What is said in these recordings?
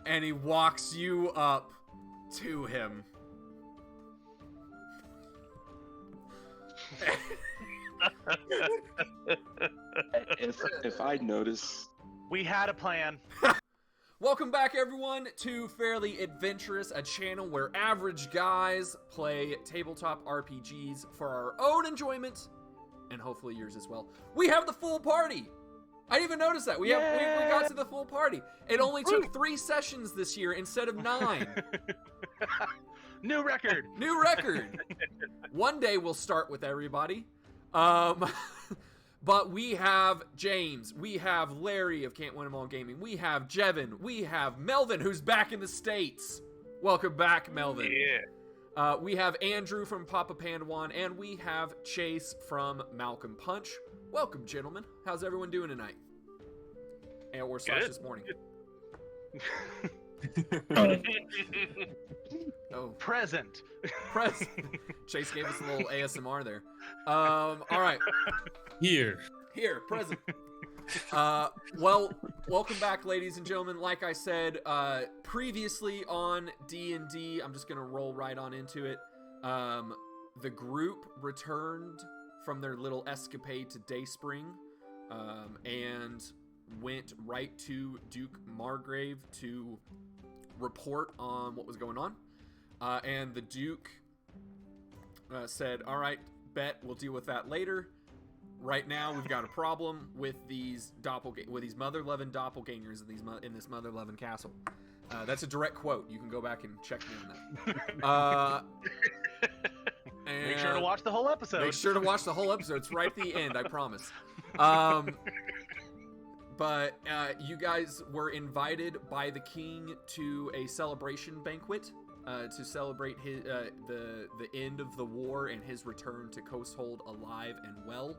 And he walks you up to him. If I notice... We had a plan. Welcome back, everyone, to Fairly Adventurous, a channel where average guys play tabletop RPGs for our own enjoyment, and hopefully yours as well. We have the full party! I didn't even notice that. We got to the full party. It only took 3 sessions this year instead of 9. New record. New record. One day we'll start with everybody. But we have James, we have Larry of Can't Win 'Em All Gaming, we have Jevin, we have Melvin, who's back in the States. Welcome back, Melvin. Yeah. We have Andrew from Papa Pandawan, and we have Chase from Malcolm Punch. Welcome, gentlemen. How's everyone doing tonight? Or slash this morning. Oh, present. Chase gave us a little ASMR there. All right. Here, present. Well, welcome back, ladies and gentlemen. Like I said, previously on D&D, I'm just gonna roll right on into it. The group returned from their little escapade to Dayspring, and went right to Duke Margrave to report on what was going on. And the Duke said, all right, bet, we'll deal with that later. Right now, we've got a problem with these mother-loving doppelgangers in this mother-loving castle. That's a direct quote. You can go back and check me on that. And make sure to watch the whole episode. Make sure to watch the whole episode. It's right at the end, I promise. But you guys were invited by the king to a celebration banquet to celebrate his the end of the war and his return to Coasthold alive and well.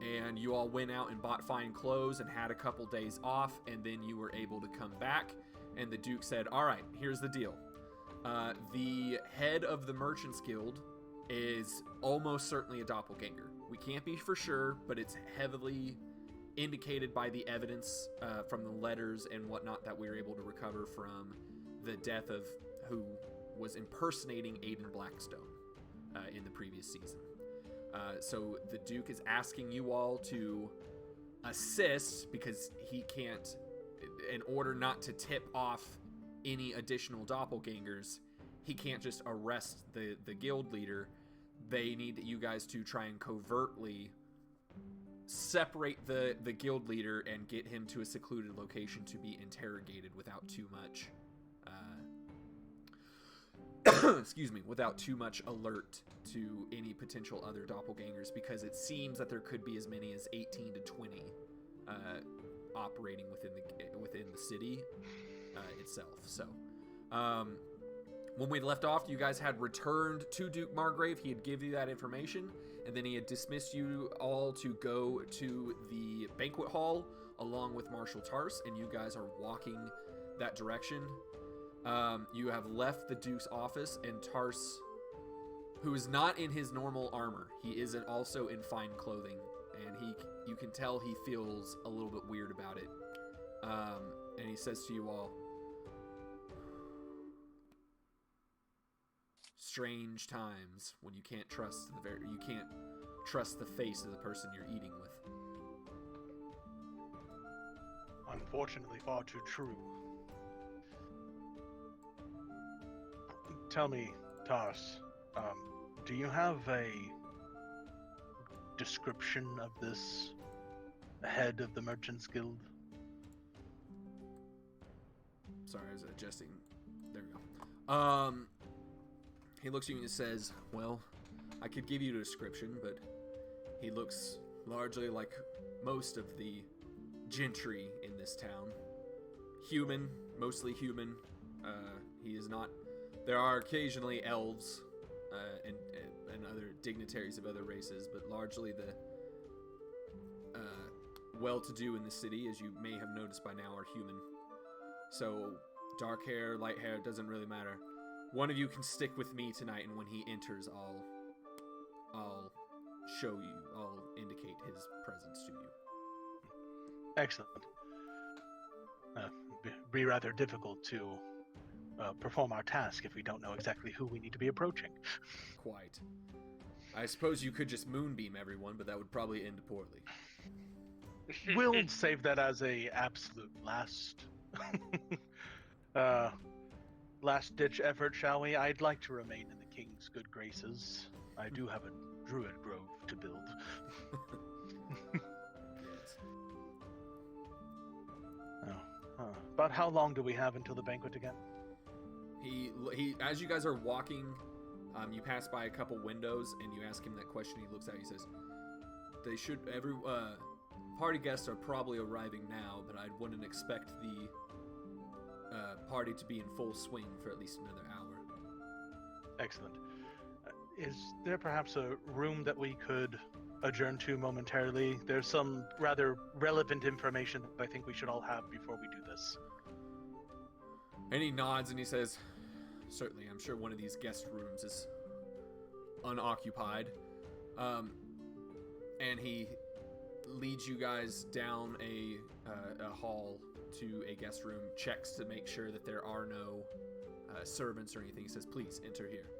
And you all went out and bought fine clothes and had a couple days off, and then you were able to come back. And the Duke said, all right, here's the deal. The head of the Merchants Guild is almost certainly a doppelganger. We can't be for sure, but it's heavily indicated by the evidence from the letters and whatnot that we were able to recover from the death of who was impersonating Aiden Blackstone in the previous season. So the Duke is asking you all to assist because he can't, in order not to tip off any additional doppelgangers, he can't just arrest the guild leader. They need you guys to try and covertly separate the guild leader and get him to a secluded location to be interrogated without too much without too much alert to any potential other doppelgangers, because it seems that there could be as many as 18 to 20 operating within the city itself. So when we left off, you guys had returned to Duke Margrave. He had given you that information, and then he had dismissed you all to go to the banquet hall along with Marshal Tarse, and you guys are walking that direction. You have left the Duke's office, and Tarse, who is not in his normal armor, he is also in fine clothing, and you can tell he feels a little bit weird about it. And he says to you all, strange times when you can't trust the face of the person you're eating with. Unfortunately, far too true. Tell me, Tarse, do you have a description of this head of the Merchants Guild? Sorry, I was adjusting. There we go. He looks at you and says, well, I could give you a description, but he looks largely like most of the gentry in this town. Human, mostly human. He is not... There are occasionally elves and other dignitaries of other races, but largely the well-to-do in the city, as you may have noticed by now, are human. So dark hair, light hair, doesn't really matter. One of you can stick with me tonight, and when he enters, I'll show you. I'll indicate his presence to you. Excellent. be rather difficult to perform our task if we don't know exactly who we need to be approaching. Quite. I suppose you could just moonbeam everyone, but that would probably end poorly. We'll save that as a absolute last last ditch effort, shall we? I'd like to remain in the king's good graces. I do have a druid grove to build. Yes. About how long do we have until the banquet again? He as you guys are walking, you pass by a couple windows and you ask him that question. He looks out. He says, "They should party guests are probably arriving now, but I wouldn't expect the party to be in full swing for at least another hour." Excellent. Is there perhaps a room that we could adjourn to momentarily? There's some rather relevant information that I think we should all have before we do this. And he nods and he says, "Certainly, I'm sure one of these guest rooms is unoccupied." And he leads you guys down a hall to a guest room, checks to make sure that there are no servants or anything. He says, "Please enter here."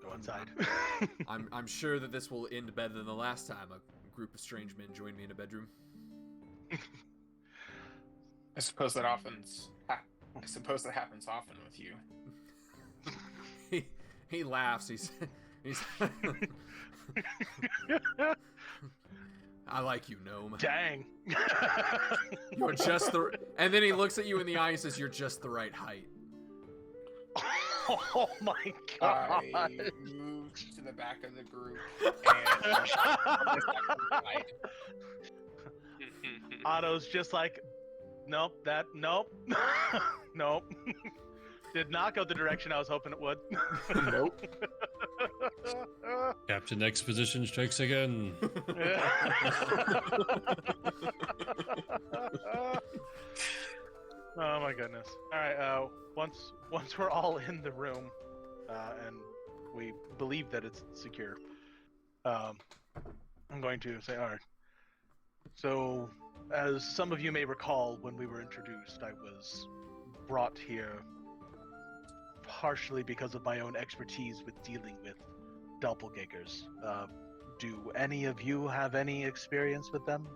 Go inside. I'm sure that this will end better than the last time a group of strange men joined me in a bedroom. I suppose that happens often with you. He laughs. He's I like you, gnome. Dang. You're just the. And then he looks at you in the eye and says, "You're just the right height." Oh my god. I moved to the back of the group and Otto's just like, nope. Nope. Did not go the direction I was hoping it would. Nope. Captain Exposition strikes again. Oh my goodness. All right. Once we're all in the room, and we believe that it's secure, I'm going to say, all right. So, as some of you may recall, when we were introduced, I was brought here partially because of my own expertise with dealing with doppelgangers. Do any of you have any experience with them?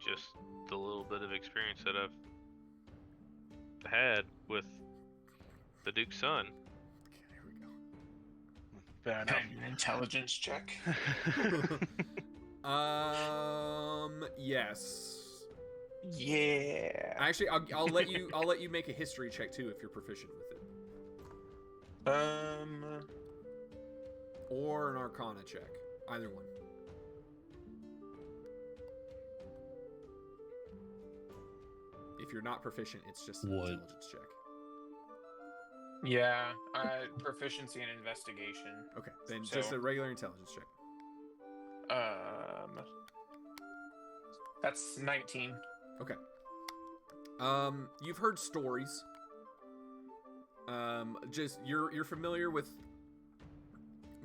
Just the little bit of experience that I've had with the Duke's son. Okay, here we go. Fair enough. an intelligence check. Yes. Yeah. Actually, I'll let you make a history check too if you're proficient with it, or an Arcana check. Either one. If you're not proficient, it's just an intelligence check. Yeah. Proficiency in investigation. Okay, then just a regular intelligence check. That's 19. Okay. You've heard stories. Just you're familiar with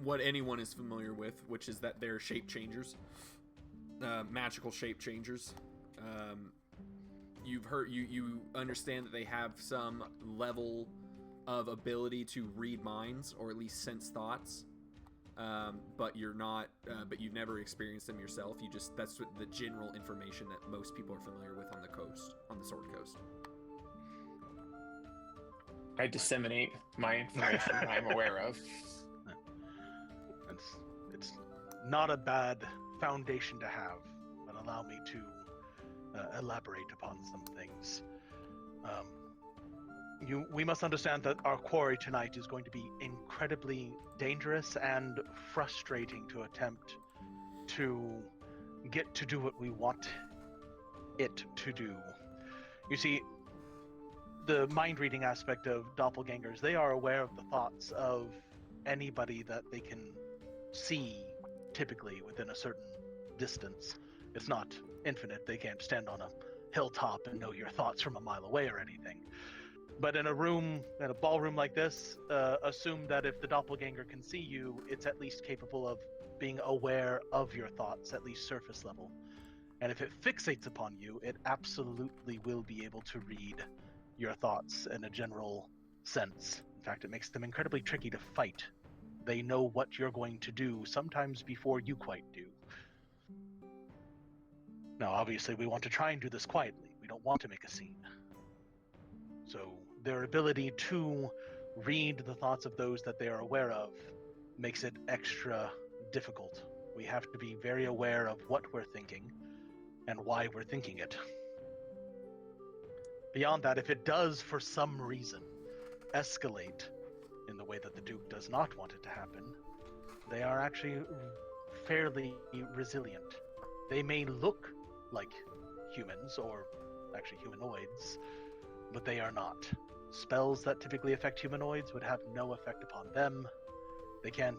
what anyone is familiar with, which is that they're shape changers, magical shape changers. You've heard you understand that they have some level of ability to read minds or at least sense thoughts. But you're not. But you've never experienced them yourself. That's what the general information that most people are familiar with on the coast, on the Sword Coast. I disseminate my information I'm aware of. It's not a bad foundation to have, but allow me to elaborate upon some things. We must understand that our quarry tonight is going to be incredibly dangerous and frustrating to attempt to get to do what we want it to do. You see, the mind reading aspect of doppelgangers, they are aware of the thoughts of anybody that they can see typically within a certain distance. It's not infinite. They can't stand on a hilltop and know your thoughts from a mile away or anything. But in a ballroom like this, assume that if the doppelganger can see you, it's at least capable of being aware of your thoughts, at least surface level. And if it fixates upon you, it absolutely will be able to read your thoughts in a general sense. In fact, it makes them incredibly tricky to fight. They know what you're going to do, sometimes before you quite do. Now, obviously, we want to try and do this quietly. We don't want to make a scene. So, their ability to read the thoughts of those that they are aware of makes it extra difficult. We have to be very aware of what we're thinking and why we're thinking it. Beyond that, if it does, for some reason, escalate in the way that the Duke does not want it to happen, they are actually fairly resilient. They may look like humans, or actually humanoids, but they are not. Spells that typically affect humanoids would have no effect upon them. They can,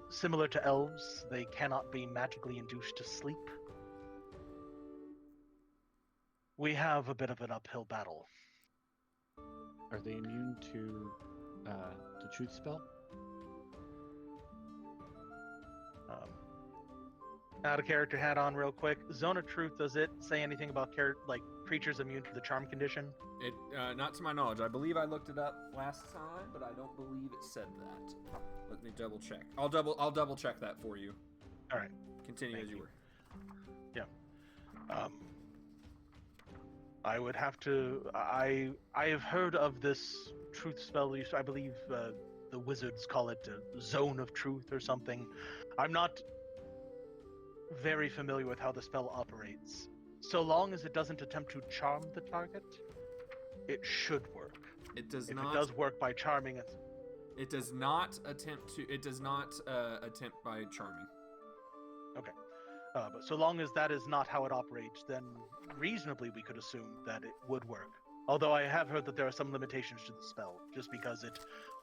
similar to elves, they cannot be magically induced to sleep. We have a bit of an uphill battle. Are they immune to the truth spell? Out of character hat on real quick. Zone of Truth, does it say anything about creatures immune to the charm condition? It not to my knowledge. I believe I looked it up last time, but I don't believe it said that. Let me double check. I'll double check that for you. All right. Continue Thank as you you. were. Yeah. I would have to. I have heard of this truth spell. I believe the wizards call it a zone of truth or something. I'm not very familiar with how the spell operates. So long as it doesn't attempt to charm the target, it should work. It does If not. it does work by charming it. It does not attempt to. It does not attempt by charming. Okay. But so long as that is not how it operates, then reasonably we could assume that it would work. Although I have heard that there are some limitations to the spell. Just because it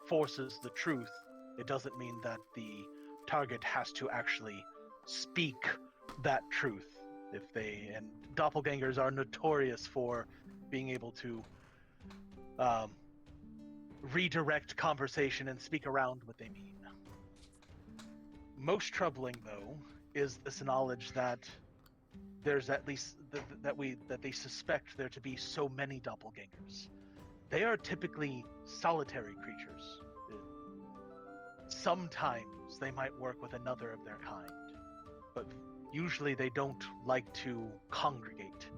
forces the truth, it doesn't mean that the target has to actually speak that truth. And doppelgangers are notorious for being able to redirect conversation and speak around what they mean. Most troubling, though, is this knowledge that there's at least that they suspect there to be so many doppelgangers. They are typically solitary creatures. Sometimes they might work with another of their kind, but usually they don't like to congregate.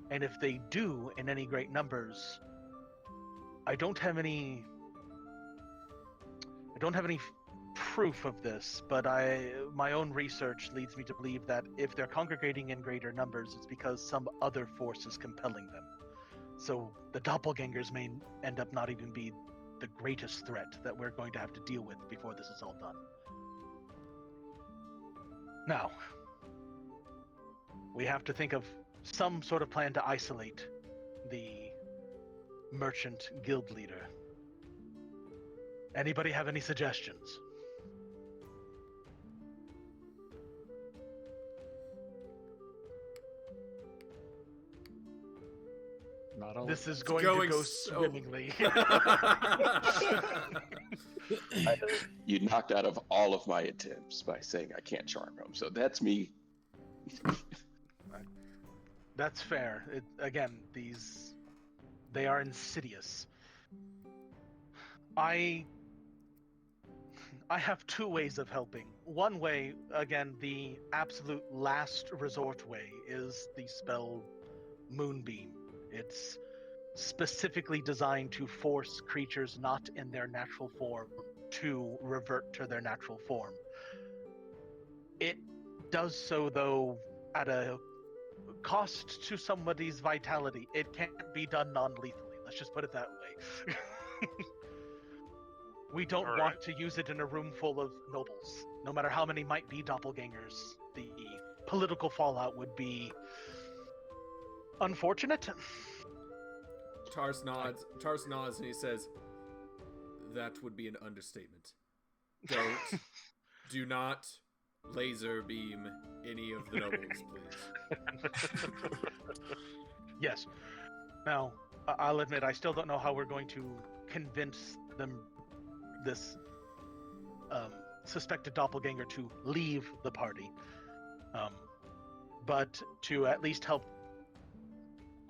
And if they do in any great numbers, I don't have any proof of this, but my own research leads me to believe that if they're congregating in greater numbers, it's because some other force is compelling them. So the doppelgangers may end up not even be the greatest threat that we're going to have to deal with before this is all done. Now, we have to think of some sort of plan to isolate the merchant guild leader. Anybody have any suggestions? Not all. This is going to go swimmingly. You knocked out of all of my attempts by saying I can't charm him. So that's me. That's fair. Again, they are insidious. I have two ways of helping. One way, again, the absolute last resort way, is the spell Moonbeam. It's specifically designed to force creatures not in their natural form to revert to their natural form. It does so, though, at a cost to somebody's vitality. It can't be done non-lethally. Let's just put it that way. We don't want to use it in a room full of nobles. No matter how many might be doppelgangers, the political fallout would be unfortunate. Tars nods and he says, "That would be an understatement. Do not laser beam any of the nobles, please." Yes. Now, I'll admit, I still don't know how we're going to convince this suspected doppelganger to leave the party. but to at least help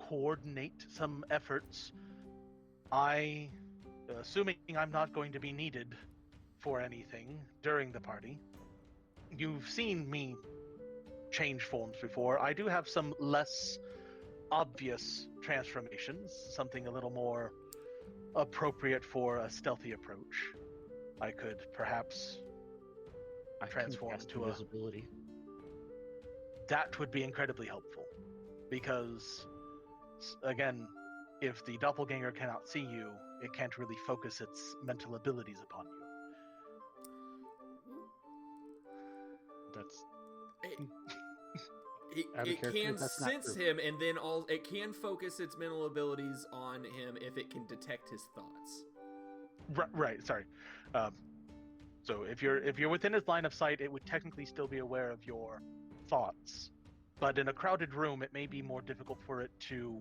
coordinate some efforts, assuming I'm not going to be needed for anything during the party, you've seen me change forms before. I do have some less obvious transformations, something a little more appropriate for a stealthy approach. I could perhaps transform to invisibility. That would be incredibly helpful, because again, if the doppelganger cannot see you, it can't really focus its mental abilities upon you. That's It can sense him, and then it can focus its mental abilities on him if it can detect his thoughts. Right. Sorry. So if you're within his line of sight, it would technically still be aware of your thoughts. But in a crowded room, it may be more difficult for it to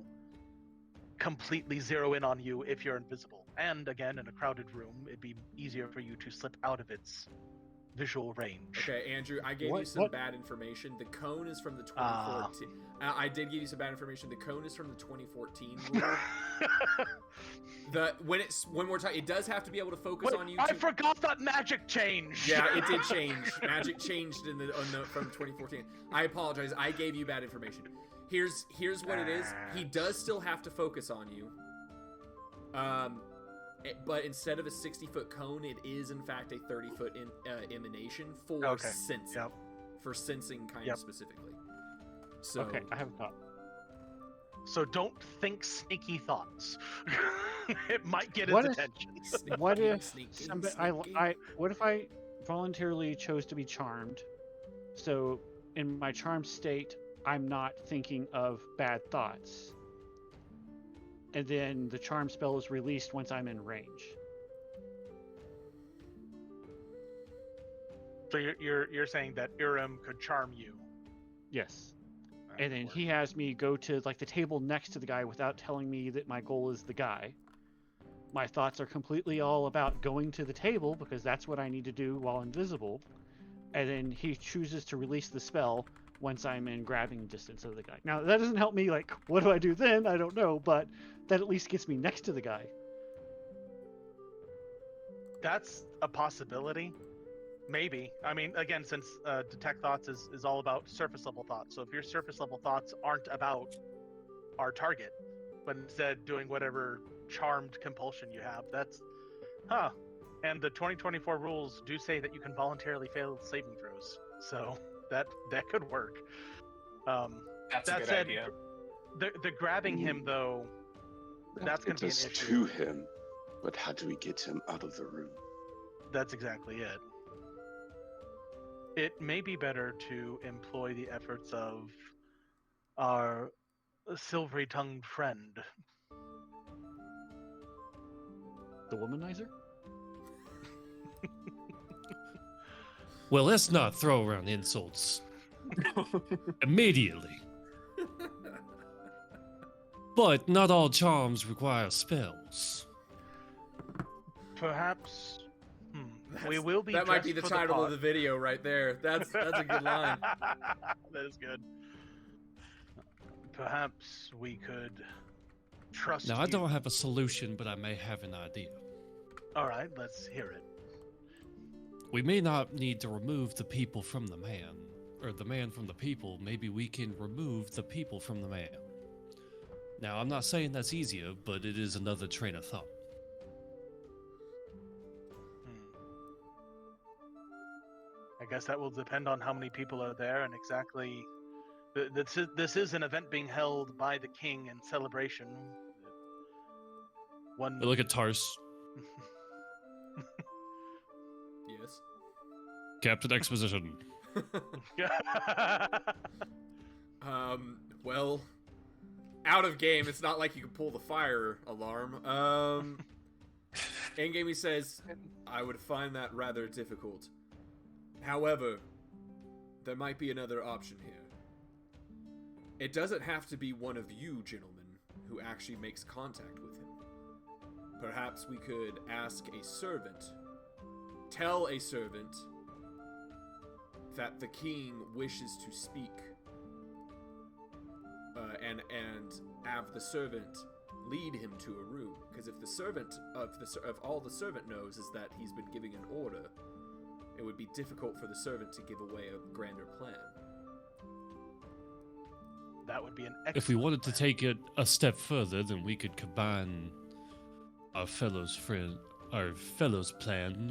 completely zero in on you if you're invisible. And again, in a crowded room, it'd be easier for you to slip out of its visual range. Okay, Andrew, I gave you some bad information. The cone is from the 2014. I did give you some bad information. The cone is from the 2014 rule. When we're talking, it does have to be able to focus on you. I forgot that magic changed. Yeah, it did change. Magic changed from 2014. I apologize. I gave you bad information. Here's what it is. He does still have to focus on you. But instead of a 60-foot cone, it is in fact a 30-foot emanation for sensing. Yep. For sensing kind of specifically. So okay, I have a thought. So don't think sneaky thoughts. It might get his attention. What if what if I voluntarily chose to be charmed? So in my charmed state, I'm not thinking of bad thoughts. And then the charm spell is released once I'm in range. So you're saying that Urim could charm you? Yes. And then he has me go to like the table next to the guy without telling me that my goal is the guy. My thoughts are completely all about going to the table because that's what I need to do while invisible. And then he chooses to release the spell once I'm in grabbing distance of the guy. Now, that doesn't help me, like, what do I do then? I don't know, but that at least gets me next to the guy. That's a possibility. Maybe. I mean, again, since detect thoughts is all about surface level thoughts. So if your surface level thoughts aren't about our target, but instead doing whatever charmed compulsion you have, that's... And the 2024 rules do say that you can voluntarily fail saving throws. So... That could work. That's a good idea. The grabbing him though, that's going to be an issue. To him, but how do we get him out of the room? That's exactly it. It may be better to employ the efforts of our silvery-tongued friend. The womanizer? Well, let's not throw around insults immediately. But not all charms require spells. Perhaps we will be. That might be the title of the video right there. That's a good line. That is good. Perhaps we could trust. Now, I don't have a solution, but I may have an idea. All right, let's hear it. We may not need to remove the people from the man, or the man from the people. Maybe we can remove the people from the man. Now, I'm not saying that's easier, but it is another train of thought. I guess that will depend on how many people are there and exactly... This is an event being held by the king in celebration. Look at Tars. Yes. Captain Exposition. Well, out of game, it's not like you can pull the fire alarm. In-game he says, I would find that rather difficult. However, there might be another option here. It doesn't have to be one of you, gentlemen, who actually makes contact with him. Perhaps we could ask a servant, tell a servant that the king wishes to speak and have the servant lead him to a room. Because if the servant of all the servant knows is that he's been giving an order, it would be difficult for the servant to give away a grander plan. That would be an excellent If we wanted to plan. take it a step further, then we could combine our fellow's plan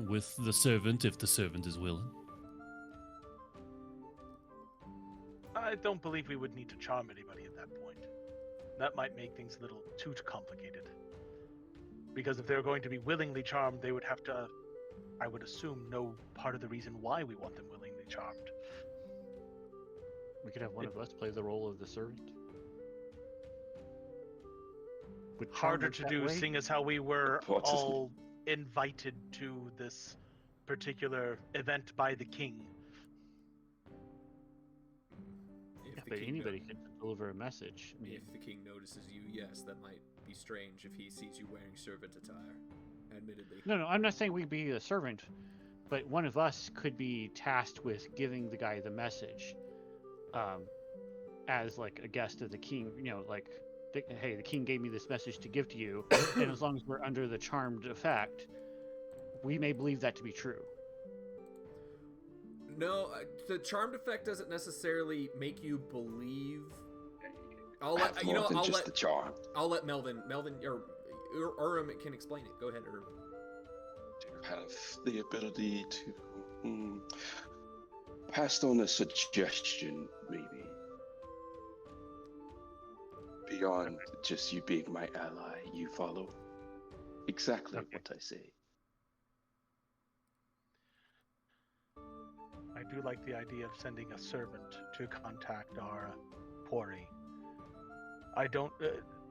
with the servant, if the servant is willing. I don't believe we would need to charm anybody at that point. That might make things a little too complicated. Because if they're going to be willingly charmed, they would have to, I would assume, know part of the reason why we want them willingly charmed. We could have one of us play the role of the servant. Would charm Harder work to that do, way? seeing as how we were What's his all invited to this particular event by the king. If Yeah, the but king anybody can deliver a message. I mean, If the king notices you, yes, that might be strange if he sees you wearing servant attire, admittedly. no, I'm not saying we'd be a servant, but one of us could be tasked with giving the guy the message, as like a guest of the king. You know, like, hey, the king gave me this message to give to you, and as long as we're under the charmed effect, we may believe that to be true. No, the charmed effect doesn't necessarily make you believe. I'll Have let more than just the charm. I'll let Melvin or Urim can explain it. Go ahead, Urim. To have the ability to pass on a suggestion, maybe. Beyond just you being my ally, you follow exactly Okay. what I say. I do like the idea of sending a servant to contact our quarry. I don't...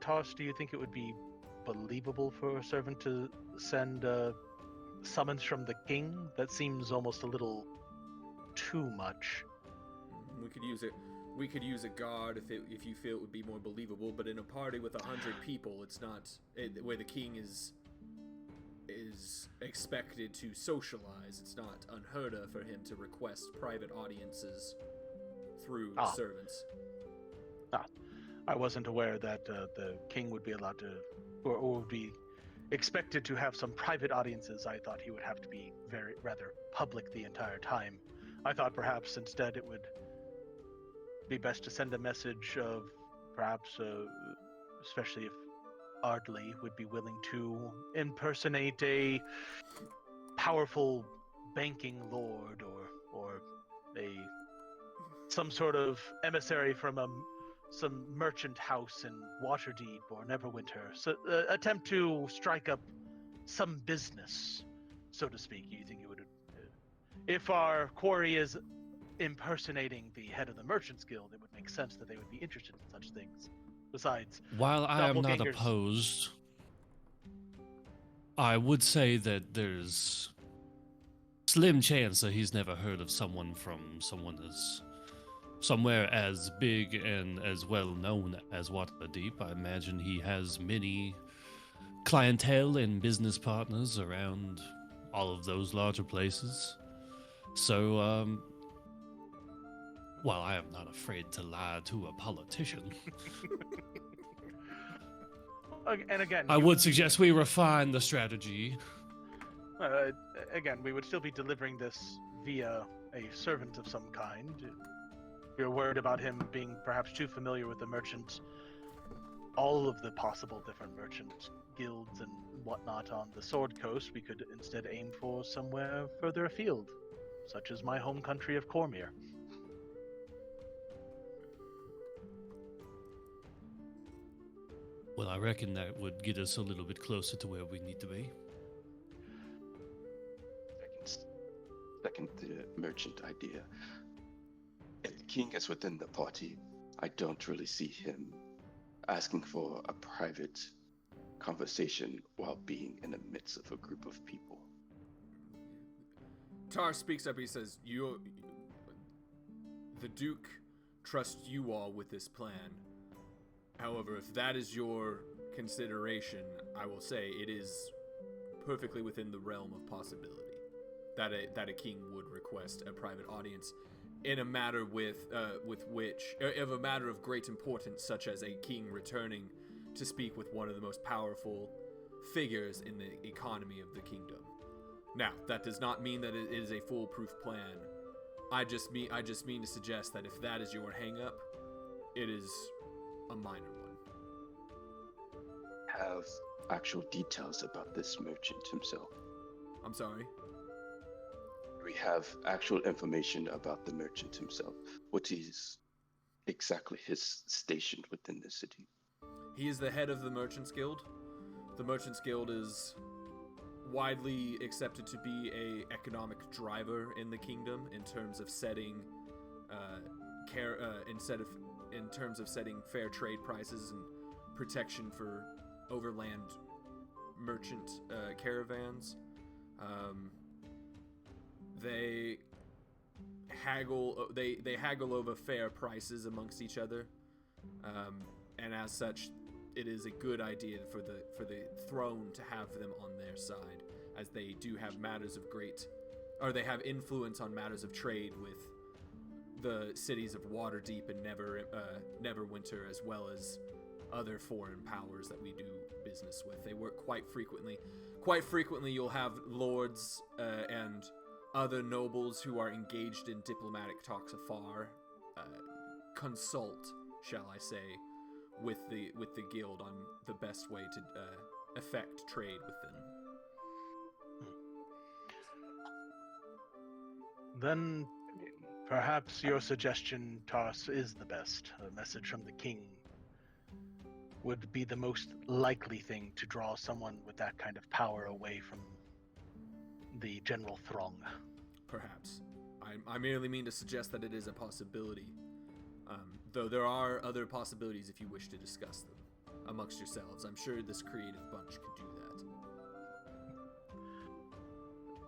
Tosh, do you think it would be believable for a servant to send a summons from the king? That seems almost a little too much. We could use it. We could use a guard if you feel it would be more believable. But in a party with 100 people, it's not where the king is expected to socialize. It's not unheard of for him to request private audiences through servants. I wasn't aware that the king would be allowed to, or would be expected to have some private audiences. I thought he would have to be rather public the entire time. I thought perhaps instead it would be best to send a message of perhaps, especially if Ardley would be willing to impersonate a powerful banking lord or some sort of emissary from some merchant house in Waterdeep or Neverwinter. So attempt to strike up some business, so to speak. You think it would, if our quarry is impersonating the head of the Merchants Guild, it would make sense that they would be interested in such things. Besides, While I am not doppelgangers- opposed, I would say that there's slim chance that he's never heard of someone from somewhere as big and as well known as Waterdeep. I imagine he has many clientele and business partners around all of those larger places. So, while I am not afraid to lie to a politician, and again, I would suggest we refine the strategy. again, we would still be delivering this via a servant of some kind. If you're worried about him being perhaps too familiar with the merchant, all of the possible different merchant guilds and whatnot on the Sword Coast, we could instead aim for somewhere further afield, such as my home country of Cormyr. Well, I reckon that would get us a little bit closer to where we need to be. Second, the merchant idea. If the king is within the party, I don't really see him asking for a private conversation while being in the midst of a group of people. Tar speaks up. He says, the Duke trusts you all with this plan. However, if that is your consideration, I will say it is perfectly within the realm of possibility that a king would request a private audience. in a matter of a matter of great importance, such as a king returning to speak with one of the most powerful figures in the economy of the kingdom. Now, that does not mean that it is a foolproof plan. I just mean to suggest that if that is your hang-up, it is a minor one. Have actual details about this merchant himself. I'm sorry? We have actual information about the merchant himself. What is exactly his station within the city? He is the head of the Merchants Guild. The Merchants Guild is widely accepted to be a economic driver in the kingdom in terms of setting in terms of setting fair trade prices and protection for overland merchant caravans. They haggle over fair prices amongst each other, and as such, it is a good idea for the throne to have them on their side, as they do have they have influence on matters of trade with the cities of Waterdeep and Neverwinter, as well as other foreign powers that we do business with. They work quite frequently. Quite frequently, you'll have lords and other nobles who are engaged in diplomatic talks afar consult, shall I say, with the guild on the best way to effect trade with them. Then perhaps your suggestion, Tars, is the best. A message from the king would be the most likely thing to draw someone with that kind of power away from the general throng. Perhaps. I merely mean to suggest that it is a possibility. Though there are other possibilities if you wish to discuss them amongst yourselves. I'm sure this creative bunch could do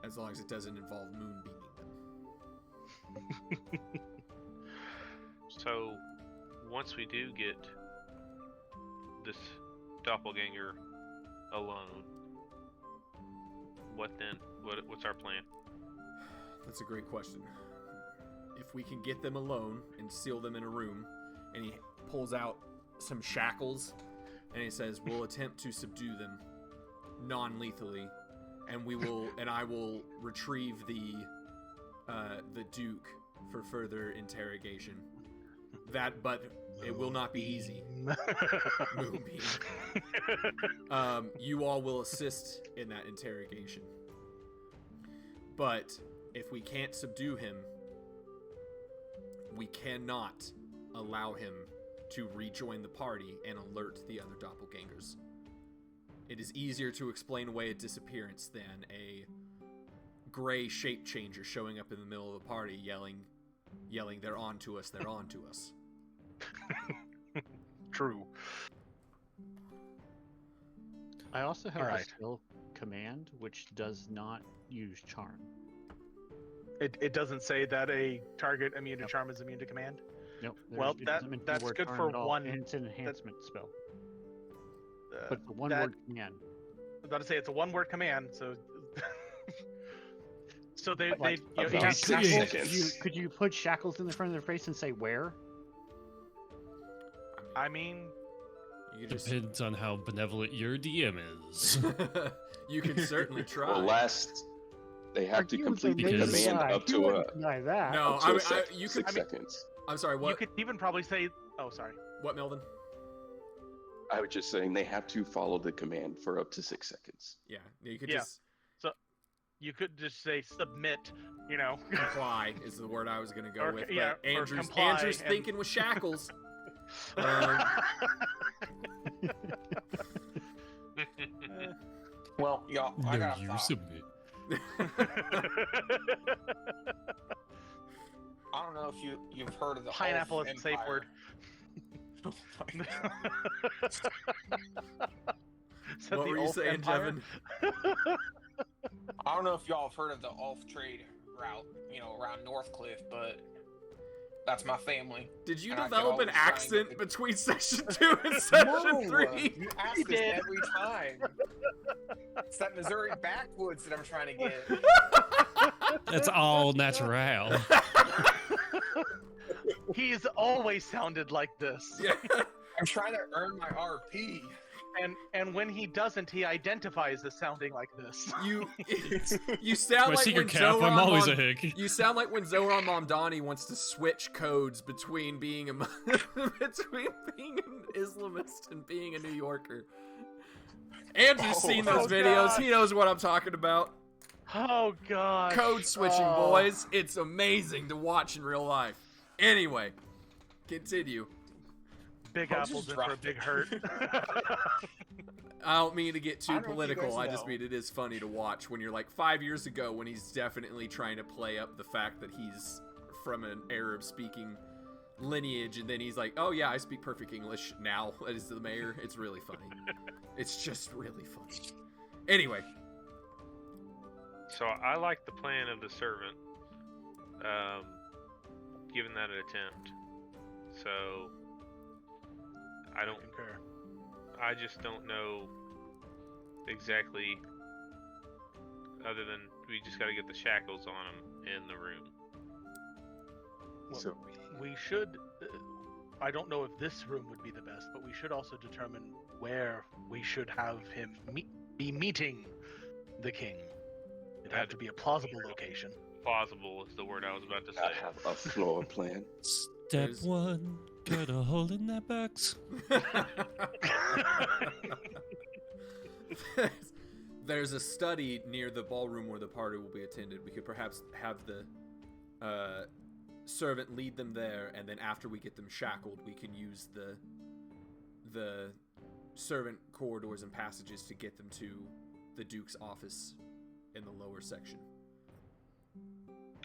that. As long as it doesn't involve moonbeaming them. So, once we do get this doppelganger alone, what then? What's our plan? That's a great question. If we can get them alone and seal them in a room, and he pulls out some shackles, and he says, "We'll attempt to subdue them non-lethally, and I will retrieve the Duke for further interrogation. But it will not be easy." Moonbeam. You all will assist in that interrogation. But if we can't subdue him, we cannot allow him to rejoin the party and alert the other doppelgangers. It is easier to explain away a disappearance than a gray shape changer showing up in the middle of a party yelling, "They're on to us, they're on to us." True. I also have All a right. skill command, which does not use charm. It doesn't say that a target immune to Yep. charm is immune to command. Nope. Well, it doesn't mention the that's word good charm for at all, one- and it's an enhancement spell. Uh, But the one that- word command. I was about to say it's a one-word command, so so they Like, you about have 6 shackles. seconds. Could you put shackles in the front of their face and say where? I mean, You just Depends on how benevolent your DM is. you can certainly try. Well, they have to complete the amazing command guy. up You to wouldn't deny that. No, up to I a mean, sec- you 6 could. seconds. I'm sorry. you What? could even probably say, "Oh, sorry." What, Melvin? I was just saying they have to follow the command for up to 6 seconds. Yeah, you could Yeah. just You could just say submit. comply is the word I was gonna go Or- with. yeah, But or Andrew's comply and- thinking with shackles. Well, y'all, I No, got a you thought. submit. I don't know if you've heard of the Pineapple Elf is a safe Empire. word. Said What the were you Ulf saying, Empire? Jevin? I don't know if y'all have heard of the Elf trade route, around Northcliff, but That's my family. Did you And I can develop an always try and accent get between session 2 and session 3? You ask this every time. It's that Missouri backwoods that I'm trying to get. That's all natural. He's always sounded like this. Yeah. I'm trying to earn my RP. And when he doesn't, he identifies as sounding like this. You sound My like secret when cap, Zoran I'm always a hick. You sound like when Zoran Momdani wants to switch codes between being an Islamist and being a New Yorker. Andrew's seen those videos. God. He knows what I'm talking about. Oh god. Code switching, boys. It's amazing to watch in real life. Anyway, continue. Big I'll apples just in for a drop big it. hurt. I don't mean to get I too don't know if you political. guys I just know. mean it is funny to watch when you're like 5 years ago when he's definitely trying to play up the fact that he's from an Arab-speaking lineage, and then he's like, "Oh yeah, I speak perfect English now." As the mayor, it's really funny. It's just really funny. Anyway, So I like the plan of the servant, giving that an attempt. So Concur. I just don't know exactly, other than we just got to get the shackles on him in the room. Well, So we should. I don't know if this room would be the best, but we should also determine where we should have him be meeting the king. It'd have to be a plausible location. Plausible is the word I was about to I say. have a floor plan. Step There's- 1, cut a hole in that box. there's a study near the ballroom where the party will be attended. We could perhaps have the servant lead them there, and then after we get them shackled, we can use the servant corridors and passages to get them to the Duke's office in the lower section.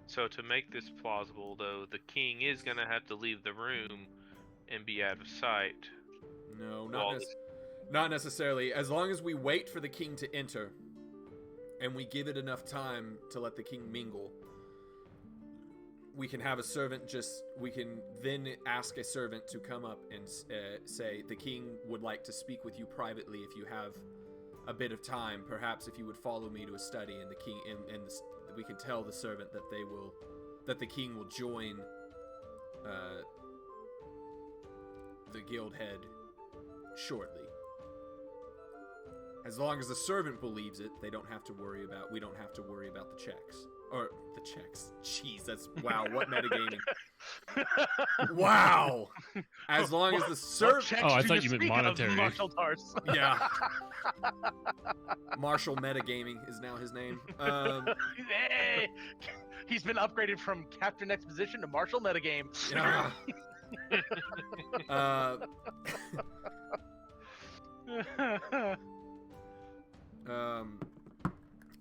So to make this plausible, though, the king is going to have to leave the room and be out of sight. No, Well, not necessarily. As long as we wait for the king to enter, and we give it enough time to let the king mingle, we can have a servant we can then ask a servant to come up and say, the king would like to speak with you privately if you have a bit of time. Perhaps if you would follow me to a study, and the king, we can tell the servant that the king will join the guild head shortly. As long as the servant believes it, we don't have to worry about the checks. Or the checks. Jeez, wow, what metagaming. Wow! As long as the servant... Oh, I thought you meant monetary. Marshall Tars. Yeah. Marshall Metagaming is now his name. Hey! He's been upgraded from Captain Exposition to Marshall Metagame. Yeah.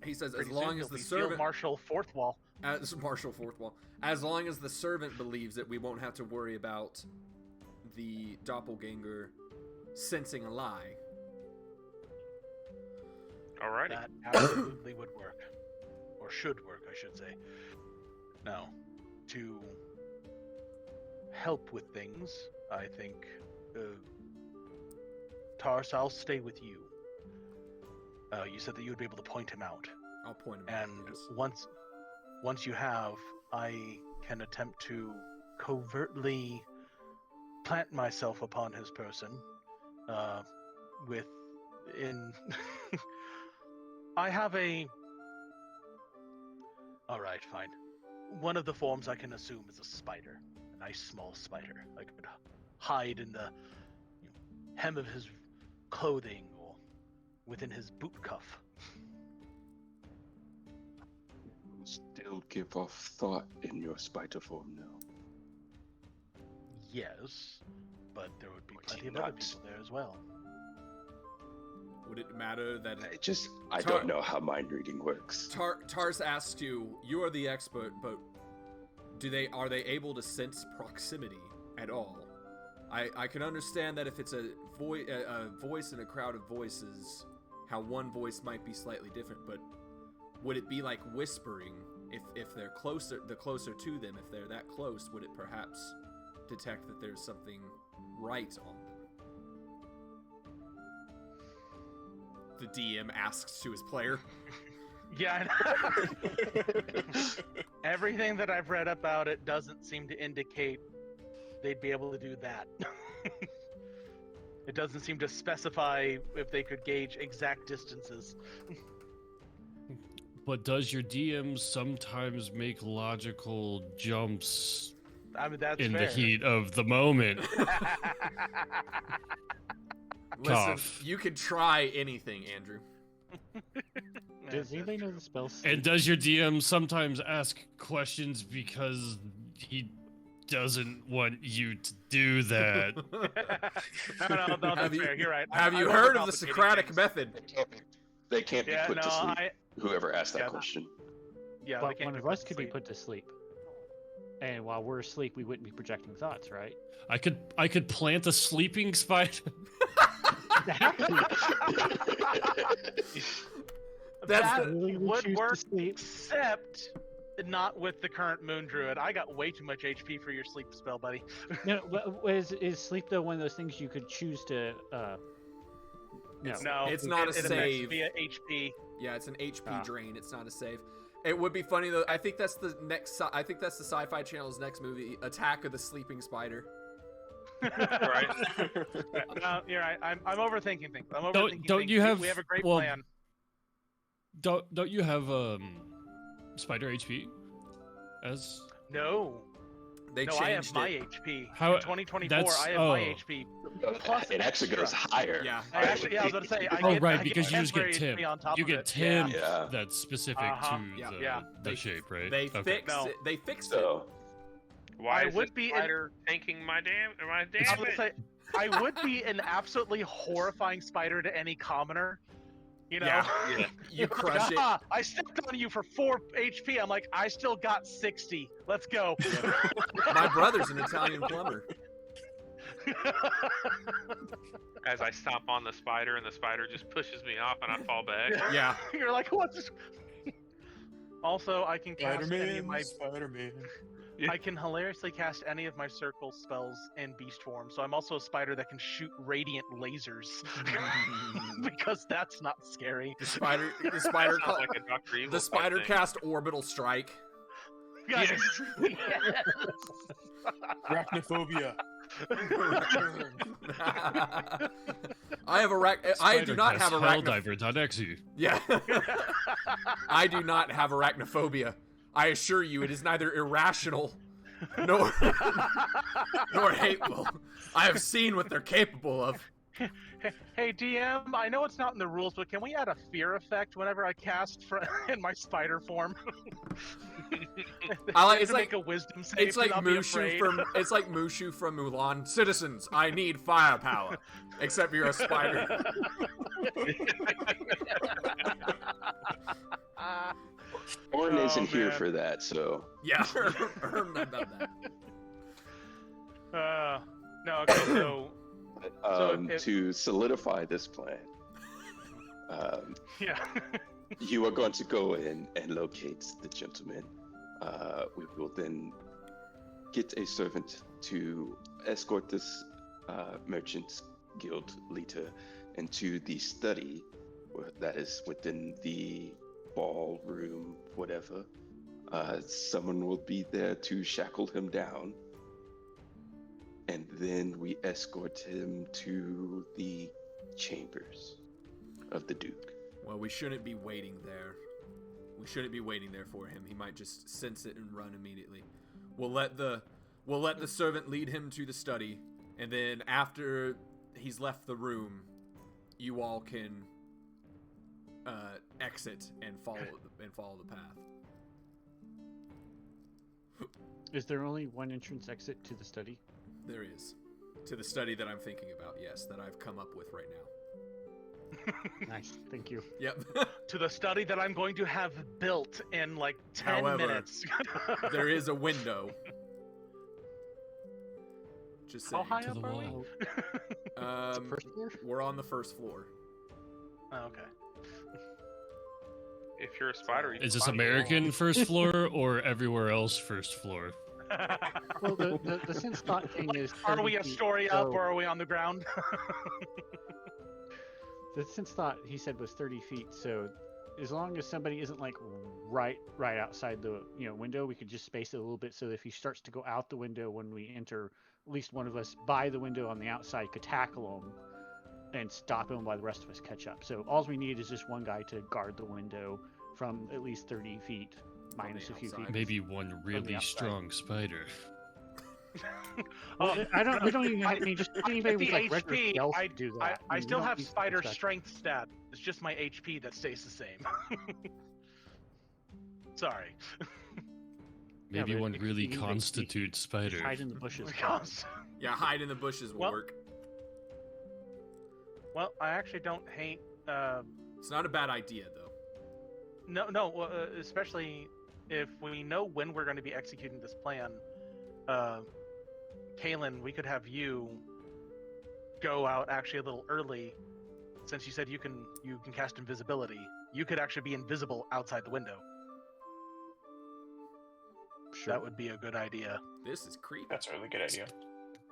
He says, as long as the servant... Marshall Fourth Wall. As Marshall Fourth Wall. As long as the servant believes it, we won't have to worry about the doppelganger sensing a lie. Alrighty. That absolutely would work. Or should work, I should say. Now, to help with things, I think, Tars, I'll stay with you. You said that you would be able to point him out. I'll point him out. And yes. once you have, I can attempt to covertly plant myself upon his person. I have a. All right, fine. One of the forms I can assume is a spider, a nice small spider. I could hide in the hem of his clothing or within his boot cuff. Still give off thought in your spider form now. Yes, but there would be Would plenty he of other not? people there as well. Would it matter that... I don't know how mind reading works. Tars asks you, you are the expert, but are they able to sense proximity at all? I can understand that if it's a voice in a crowd of voices, how one voice might be slightly different, but would it be like whispering if they're closer, the closer to them, if they're that close, would it perhaps detect that there's something right on them? The DM asks to his player. Yeah. Everything that I've read about it doesn't seem to indicate they'd be able to do that. It doesn't seem to specify if they could gauge exact distances. But does your DM sometimes make logical jumps I mean, that's in fair. the heat of the moment? Listen, Cough. you can try anything, Andrew. Does anybody know the spell? And does your DM sometimes ask questions because he doesn't want you to do that? No, that's Have you- fair. You're right. Have you I'm heard of the overcomplicating Socratic things. method? They can't be Yeah, put no, to sleep. Whoever asked that yeah, question. Yeah, they But can't one be of put us to could be sleep. put to sleep. And while we're asleep, we wouldn't be projecting thoughts, right? I could plant a sleeping spider. That's That the- Really would choose to work, sleep. except not with the current Moon Druid. I got way too much HP for your sleep spell, buddy. No, is sleep though one of those things you could choose to? No. No, It's not a it affects save. via HP. Yeah, it's an HP Ah. drain. It's not a save. It would be funny though. I think that's the next. I think that's the Sci-Fi Channel's next movie, Attack of the Sleeping Spider. Right. No, you're right. I'm overthinking things. I'm overthinking Don't things. you have- We have a great well, plan. Don't you have spider HP? As No, They no, I have changed my it. HP. How- In 2024, that's- I have my oh. HP. Plus It actually extra. goes higher. Yeah. I actually, yeah, I was going to say. I Oh get, right, I because you just get temporary Tim. HP on top You of get it. Tim. Yeah. That's specific Uh-huh. to Yeah. the, Yeah. the shape, right? They Okay. fixed No. it. They fixed it. So Why I is would the be in- spider tanking my I was going to damage? say, I would be an absolutely horrifying spider to any commoner. You know? Yeah. You crush it. Ah, I stepped on you for 4 HP. I'm like, I still got 60. Let's go. My brother's an Italian plumber. As I stomp on the spider and the spider just pushes me off and I fall back. Yeah. You're like, what's this? Also, I can cast any of my. Spider-Man. I can hilariously cast any of my circle spells in beast form. So I'm also a spider that can shoot radiant lasers. Because that's not scary. The spider Sounds like a Dr. Evil the type spider thing. cast orbital strike. Yes. Arachnophobia. I have I do not have Helldiver.exe. Yeah. I do not have arachnophobia. I assure you, it is neither irrational nor hateful. I have seen what they're capable of. Hey DM, I know it's not in the rules, but can we add a fear effect whenever I cast in my spider form? I like- They it's have to like- make a wisdom save. It's to like not be Mushu afraid. from Mulan. Citizens, I need firepower. Except you're a spider. Orin Oh, isn't here man. for that, so Yeah, heard about that. No, okay, so So if- to solidify this plan, yeah. you are going to go in and locate the gentleman. We will then get a servant to escort this merchant guild leader into the study that is within the ballroom, whatever. Someone will be there to shackle him down. And then we escort him to the chambers of the Duke. Well, we shouldn't be waiting there. We shouldn't be waiting there for him. He might just sense it and run immediately. We'll let the servant lead him to the study, and then after he's left the room, you all can exit and follow the path. Is there only one entrance exit to the study? There is. To the study that I'm thinking about, yes, that I've come up with right now. Nice, thank you. Yep. To the study that I'm going to have built in like 10 However, minutes. There is a window. Just How saying. high To up the are we? wall. First floor? We're on the first floor. Oh, okay. If you're a spider, you Is can this climb the wall. American first floor or everywhere else first floor? Well, the sense thought thing is. Are 30 we a feet, story so up or are we on the ground? the sense thought he said was 30 feet. So as long as somebody isn't like right outside the window, we could just space it a little bit so that if he starts to go out the window when we enter, at least one of us by the window on the outside could tackle him and stop him while the rest of us catch up. So all we need is just one guy to guard the window from at least 30 feet minus a few feet. Maybe one really outside. strong spider. Well, we don't even. I mean, just anybody with like the regular HP, stealth could do that. I mean, we still don't have need spider special- strength stat. It's just my HP that stays the same. Sorry. Maybe but one if really you need HP, constitute spider. Just hide in the bushes. Because- Yeah, hide in the bushes will Well- work. Well, I actually don't hate. It's not a bad idea though. No, especially if we know when we're going to be executing this plan. Kaylin, we could have you go out actually a little early, since you said you can cast invisibility. You could actually be invisible outside the window. Sure. That would be a good idea. This is creepy. That's a really good idea.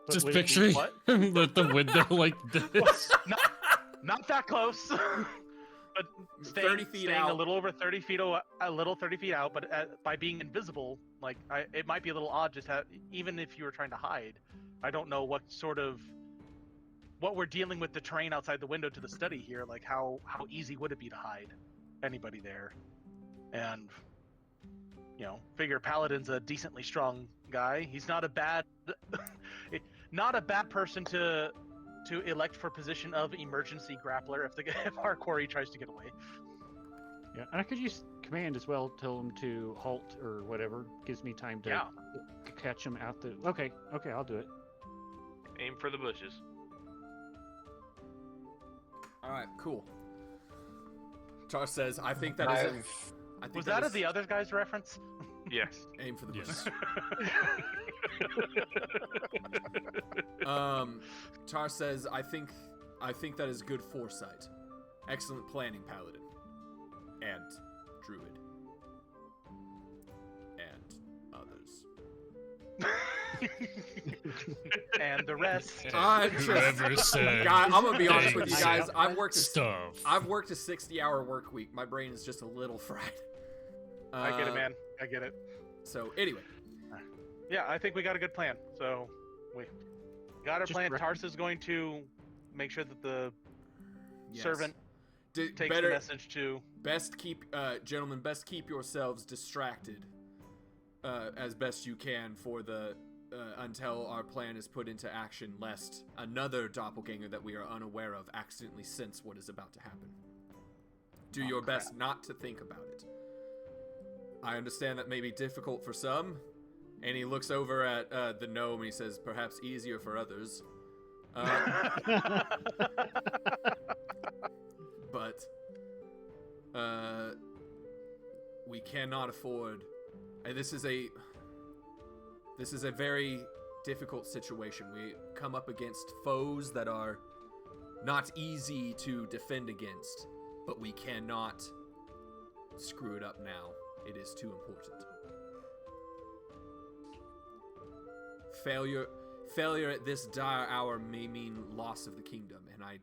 But Just would it be- picturing what? him at the window like this. Not that close, but 30 feet staying out. a little over 30 feet, 30 feet out. But by being invisible, like it might be a little odd. Even if you were trying to hide, I don't know what we're dealing with the terrain outside the window to the study here. Like how easy would it be to hide anybody there? And figure Paladin's a decently strong guy. He's not a bad person to elect for position of emergency grappler if our quarry tries to get away. Yeah, and I could use command as well. Tell him to halt or whatever. Gives me time to catch him out the. Okay, I'll do it. Aim for the bushes. All right, cool. Tar says, "I think that is." I think Was that is the other guy's reference? Yes. aim for the Yes. Tar says, I think that is good foresight. Excellent planning, Paladin. And Druid. And others. And the rest. I'm Whoever said I'm gonna be honest with you things guys. I've worked stuff. a 60-hour work week. My brain is just a little fried. I get it, man. I get it. So anyway, Yeah, I think we got a good plan. So we got our Just plan. rec- Tarsus is going to make sure that the yes. servant takes the better, message to. gentlemen, best keep yourselves distracted as best you can for the until our plan is put into action, lest another doppelganger that we are unaware of accidentally sense what is about to happen. Do your best not to think about it. I understand that may be difficult for some, and he looks over at the gnome and he says, perhaps easier for others. But we cannot afford, and this is a very difficult situation. We come up against foes that are not easy to defend against, but we cannot screw it up now. It is too important. Failure at this dire hour may mean loss of the kingdom, and I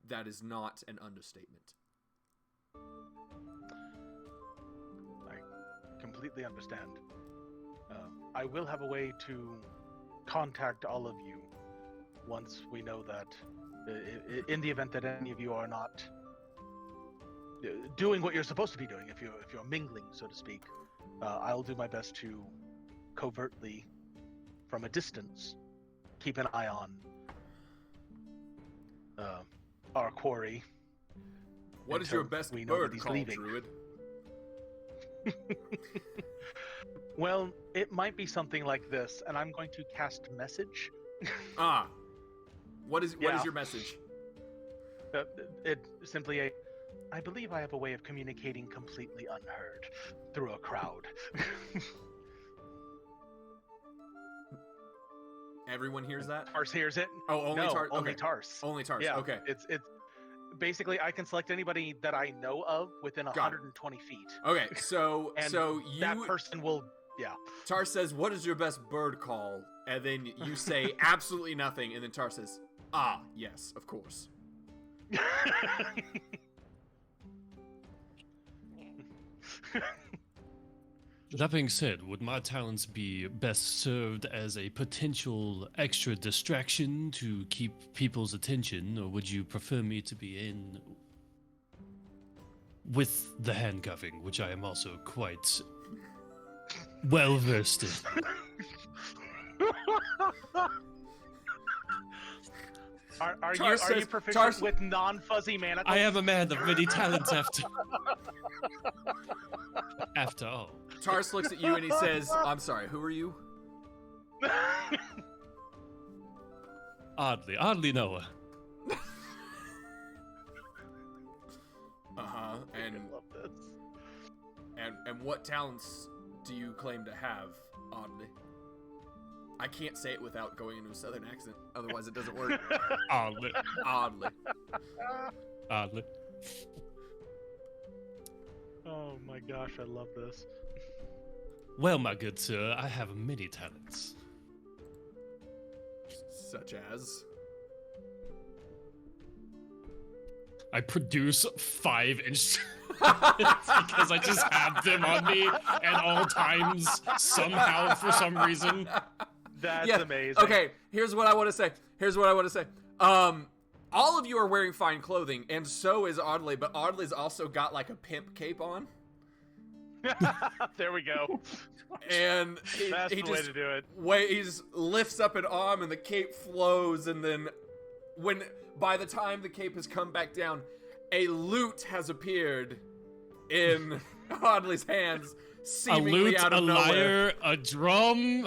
that is not an understatement. I completely understand. I will have a way to contact all of you once we know that, in the event that any of you are not doing what you're supposed to be doing, if you're mingling, so to speak, I'll do my best to covertly, from a distance, keep an eye on our quarry. What is your until best we know that bird he's called, leaving. Druid? Well, it might be something like this, and I'm going to cast message. What is Yeah. your message? It simply I believe I have a way of communicating completely unheard through a crowd. Everyone hears that? Tars hears it. Oh, only No, Tars. only Okay. Tars. Only Tars. Yeah, Okay. It's basically, I can select anybody that I know of within it. 120 feet. Okay, so And so that you person will, yeah. Tar says, "What is your best bird call?" And then you say absolutely nothing, and then Tar says, "Ah, yes, of course." That being said, would my talents be best served as a potential extra distraction to keep people's attention, or would you prefer me to be in with the handcuffing, which I am also quite well versed in? Are Tar you says- proficient Tar- with non-fuzzy manacles? I am a man of many talents after all. Tars looks at you and he says, "I'm sorry, who are you?" Oddly Noah. Uh-huh. I love this. And what talents do you claim to have, oddly? I can't say it without going into a southern accent, otherwise it doesn't work. Oddly. Oddly. Oh my gosh, I love this. Well, my good sir, I have many talents. Such as? I produce 5 instruments because I just have them on me at all times, somehow, for some reason. That's Yeah, amazing. Okay, here's what I want to say. All of you are wearing fine clothing, and so is Audley, but Audley's also got like a pimp cape on. There we go. And That's he the way just to do it. he just lifts up an arm and the cape flows, and then by the time the cape has come back down, a lute has appeared in Audley's hands, A seemingly lute, out a of nowhere. lyre, a drum,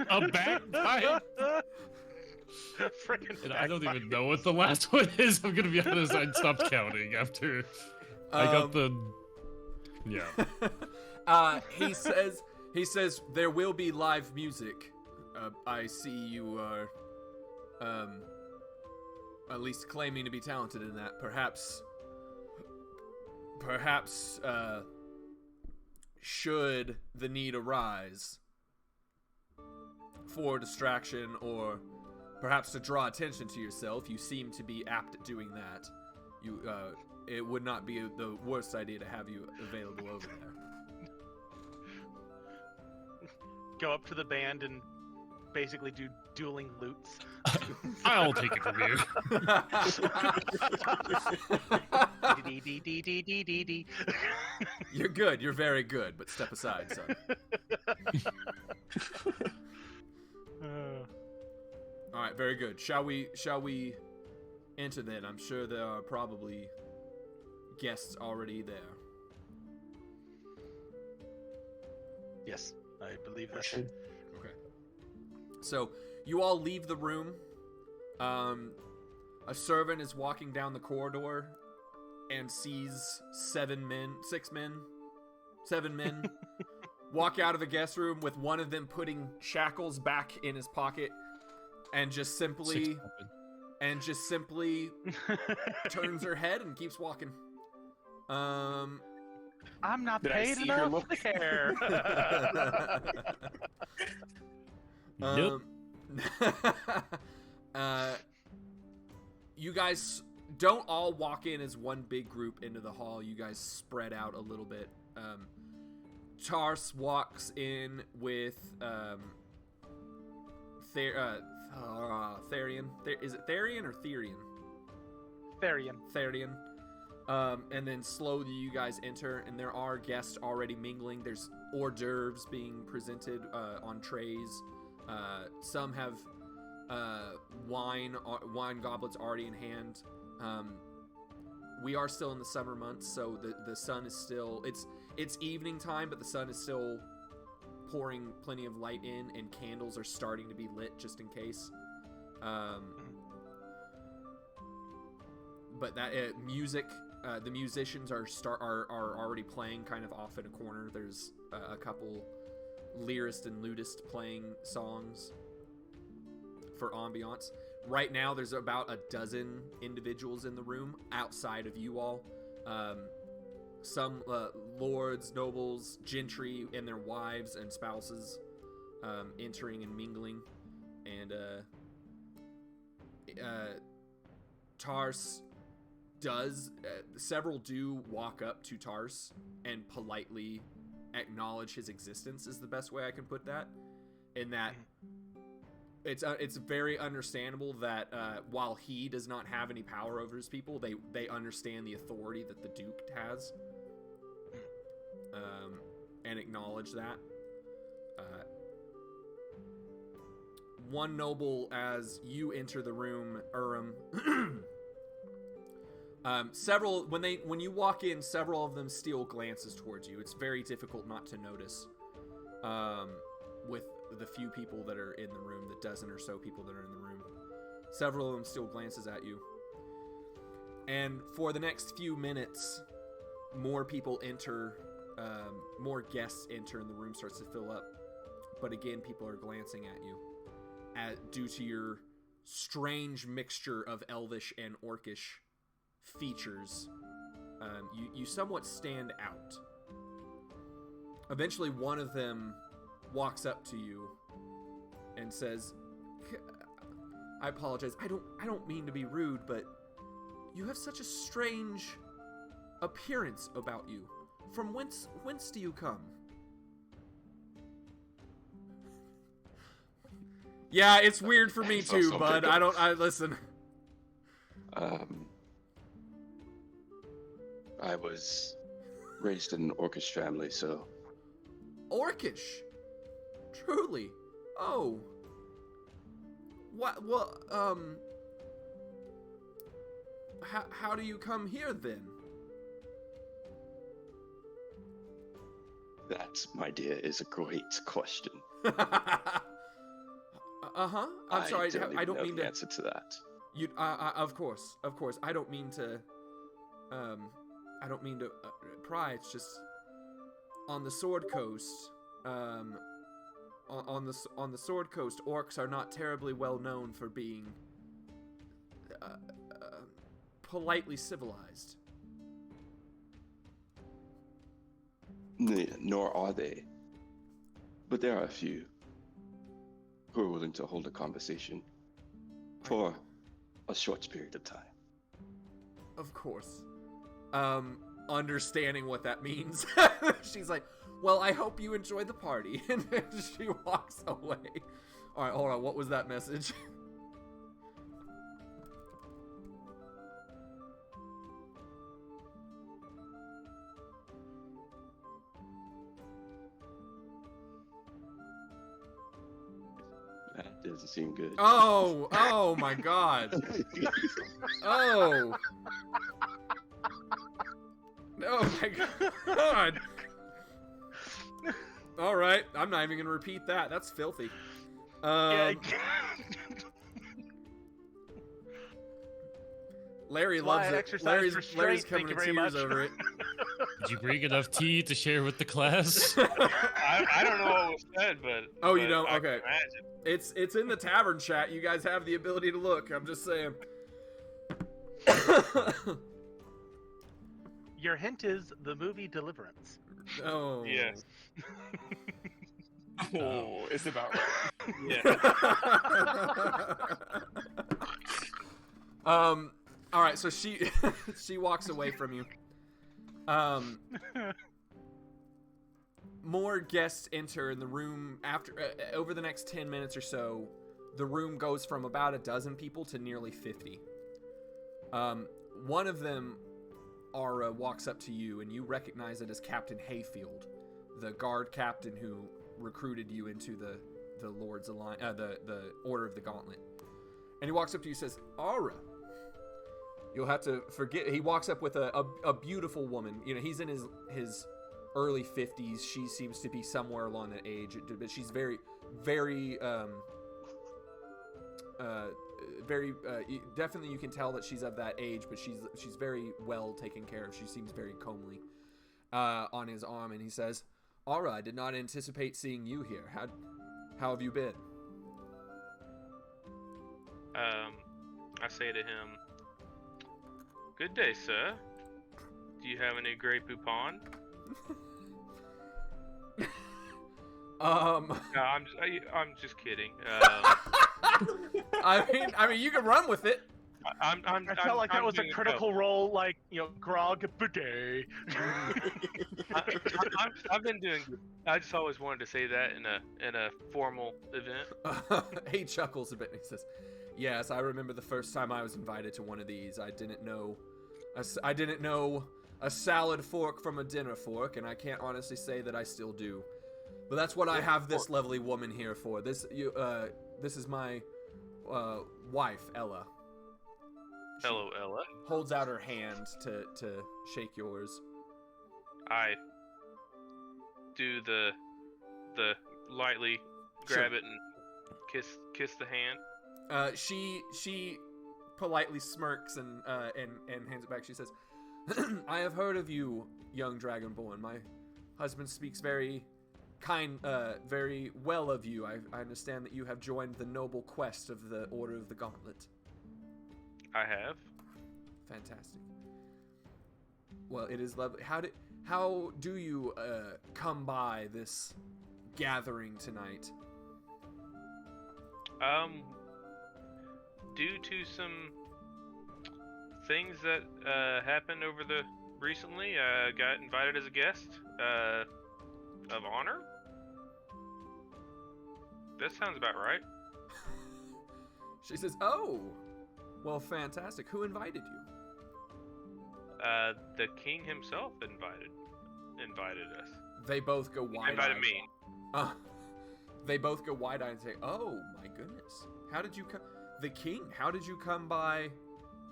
a bagpipe. Freaking And I don't even know what the last one is. I'm gonna be honest, I stopped counting after I got the. Yeah. He says there will be live music. I see you are at least claiming to be talented in that. Perhaps should the need arise for distraction, or perhaps to draw attention to yourself, you seem to be apt at doing that. It would not be the worst idea to have you available over there. Go up to the band and basically do dueling lutes. I'll take it from here. Dee-dee-dee-dee-dee-dee-dee. You're good. You're very good, but step aside, son. All right, very good. Shall we enter then? I'm sure there are probably guests already there. Yes, I believe that. Should. Okay. So you all leave the room. A servant is walking down the corridor and sees 7 men walk out of the guest room with one of them putting shackles back in his pocket and just simply turns her head and keeps walking. I'm not Did I paid see her enough look? to care. Nope. You guys don't all walk in as one big group into the hall. You guys spread out a little bit. Tars walks in with Therian. Is it Therian or Therian? Therian. And then slowly you guys enter, and there are guests already mingling. There's hors d'oeuvres being presented on trays. Some have wine goblets already in hand. We are still in the summer months, so the sun is still it's evening time, but the sun is still pouring plenty of light in, and candles are starting to be lit just in case. But that music, the musicians are already playing kind of off in a corner. There's a couple lyrist and lutist playing songs for ambiance. Right now, there's about a dozen individuals in the room outside of you all. Some lords, nobles, gentry, and their wives and spouses entering and mingling. And Tars does... several do walk up to Tars and politely acknowledge his existence, is the best way I can put that. In that... It's very understandable that while he does not have any power over his people, they understand the authority that the Duke has, and acknowledge that. One noble, as you enter the room, Urim, when you walk in, several of them steal glances towards you. It's very difficult not to notice. With the few people that are in the room, the dozen or so people that are in the room, several of them still glances at you. And for the next few minutes, more people enter, more guests enter, and the room starts to fill up. But again, people are glancing at you due to your strange mixture of elvish and orcish features. You somewhat stand out. Eventually, one of them walks up to you and says, I apologize, I don't mean to be rude, but you have such a strange appearance about you. From whence do you come? Yeah, it's weird for me too, bud. I listen. I was raised in an orcish family, so... Orcish? Truly? Oh. What, how do you come here, then? That, my dear, is a great question. Uh-huh. I'm sorry, I don't know mean the to... answer to that. You, of course. I don't mean to, pry. It's just, on the Sword Coast, on the Sword Coast, orcs are not terribly well known for being politely civilized. Nor are they. But there are a few who are willing to hold a conversation for a short period of time. Of course. Understanding what that means, she's like, well, I hope you enjoy the party. And then she walks away. All right, hold on. What was that message? That doesn't seem good. Oh my God. Oh. Oh my God. All right, I'm not even gonna repeat that. That's filthy. Larry loves it. Larry's coming to tears over it. Did you bring enough tea to share with the class? I don't know what was said, but... Oh, you don't? I Okay. can imagine. It's in the tavern chat. You guys have the ability to look. I'm just saying. Your hint is the movie Deliverance. Oh. Yes. Oh, it's about right. Yeah. All right, so she she walks away from you. More guests enter in the room after over the next 10 minutes or so. The room goes from about a dozen people to nearly 50. One of them, Ara, walks up to you, and you recognize it as Captain Hayfield, the guard captain who recruited you into the Lord's Alliance, the Order of the Gauntlet. And he walks up to you and says, Ara, you'll have to forget. He walks up with a beautiful woman. You know, he's in his early 50s. She seems to be somewhere along that age, but she's very, very, definitely you can tell that she's of that age, but she's very well taken care of. She seems very comely on his arm, and he says, Ara, I did not anticipate seeing you here. How have you been? I say to him, "Good day, sir. Do you have any Grey Poupon?" No, I'm just kidding. I mean, you can run with it. I felt like that was a critical role, like, grog bidet. I've been doing good. I just always wanted to say that in a formal event. He chuckles a bit and he says, "Yes, I remember the first time I was invited to one of these. I didn't know a salad fork from a dinner fork, and I can't honestly say that I still do. But that's what I have this lovely woman here for. This is my wife, Ella." Hello, Ella. Holds out her hand to shake yours. I do the lightly grab it and kiss the hand. She politely smirks and hands it back. She says, "I have heard of you, young Dragonborn. My husband speaks very very well of you. I understand that you have joined the noble quest of the Order of the Gauntlet." I have. Fantastic. Well, it is lovely. How do you come by this gathering tonight? Due to some things that happened over the recently, I got invited as a guest of honor. That sounds about right. She says, "Oh, well, fantastic. Who invited you?" The king himself invited us. They both go wide-eyed. Invited me. They both go wide-eyed and say, "Oh my goodness! How did you come? The king? How did you come by?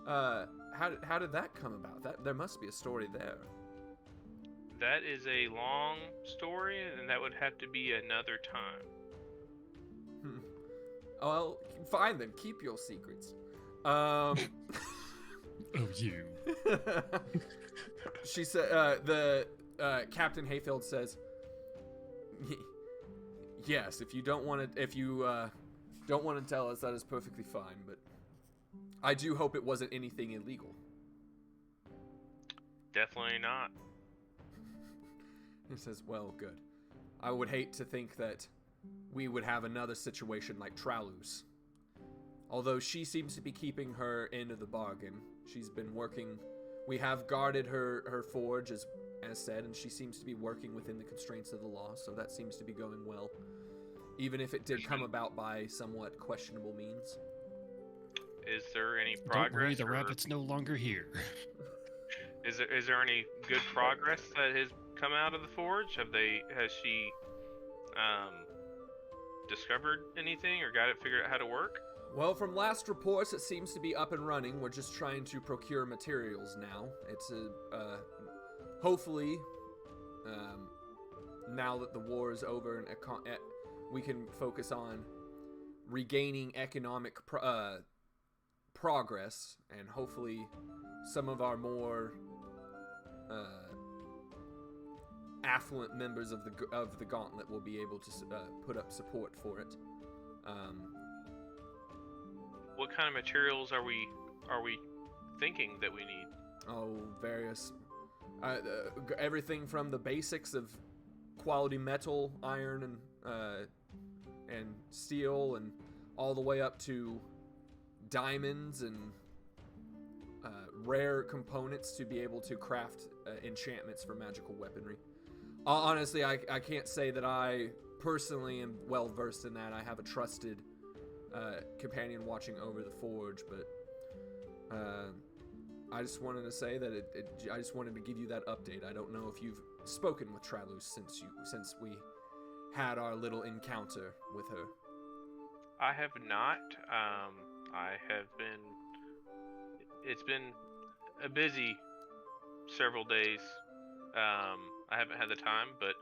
How did that come about? There must be a story there." That is a long story, and that would have to be another time. Well, fine then. Keep your secrets. Oh, you. She said, the Captain Hayfield says, "Yes, if you don't want to tell us, that is perfectly fine, but I do hope it wasn't anything illegal." Definitely not. He says, "Well, good. I would hate to think that we would have another situation like Tralus. Although she seems to be keeping her end of the bargain. She's been working. We have guarded her forge, as said, and she seems to be working within the constraints of the law, so that seems to be going well. Even if it did come about by somewhat questionable means." Is there any progress? Don't worry, the rabbit's no longer here. Is there any good progress that has come out of the forge? Has she discovered anything or got it figured out how to work? Well, from last reports, it seems to be up and running. We're just trying to procure materials now. It's hopefully, now that the war is over, and we can focus on regaining economic progress, and hopefully some of our more affluent members of the Gauntlet will be able to put up support for it. What kind of materials are we thinking that we need? Oh, various everything from the basics of quality metal, iron, and steel, and all the way up to diamonds and rare components to be able to craft enchantments for magical weaponry. Honestly, I can't say that I personally am well versed in that. I have a trusted companion watching over the forge, but I just wanted to say that I just wanted to give you that update. I don't know if you've spoken with Tralus since we had our little encounter with her. I have not. It's been a busy several days. I haven't had the time, but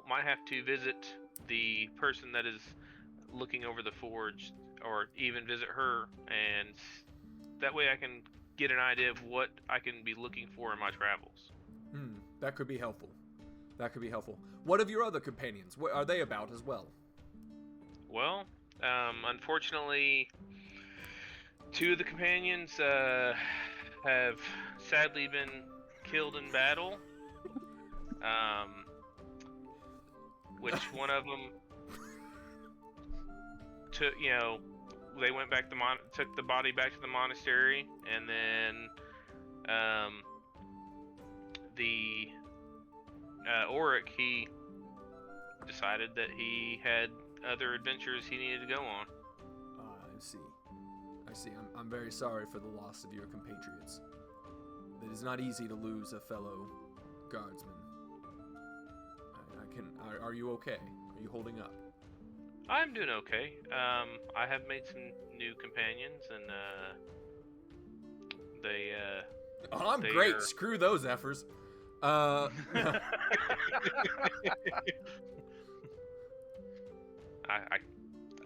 might have to visit the person that is looking over the forge, or even visit her, and that way I can get an idea of what I can be looking for in my travels. That could be helpful. What of your other companions? What are they about as well? Well, Unfortunately, two of the companions have sadly been killed in battle. Which one of them took, they went back took the body back to the monastery, and then the Auric, he decided that he had other adventures he needed to go on. I see. I'm very sorry for the loss of your compatriots. It is not easy to lose a fellow guardsman. Are you okay? Are you holding up? I'm doing okay. I have made some new companions, and they. I'm they great. are- Screw those effers.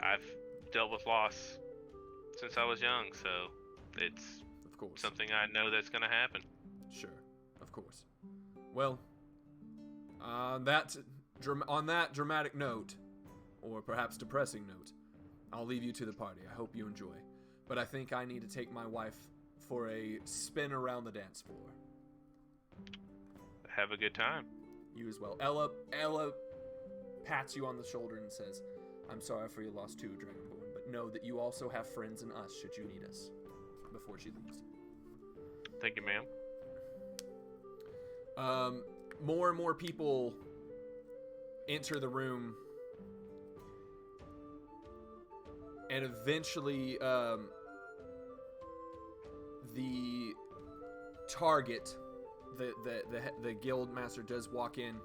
I've dealt with loss since I was young, so it's Of course. something I know that's going to happen. Sure, of course. Well, on that dramatic note, or perhaps depressing note, I'll leave you to the party. I hope you enjoy. But I think I need to take my wife for a spin around the dance floor. Have a good time. You as well. Ella pats you on the shoulder and says, "I'm sorry for your loss too, Dragonborn, but know that you also have friends in us should you need us," before she leaves. Thank you, ma'am. More and more people enter the room, and eventually the target, the guild master, does walk in,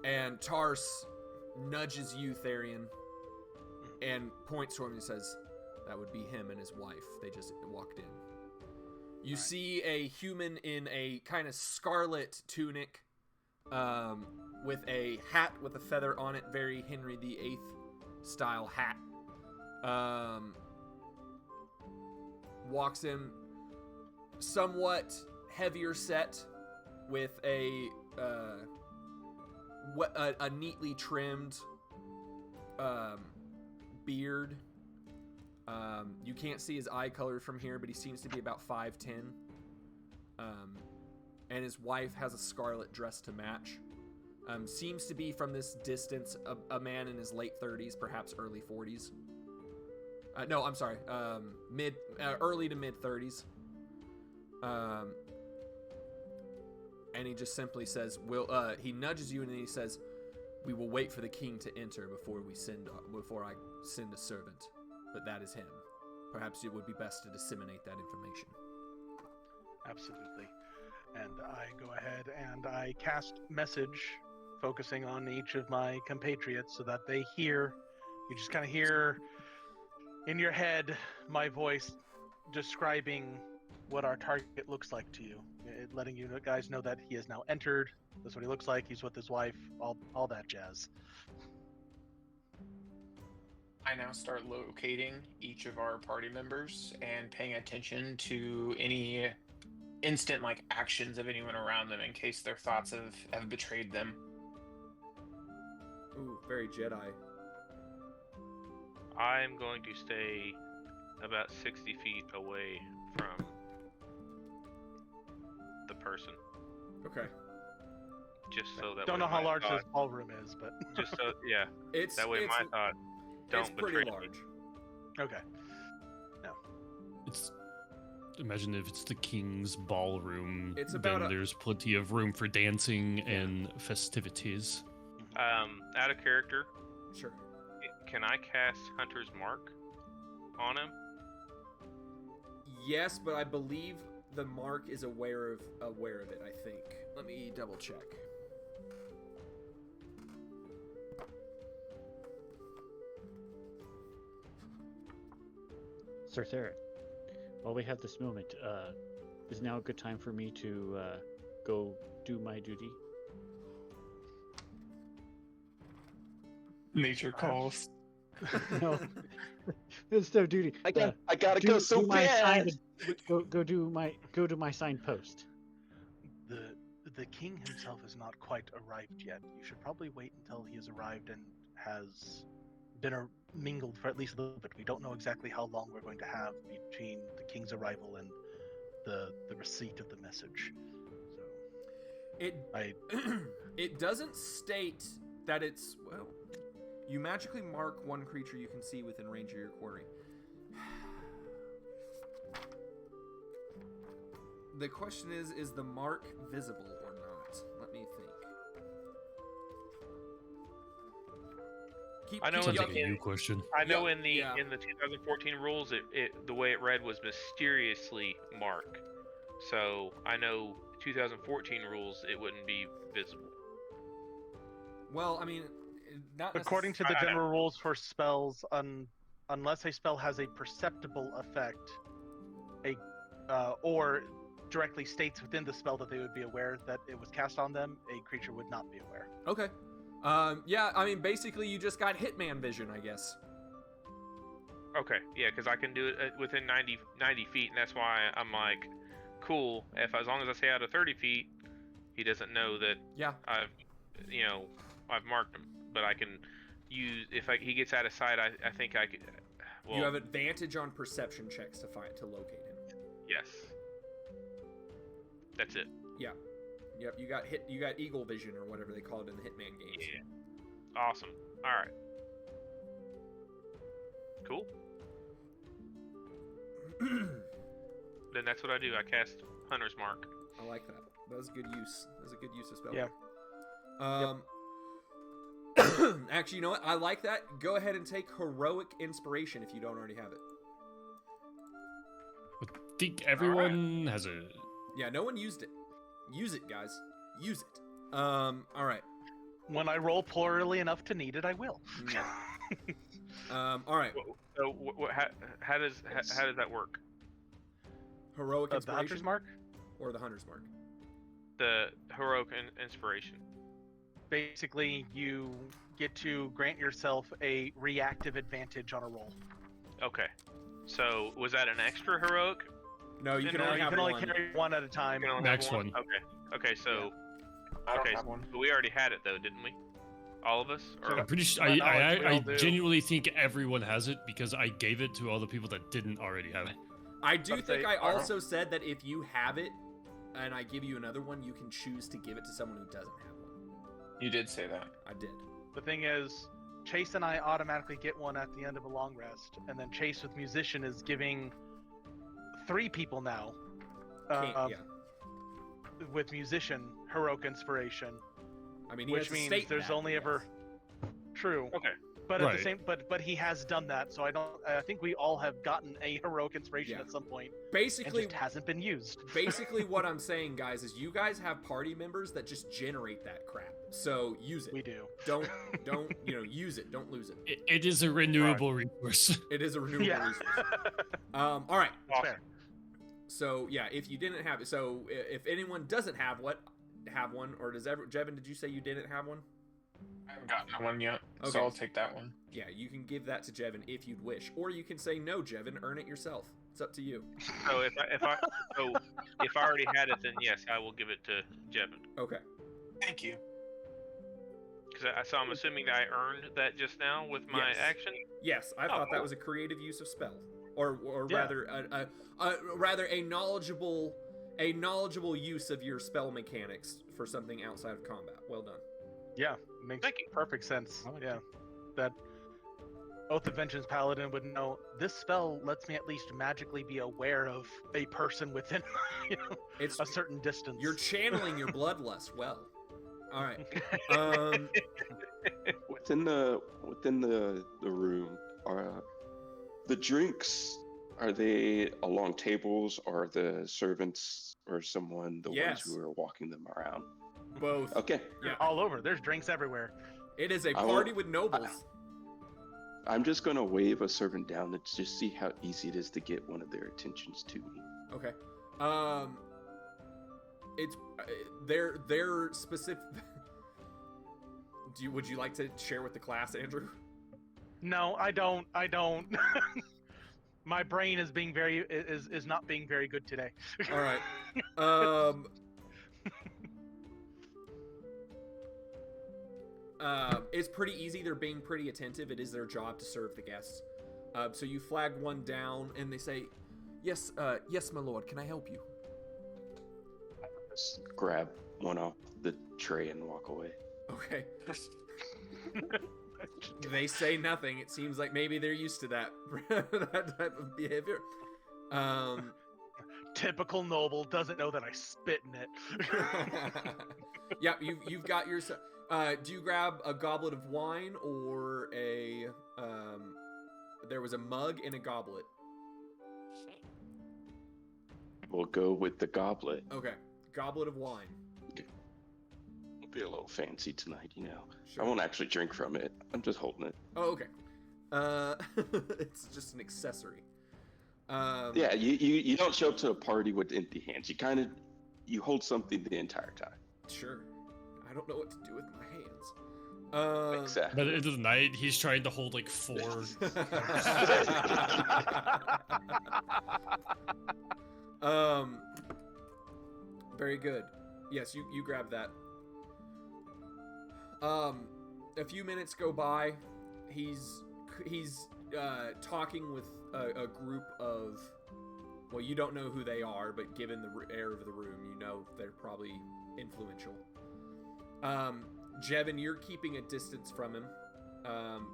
and Tars nudges you, Therian, and points to him and says, "That would be him and his wife. They just walked in." You see a human in a kind of scarlet tunic, with a hat with a feather on it, very Henry VIII style hat. Walks in, somewhat heavier set, with a neatly trimmed beard. You can't see his eye color from here, but he seems to be about 5'10". And his wife has a scarlet dress to match. Seems to be, from this distance, a man in his late 30s, perhaps early 40s. No, I'm sorry, early to mid 30s. And he just simply says, he nudges you and then he says, "We will wait for the king to enter before I send a servant. But that is him. Perhaps it would be best to disseminate that information." Absolutely. And I go ahead and I cast message, focusing on each of my compatriots so that they hear. You just kind of hear in your head my voice describing what our target looks like to you, letting you guys know that he has now entered. That's what he looks like. He's with his wife. All that jazz. I now start locating each of our party members and paying attention to any instant actions of anyone around them in case their thoughts have betrayed them. Ooh, very Jedi. I'm going to stay about 60 feet away from the person. Okay. Just so that Don't way know how my large thought- this ballroom is, but Just so, yeah. It's That way my thought don't it's pretty betray me. large. okay. It's imagine if it's the king's ballroom. It's about then there's plenty of room for dancing and festivities. Out of character, Sure. can I cast Hunter's Mark on him? Yes, but I believe the mark is aware of it, I think. Let me double check. Sir Theron, while we have this moment, is now a good time for me to go do my duty? Nature calls. No, there's no duty. I gotta go so my bad. go to my signed post. The king himself has not quite arrived yet. You should probably wait until he has arrived and has been mingled for at least a little bit. We don't know exactly how long we're going to have between the king's arrival and the receipt of the message. So It doesn't state that it's, well, you magically mark one creature you can see within range of your quarry. The question is the mark visible or not? Let me think. I know Sounds in like a you question. I know Yeah, in the 2014 rules, the way it read was mysteriously mark. So I know 2014 rules, it wouldn't be visible. Well, I mean, not according to the general rules for spells, unless a spell has a perceptible effect, or directly states within the spell that they would be aware that it was cast on them, a creature would not be aware. Okay. Yeah, I mean, basically, you just got Hitman vision, I guess. Okay, yeah, because I can do it within 90 feet, and that's why I'm like, cool. As long as I stay out of 30 feet, he doesn't know that Yeah. I've marked him. But I can use he gets out of sight. I think I could. Well, You have advantage on perception checks to locate him. Yes. That's it. Yeah. Yep. You got eagle vision or whatever they call it in the Hitman games. Yeah. Awesome. All right. Cool. Then that's what I do. I cast Hunter's Mark. I like that. That was good use. That was a good use of spell. Yeah. Actually, you know what? I like that. Go ahead and take heroic inspiration if you don't already have it. I think everyone has a. Yeah, no one used it. Use it, guys. Use it. All right. When I roll poorly enough to need it, I will. All right. So how does that work? Heroic The inspiration Hunter's Mark? or the hunter's mark? The heroic inspiration. Basically, you get to grant yourself a reactive advantage on a roll. Okay. So was that an extra heroic? No, you can No, only You have can only one. carry one at a time. You can only Next have one. Okay. So I don't okay, have one. so we already had it though, didn't we? All of us? Or I'm pretty sure. my knowledge, we all I do. genuinely think everyone has it because I gave it to all the people that didn't already have it. I do Let's think say- I also said that if you have it and I give you another one, you can choose to give it to someone who doesn't have one. You did say that. I did. The thing is, Chase and I automatically get one at the end of a long rest, and then Chase with Musician is giving 3 people now. Yeah. With Musician, heroic inspiration, I mean, he which has to means state there's that, only yes. ever true. Okay. But at Right. the same, but he has done that, so I think we all have gotten a heroic inspiration Yeah. at some point, and Basically, just hasn't been used. basically what I'm saying, guys, is you guys have party members that just generate that crap. So use it. We do. Don't use it. Don't lose it. It is a renewable resource. It is a renewable Yeah. resource. All right. That's fair. So yeah, if you didn't have it, so if anyone doesn't have one, or does Jevin? Did you say you didn't have one? I haven't gotten one yet, Okay. so I'll take that one. Yeah, you can give that to Jevin if you'd wish, or you can say no, Jevin. Earn it yourself. It's up to you. So if I already had it, then yes, I will give it to Jevin. Okay. Thank you. So I'm assuming that I earned that just now with my Yes. action. Yes, I thought that was a creative use of spell, or Yeah. rather a knowledgeable use of your spell mechanics for something outside of combat. Well done. Yeah, makes Thank you. perfect sense. I like Yeah, that Oath of Vengeance Paladin would know this spell lets me at least magically be aware of a person within It's a certain distance. you're channeling your bloodlust well. All right. Within the room, are the drinks? Are they along tables? Or are the servants or someone the Yes. ones who are walking them around? Both. Okay, Yeah. all over. There's drinks everywhere. It is a I will- party with nobles. I'm just gonna wave a servant down to just see how easy it is to get one of their attentions to me. Okay. It's they're specific. Would you like to share with the class, Andrew? No, I don't. My brain is being is not being very good today. All right. it's pretty easy. They're being pretty attentive. It is their job to serve the guests. So you flag one down, and they say, "Yes, yes, my lord. Can I help you?" Just grab one off the tray and walk away. Okay. They say nothing. It seems like maybe they're used to that that type of behavior. Typical noble doesn't know that I spit in it. Yep, you've got your. Do you grab a goblet of wine or a? There was a mug and a goblet. We'll go with the goblet. Okay, goblet of wine. We'll be a little fancy tonight, you know. Sure. I won't actually drink from it. I'm just holding it. Oh, okay. It's just an accessory. Yeah, you don't show up to a party with empty hands. You hold something the entire time. Sure. I don't know what to do with my hands. Exactly. But at the end of the night, he's trying to hold like 4. Very good. Yes, you grab that. A few minutes go by. He's talking with a group of, well, you don't know who they are, but given the air of the room, you know they're probably influential. Jevin, you're keeping a distance from him,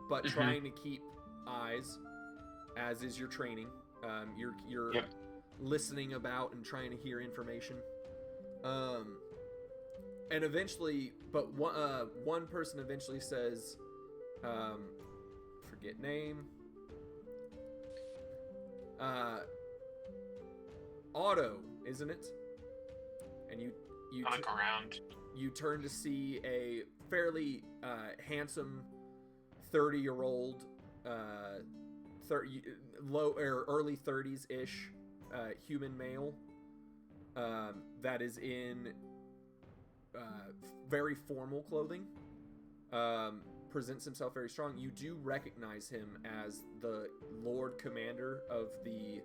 but trying to keep eyes, as is your training. You're Yep. listening about and trying to hear information. And eventually, but one person eventually says, forget name. Otto, isn't it? And you Look around. you turn to see a fairly handsome 30-year-old, low or early 30s ish human male that is in very formal clothing. Presents himself very strong. You do recognize him as the Lord Commander of the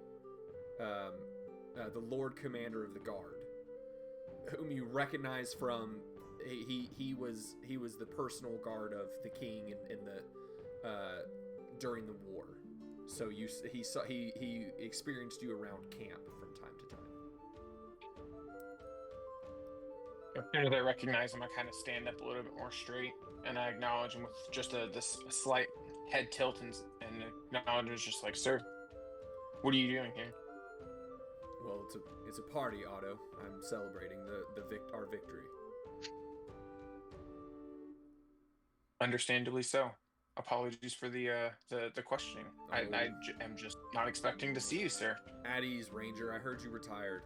Lord Commander of the Guard, whom you recognize from he was the personal guard of the king in the during the war. So he experienced you around camp from time to time. As soon as I recognize him, I kind of stand up a little bit more straight, and I acknowledge him with just a slight head tilt and acknowledge it's just like, "Sir, what are you doing here?" Well, it's a party, Otto. I'm celebrating our victory. Understandably so. Apologies for the questioning. Oh. I am just not expecting to see you, sir. At ease, Ranger. I heard you retired.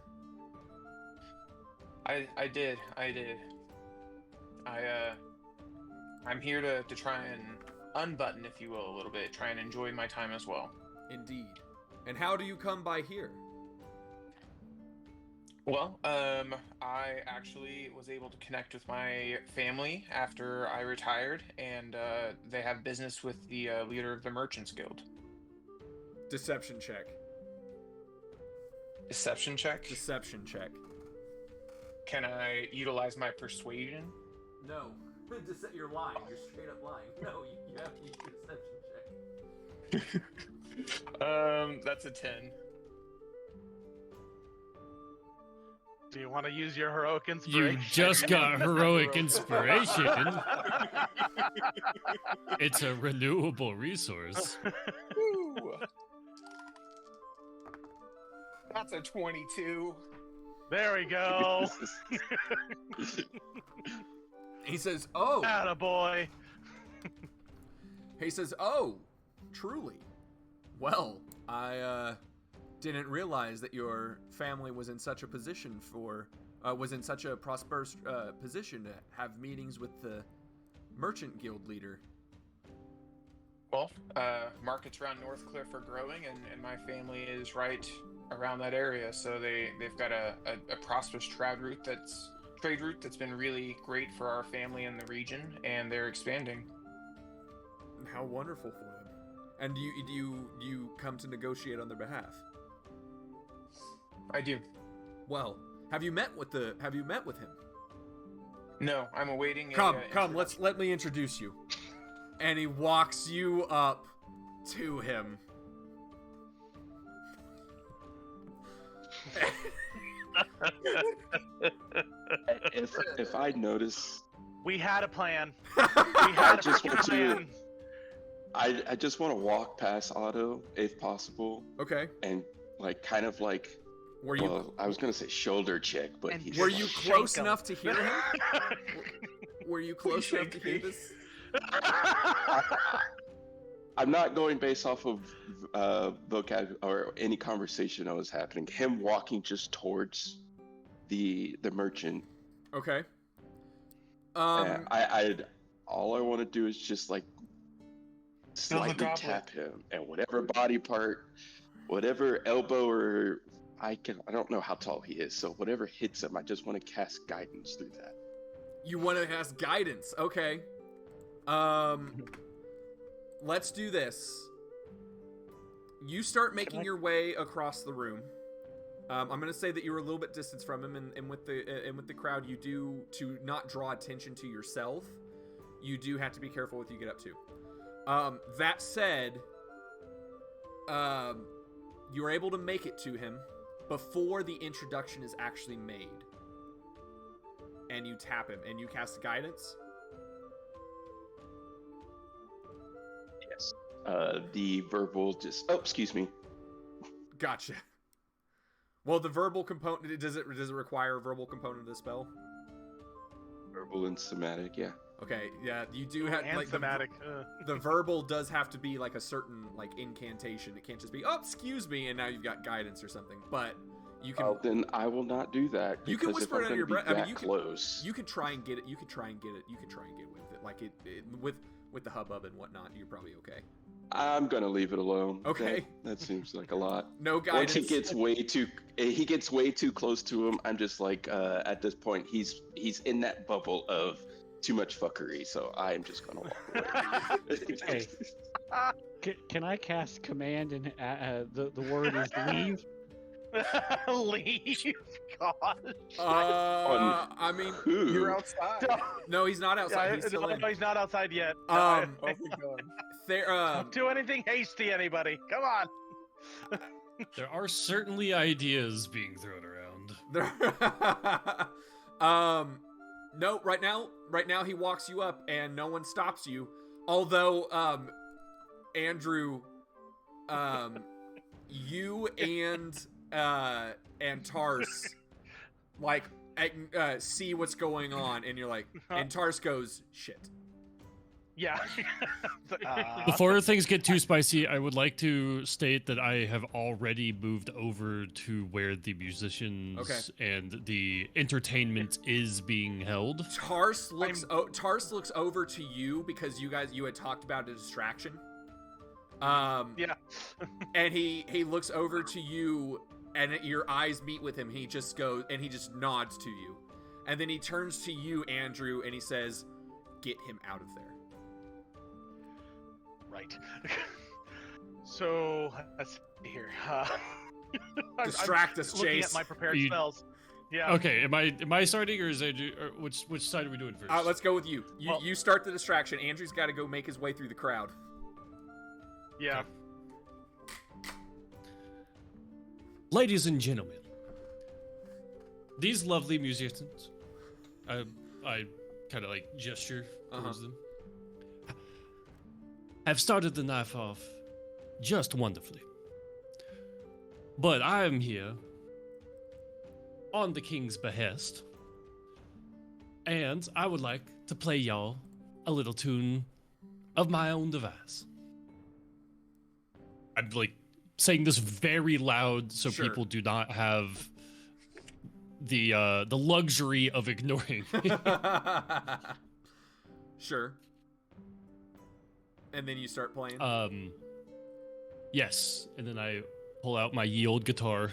I did. I'm here to try and unbutton, if you will, a little bit. Try and enjoy my time as well. Indeed. And how do you come by here? Well, I actually was able to connect with my family after I retired, and they have business with the leader of the Merchants Guild. Deception check. Deception check? Deception check. Can I utilize my persuasion? No. You're lying. You're straight up lying. No, you have to use your deception check. That's a 10. Do you want to use your heroic inspiration? You just got heroic inspiration. It's a renewable resource. Woo! That's a 22. There we go. He says, "Oh." Attaboy. He says, "Oh, truly. Well, I didn't realize that your family was in such a position was in such a prosperous position to have meetings with the Merchant Guild leader." Well, markets around Northcliff are growing, and my family is right around that area, so they've got a prosperous trade route that's been really great for our family in the region, and they're expanding. How wonderful for them. And do you come to negotiate on their behalf? I do. Well, have you met with him? No, I'm awaiting. Come, introduction. let me introduce you. And he walks you up to him. If I notice, We had a plan. I We had a just freaking want to. plan. I just want to walk past Otto if possible, Okay. and like kind of like. Were you Well, I was gonna say shoulder check, but And he's were like- you Shank close him. enough to hear him? Were you close enough to hear this? I'm not going based off of vocab or any conversation that was happening. Him walking just towards the merchant. Okay. I all I want to do is just like Fill the slightly goblet. tap him, and whatever body part, whatever elbow or I don't know how tall he is, so whatever hits him, I just want to cast guidance through that. You want to cast guidance. Okay. Let's do this. You start making your way across the room. I'm going to say that you're a little bit distance from him, and with the crowd, you do, to not draw attention to yourself, you do have to be careful what you get up to. That said, you are able to make it to him before the introduction is actually made. And you tap him, and you cast guidance. Yes. The verbal just. Oh, excuse me. Gotcha. Well, the verbal component, does it require a verbal component of the spell? Verbal and somatic, yeah. Okay, yeah, you do have And like thematic. the verbal does have to be like a certain like incantation. It can't just be, oh, excuse me, and now you've got guidance or something. But you can. Oh, then I will not do that. You can because whisper if it I'm under your gonna be breath. I mean, that you can. close. You could try and get it. You could try and get it. You could try and get with it. Like it with the hubbub and whatnot. You're probably okay. I'm gonna leave it alone. Okay. That seems like a lot. No guidance. Once he gets way too close to him, I'm just like, at this point, he's in that bubble of too much fuckery, so I am just gonna walk away. Hey. Can I cast command and the word is leave? Leave. God. I mean, Who? You're outside. no, he's not outside. Yeah, He's still no, in. no, he's not outside yet. Oh, my God. There. Don't do anything hasty, anybody. Come on. There are certainly ideas being thrown around. No, right now he walks you up and no one stops you. Although, Andrew, you and Tars, like, see what's going on, and you're like, and Tars goes, shit. Yeah. Before things get too spicy, I would like to state that I have already moved over to where the musicians and the entertainment is being held. Tars looks over to you because you had talked about a distraction. Yeah. And he looks over to you, and your eyes meet with him. He just nods to you, and then he turns to you, Andrew, and he says, "Get him out of there." Right. So let's see here. Distract us, looking Chase. at my prepared You- spells. Yeah. Okay, am I starting or is it or which side are we doing first? Let's go with you. Well- You start the distraction. Andrew's got to go make his way through the crowd. Yeah. Ladies and gentlemen, these lovely musicians, I kind of like gesture towards them, have started the night off just wonderfully. But I am here on the king's behest, and I would like to play y'all a little tune of my own device. I'm like saying this very loud so Sure. people do not have the luxury of ignoring me. Sure. And then you start playing. Yes, and then I pull out my ye old guitar.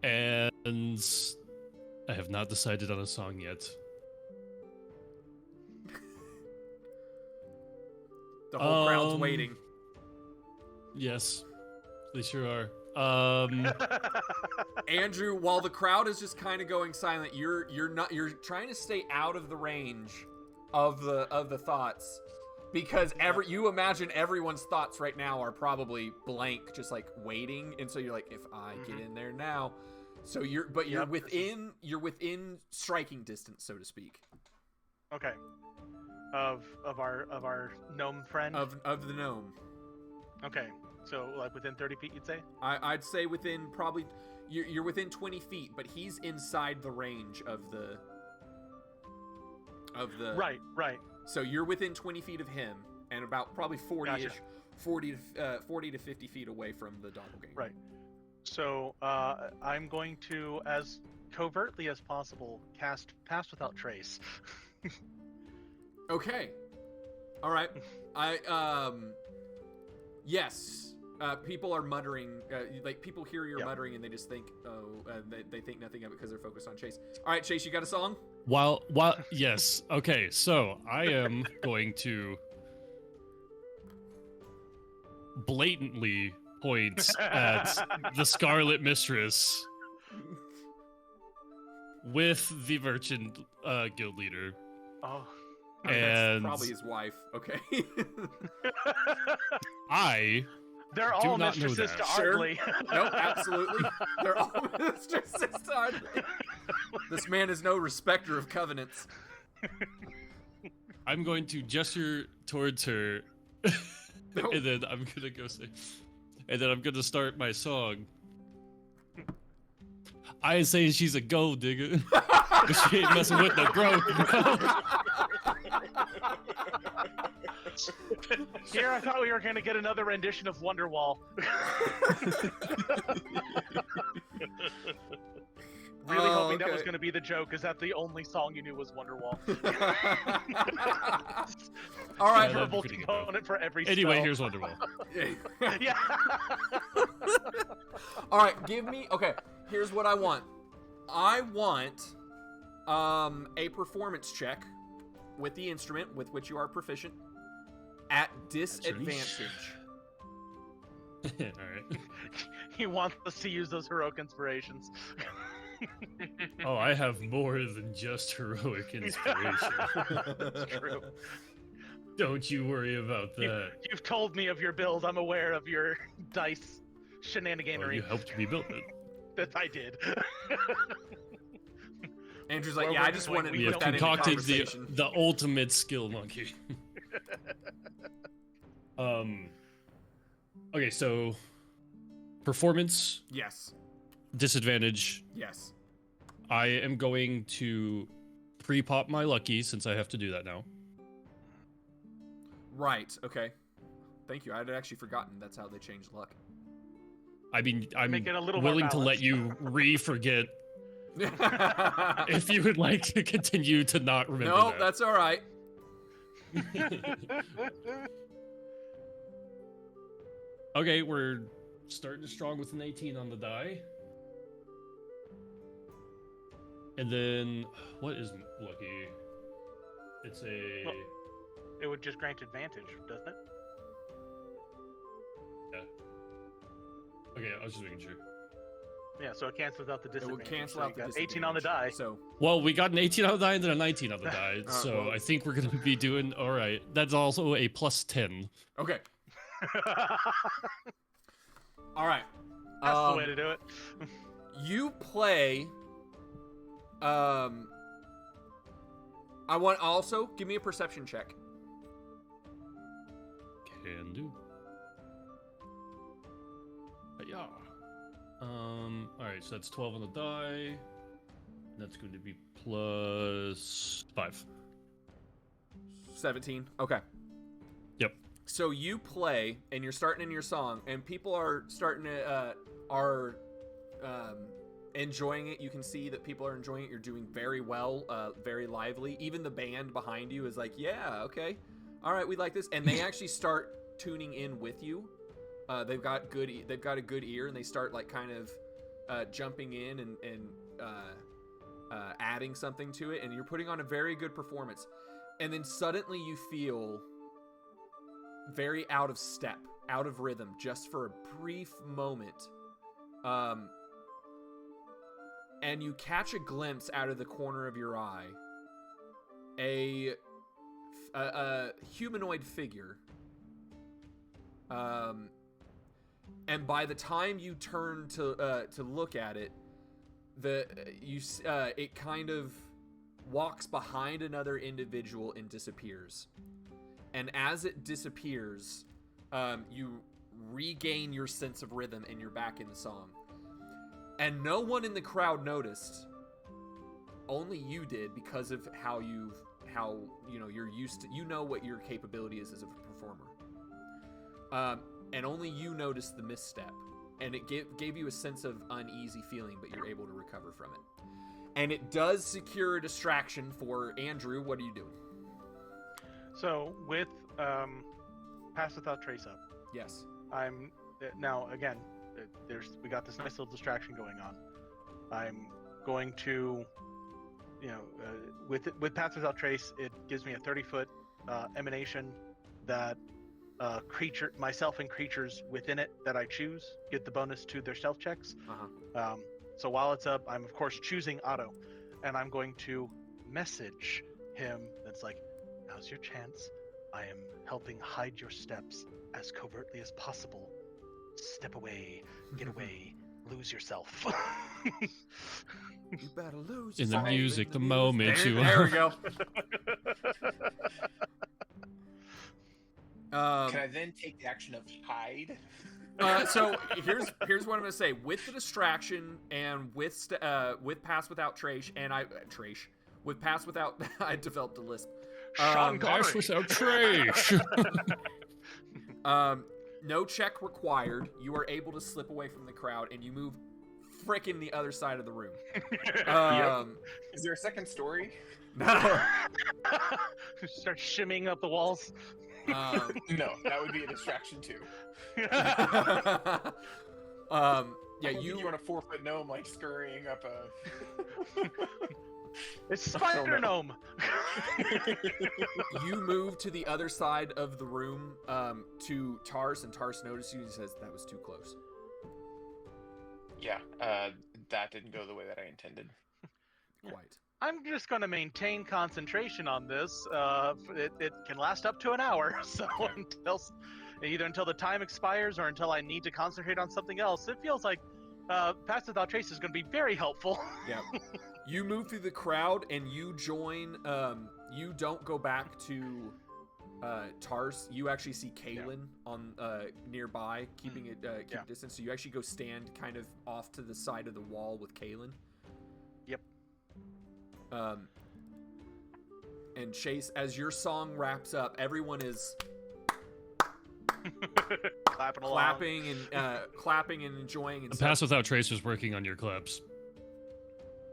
And I have not decided on a song yet. The whole crowd's Um, waiting. Yes, they sure are. Andrew, while the crowd is just kind of going silent, you're trying to stay out of the range of the thoughts, because you imagine everyone's thoughts right now are probably blank, just like waiting, and so you're like, if I get in there now, so you're within striking distance, so to speak. Okay. Of our gnome friend. Of the gnome. Okay. So like within 30 feet, you'd say? I'd say within probably you're within 20 feet, but he's inside the range of the. Right. So you're within 20 feet of him, and about probably 40-ish, Gotcha. 40 to 50 feet away from the doppelganger. Right. So I'm going to, as covertly as possible, cast Pass Without Trace. Okay. All right. Yes. People are muttering. Like people hear your muttering and they just think, they think nothing of it because they're focused on Chase. All right, Chase, you got a song? While yes. Okay, so I am going to blatantly point at the Scarlet Mistress with the Merchant Guild leader. Oh. That's probably his wife. Okay. They're all mistresses to Ardley. Nope, absolutely. They're all mistresses to Ardley. This man is no respecter of covenants. I'm going to gesture towards her, Nope. and then I'm gonna go say, and then I'm gonna start my song. I ain't saying she's a gold digger, but she ain't messing with no broke. Here, I thought we were going to get another rendition of Wonderwall. Really hoping that was going to be the joke. Is that the only song you knew was Wonderwall? All right. Verbal component for every Anyway, spell. here's Wonderwall. Yeah. All right, okay, here's what I want. I want a performance check with the instrument with which you are proficient at disadvantage. All right. He wants us to use those heroic inspirations. Oh, I have more than just heroic inspiration. That's true. Don't you worry about that. You've told me of your build. I'm aware of your dice shenaniganery. Oh, you helped me build it. That I did. Andrew's like, Where yeah, we're I just going, wanted we to We put have that into concocted conversation. the ultimate skill monkey. Okay, so performance, Yes. disadvantage. Yes. I am going to pre-pop my lucky since I have to do that now. Right. Okay. Thank you. I had actually forgotten that's how they changed luck. I mean, I'm Make it a little more willing to let balanced. you re-forget if you would like to continue to not remember No, that. that's all right. Okay, we're starting strong with an 18 on the die. And then, what is lucky? It's a... Well, it would just grant advantage, doesn't it? Yeah. Okay, I was just making sure. Yeah, so it cancels out the It disadvantage. will cancel so out you the got disadvantage. 18 on the die. So, Well, we got an 18 on the die and then a 19 on the die, so well- I think we're going to be doing all right. That's also a plus 10. okay. All right. That's the way to do it. You play. I want also give me a perception check. Can do. Yeah. Alright, so that's 12 on the die. That's going to be plus 5. 17. Okay. Yep. So you play, and you're starting in your song, and people are starting to enjoying it. You can see that people are enjoying it. You're doing very well, very lively. Even the band behind you is like, yeah, okay, all right, we like this, and they actually start tuning in with you. They've got a good ear, and they start like kind of jumping in and adding something to it, and you're putting on a very good performance. And then suddenly you feel very out of step, out of rhythm, just for a brief moment. And you catch a glimpse out of the corner of your eye, a humanoid figure. And by the time you turn to look at it, it kind of walks behind another individual and disappears. And as it disappears, you regain your sense of rhythm and you're back in the song. And no one in the crowd noticed. Only you did, because of how you're used to, you know what your capability is as a performer. And only you noticed the misstep. And it gave you a sense of uneasy feeling, but you're able to recover from it. And it does secure a distraction for Andrew. What are you doing? So with Pass Without Trace up, Yes. I'm now again. We got this nice little distraction going on. I'm going to, with Pass Without Trace, it gives me a 30-foot emanation that myself and creatures within it that I choose get the bonus to their stealth checks. So while it's up, I'm of course choosing Otto, and I'm going to message him. That's like, now's your chance. I am helping hide your steps as covertly as possible. Step away, get away, lose yourself. You better lose In the yourself music, the music. moment There, you there we go. Can I then take the action of hide? So here's what I'm gonna say. With the distraction and with Pass Without Trace, with Pass Without, I developed a lisp. Sean Connery. Pass Without Trace. No check required. You are able to slip away from the crowd, and you move frickin' the other side of the room. Is there a second story? No. Start shimmying up the walls. No, that would be a distraction too. Yeah, You want a 4-foot gnome like scurrying up a. It's Spider Gnome. you move to the other side of the room to Tars, and Tars notices you and says, "That was too close." Yeah, that didn't go the way that I intended. Quite. I'm just going to maintain concentration on this. It can last up to an hour, so until the time expires or until I need to concentrate on something else, it feels like Pass Without Trace is going to be very helpful. Yeah. You move through the crowd and you join. You don't go back to Tars. You actually see Kaylin on nearby, keeping distance. So you actually go stand kind of off to the side of the wall with Kaylin. Yep. And Chase, as your song wraps up, everyone is clapping and enjoying. And Pass Without Trace was working on your claps.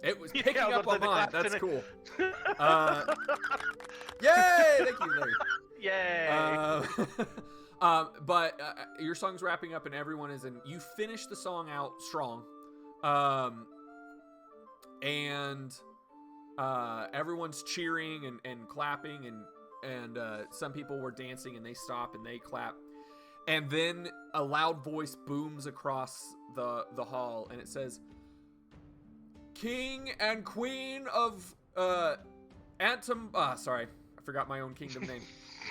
It was picking up on mine. That's cool. Yay! Thank you, Larry. Yay! But your song's wrapping up, and everyone is in. You finish the song out strong, and everyone's cheering and clapping, and some people were dancing, and they stop and they clap, and then a loud voice booms across the hall, and it says, "King and Queen of sorry, I forgot my own kingdom name.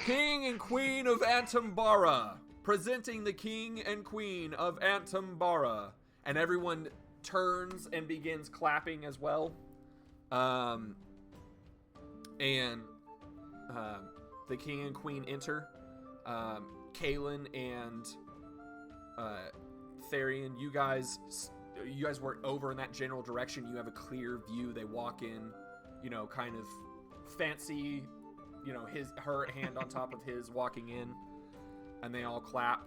King and Queen of Antambara, presenting the King and Queen of Antambara." And everyone turns and begins clapping as well. The King and Queen enter. Kaylin and Therian, you guys work over in that general direction. You have a clear view. They walk in, kind of fancy, her hand on top of his walking in, and they all clap.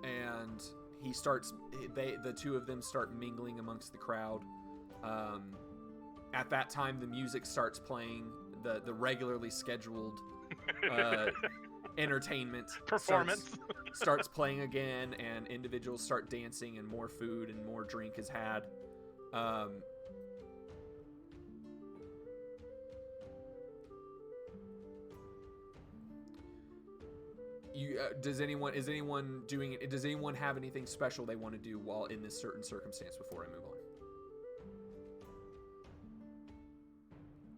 And the two of them start mingling amongst the crowd. At that time, the music starts playing, the regularly scheduled entertainment Performance starts playing again, and individuals start dancing, and more food and more drink is had. Does anyone have anything special they want to do while in this certain circumstance before I move on?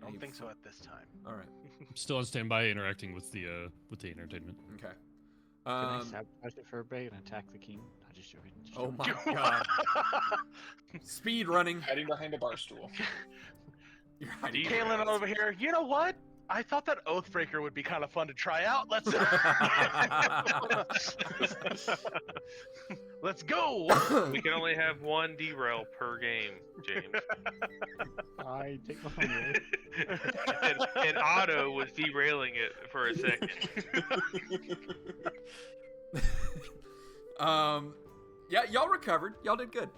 I don't think so at this time. All right. I'm still on standby, interacting with the entertainment. Okay. Can I sabotage it for a bit and attack the king? I'm just joking. Oh my god. Speed running. Hiding behind a bar stool. You're hiding. Kalen over here. You know what? I thought that Oathbreaker would be kind of fun to try out. Let's go. We can only have one derail per game, James. I take my phone away. and Otto was derailing it for a second. Yeah, y'all recovered. Y'all did good.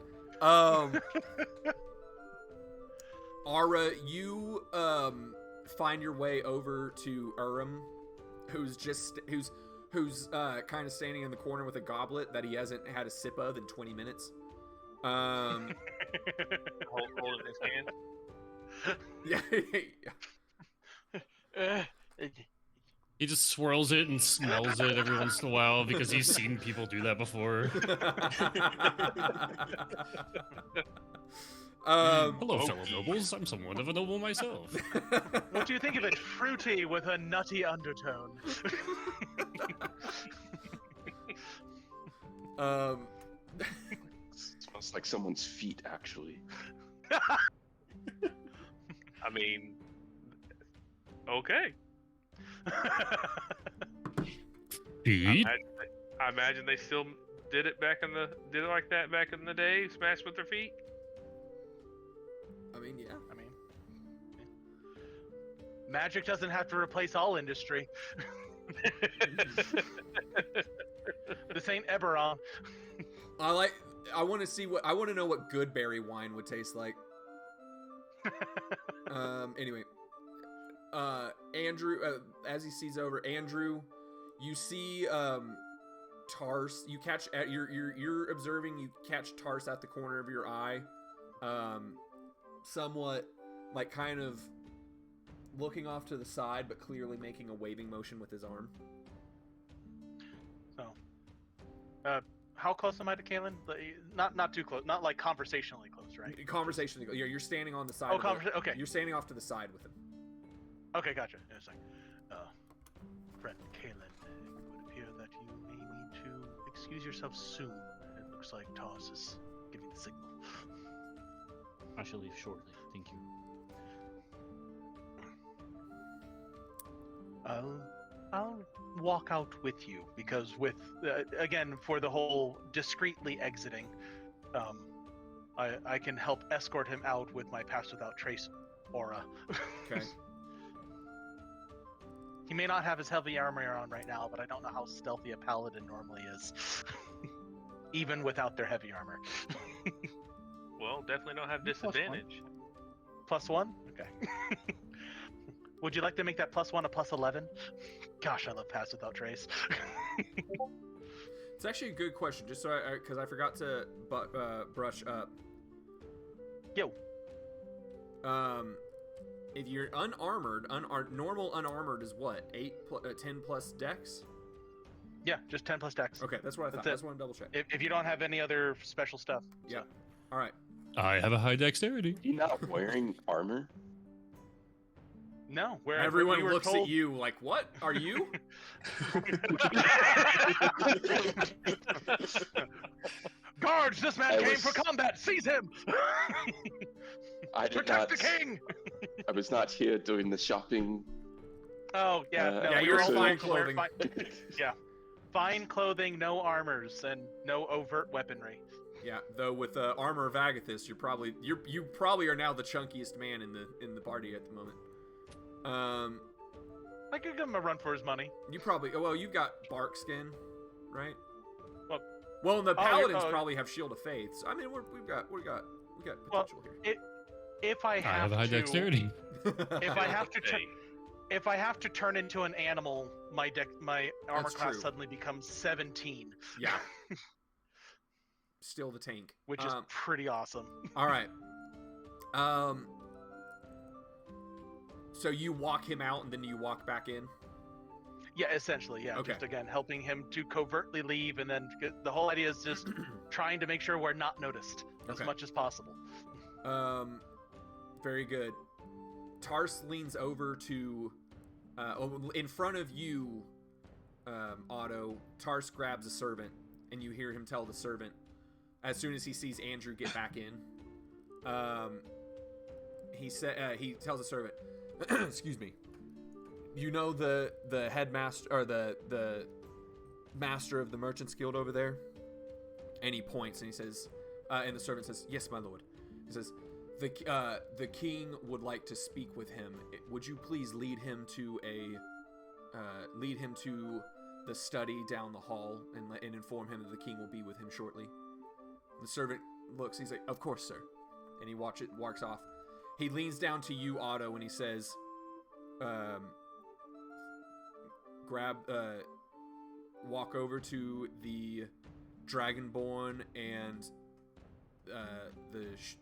Ara, you find your way over to Urim, who's kind of standing in the corner with a goblet that he hasn't had a sip of in 20 minutes. Holding his hand. Yeah. He just swirls it and smells it every once in a while because he's seen people do that before. Hello, fellow nobles. I'm somewhat of a noble myself. What do you think of it? Fruity with a nutty undertone. Smells like someone's feet, actually. I mean, okay. Feed? I imagine they still did it like that back in the day, smashed with their feet. I mean, yeah. Magic doesn't have to replace all industry. This ain't Eberron. I want to know what good berry wine would taste like. Anyway, Andrew, as he sees over, Andrew, you see Tars. You catch you're observing. You catch Tars at the corner of your eye, somewhat like kind of looking off to the side, but clearly making a waving motion with his arm. So, how close am I to Kalen? Not too close. Not like conversationally close, right? Conversationally, you're standing on the side. Okay. You're standing off to the side with him. Okay, gotcha. It's like, friend Kalen, it would appear that you may need to excuse yourself soon. It looks like Tars is giving the signal. I shall leave shortly. Thank you. I'll walk out with you because again, for the whole discreetly exiting, I can help escort him out with my pass without trace aura. Okay. He may not have his heavy armor on right now, but I don't know how stealthy a paladin normally is, even without their heavy armor. Well, definitely don't have disadvantage. +1? Okay. Would you like to make that +1 a +11? Gosh, I love pass without trace. It's actually a good question, just so because I forgot to brush up. Yo. If you're unarmored, normal unarmored is what? 10 plus dex? Yeah, just 10 plus dex. Okay, that's what I thought. That's what I'm double check. If you don't have any other special stuff. Yeah. All right. I have a high dexterity. You're not wearing armor? No. Everyone looks at you like, what? Are you? Guards, this man came for combat. Seize him. I did Protect not. the king. I was not here doing the shopping. Oh, yeah. No, yeah, you're all fine clothing. Yeah. Fine clothing, no armors, and no overt weaponry. Yeah, though with armor of Agathis, you probably are now the chunkiest man in the party at the moment. I could give him a run for his money. You've got bark skin, right? Well, and the paladins probably have Shield of Faith. So, I mean, we've got potential here. If I have a high dexterity. If I have to turn into an animal, my armor That's class true. suddenly becomes 17. Yeah. Still the tank, which is pretty awesome. All right. So you walk him out and then you walk back in? Yeah, essentially, yeah. Okay. Just again helping him to covertly leave, and then the whole idea is just trying to make sure we're not noticed as Okay. much as possible. Very good. Tars leans over to, in front of you, Otto. Tars grabs a servant, and you hear him tell the servant, as soon as he sees Andrew get back in, he tells the servant, excuse me, you know the headmaster, or the master of the Merchants Guild over there? And he points and he says, and the servant says, yes, my lord. He says, the king would like to speak with him. Would you please lead him to the study down the hall and inform him that the king will be with him shortly? The servant looks, he's like, of course, sir. And he walks off. He leans down to you, Otto, and he says, walk over to the Dragonborn and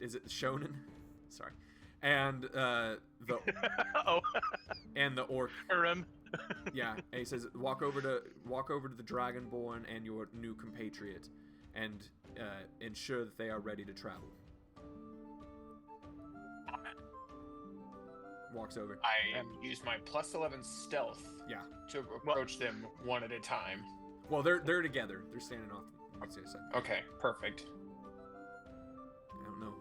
is it the Shonen? Sorry. And the and the orc. Urim. Yeah, and he says, walk over to the Dragonborn and your new compatriot, and ensure that they are ready to travel. Walks over. I use my +11 stealth. Yeah. To approach them one at a time. Well, they're together. They're standing off the other side. Okay, perfect. I don't know.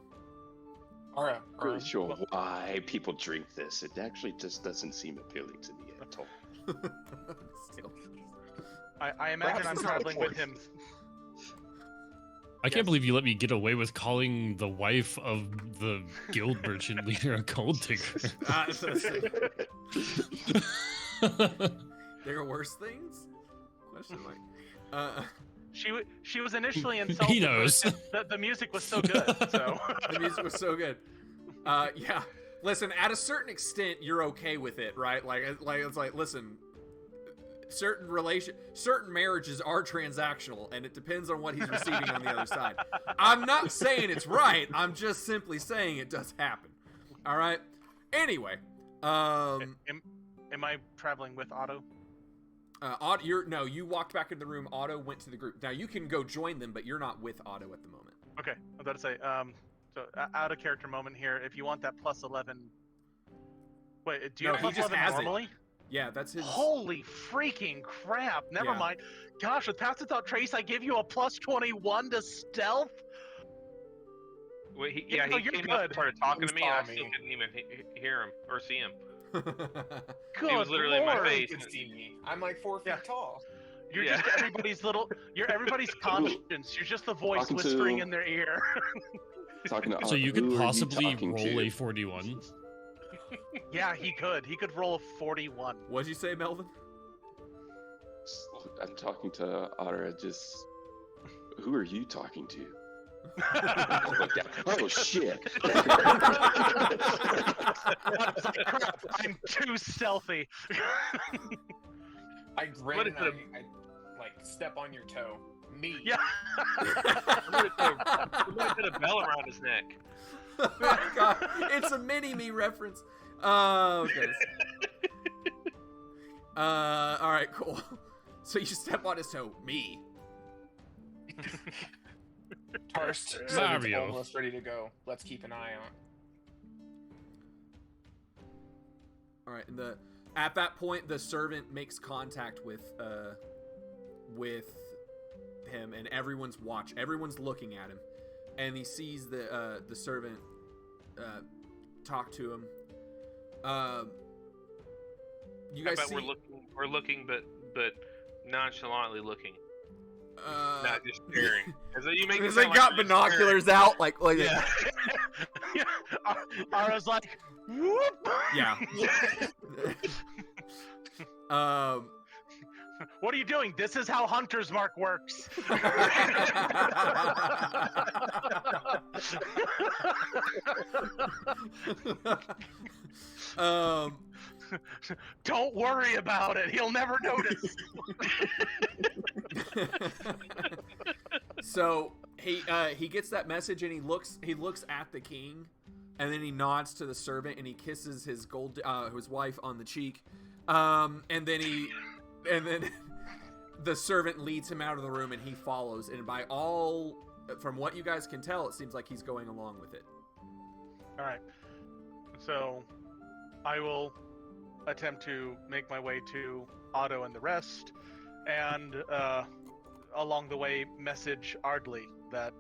All right. Really sure why people drink this. It actually just doesn't seem appealing to me at all. Still. I imagine Perhaps I'm it's not a traveling with choice. him. I can't believe you let me get away with calling the wife of the guild merchant leader a gold digger. There are worse things? Question mark. She was initially insulted. He knows. But the music was so good. So The music was so good. Yeah. Listen, at a certain extent, you're okay with it, right? Like it's like, listen, certain marriages are transactional, and it depends on what he's receiving on the other side. I'm not saying it's right. I'm just simply saying it does happen. All right. Anyway, am I traveling with Otto? Otto, you walked back into the room. Otto went to the group. Now you can go join them, but you're not with Otto at the moment. Okay, I was about to say. So out of character moment here. If you want that +11, wait, do you have he just +11 has it. normally? Yeah, that's his. Holy freaking crap! Never Yeah. mind. Gosh, with Pass Without Trace, I give you a +21 to stealth. Wait, he Yeah, no, came you're up good. and started talking to me, and I Saw still me. couldn't even hear him or see him. Good He was literally in my Lord. face. You can see me. I'm like 4 feet Yeah. tall. You're Yeah. just you're everybody's conscience. You're just the voice Talking to- whispering in their ear. Talking to So you could who are you possibly talking roll to? a 41. Yeah, he could. He could roll a 41. What'd you say, Melvin? I'm talking to Otter. Who are you talking to? Oh shit! It's like, crap, I'm too stealthy. I grin What and is it? I like step on your toe. Me. Yeah. Somebody put a bell around his neck. Oh, God, it's a mini-me reference. Okay. All right, cool. So you step on his toe. Me. Tarst. Mario. Almost ready to go. Let's keep an eye on. All right, and at that point, the servant makes contact with him, and everyone's looking at him, and he sees the servant talk to him. You guys see? We're looking, but nonchalantly looking, not just yeah. staring. As though you make it Because they sound got like you're just binoculars out, like Yeah. Ara's like, whoop. yeah. What are you doing? This is how Hunter's Mark works. Don't worry about it. He'll never notice. So he gets that message and he looks at the king, and then he nods to the servant and he kisses his wife on the cheek, and then he then the servant leads him out of the room, and he follows. And from what you guys can tell, it seems like he's going along with it. All right. So I will attempt to make my way to Otto and the rest, and along the way message Ardley that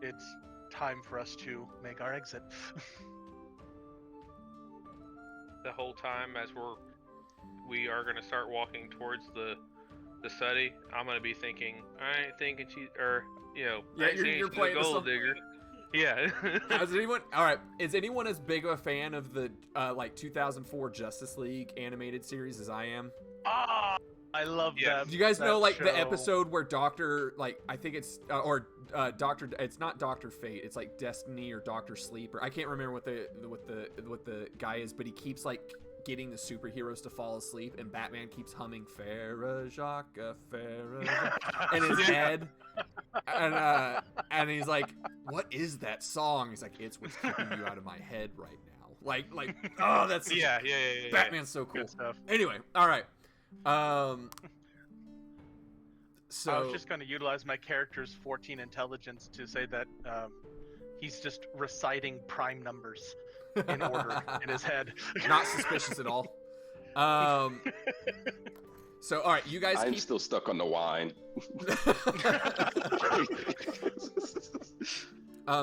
it's time for us to make our exit. The whole time as we are going to start walking towards the study, I'm going to be thinking, I ain't thinking she, or, you know, Yeah, you're playing the gold song. digger. Yeah. Is anyone as big of a fan of the 2004 Justice League animated series as I am? Ah, I love that. Do you guys know that the show. episode where I think it's Doctor, it's not Dr. Fate, it's like Destiny or Dr. Sleep, or I can't remember what the guy is, but he keeps getting the superheroes to fall asleep, and Batman keeps humming Farah Jacques, Farah Jacques in his head, and he's like, "What is that song?" He's like, "It's what's keeping you out of my head right now." Oh, that's yeah. Batman's so cool. Good stuff. Anyway, all right. So I was just going to utilize my character's 14 intelligence to say that he's just reciting prime numbers in order in his head. Not suspicious at all. So all right, you guys I'm keep. still stuck on the wine.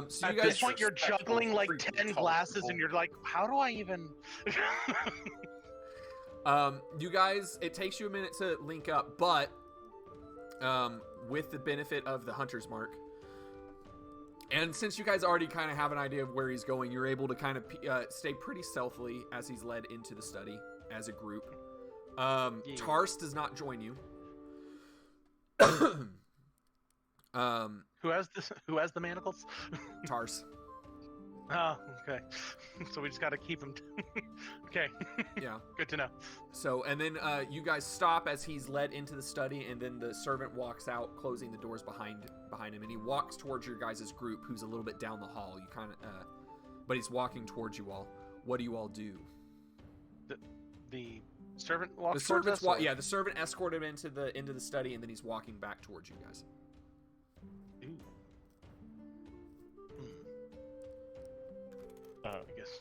So At you this guys. point, you're juggling like 10 glasses, and you're like, "How do I even?" You guys, it takes you a minute to link up, but with the benefit of the hunter's mark, and since you guys already kind of have an idea of where he's going, you're able to kind of stay pretty stealthily as he's led into the study as a group. Tars does not join you. Who has the manacles? Tars. Oh, okay. So we just got to keep him. Okay. Yeah. Good to know. So, and then you guys stop as he's led into the study, and then the servant walks out, closing the doors behind him, and he walks towards your guys' group, who's a little bit down the hall. You kind of, but he's walking towards you all. What do you all do? The servant walks The towards servant's us? Or- the servant escorted him into the study, and then he's walking back towards you guys. Ooh. I guess.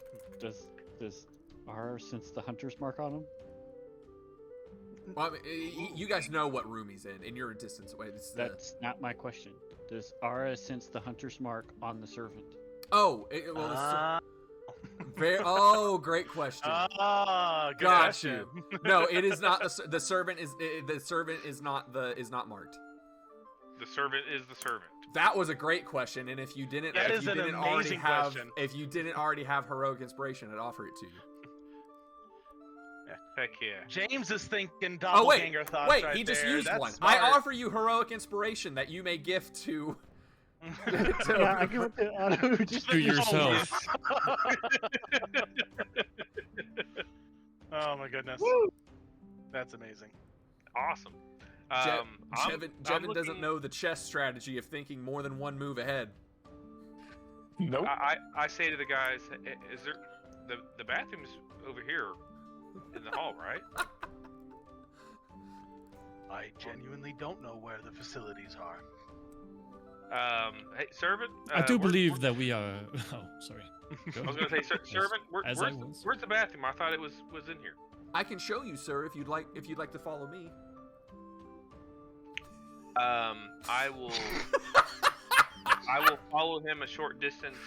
Does R sense the hunter's mark on him? Well, I mean, you guys know what room he's in, and you're a distance away. That's not my question. Does Ara sense the hunter's mark on the servant? Great question. Good Got question. you. No, it is not. The servant is not marked. The servant is the servant. That was a great question, and if you didn't already have heroic inspiration, I'd offer it to you. Heck yeah. James is thinking Oh wait, doppelganger thoughts right he just there. used That's one. smart. I offer you heroic inspiration that you may gift to. Yeah, I give it to Otto. Just To yourself. Oh my goodness. That's amazing. Awesome. Jevin doesn't know the chess strategy of thinking more than one move ahead. Nope. I say to the guys, is there the bathroom's over here in the hall, right? I genuinely don't know where the facilities are. Hey, servant. I do believe that we are. Oh, sorry. I was gonna say, servant. Where's the bathroom? I thought it was in here. I can show you, sir, if you'd like to follow me. I will follow him a short distance,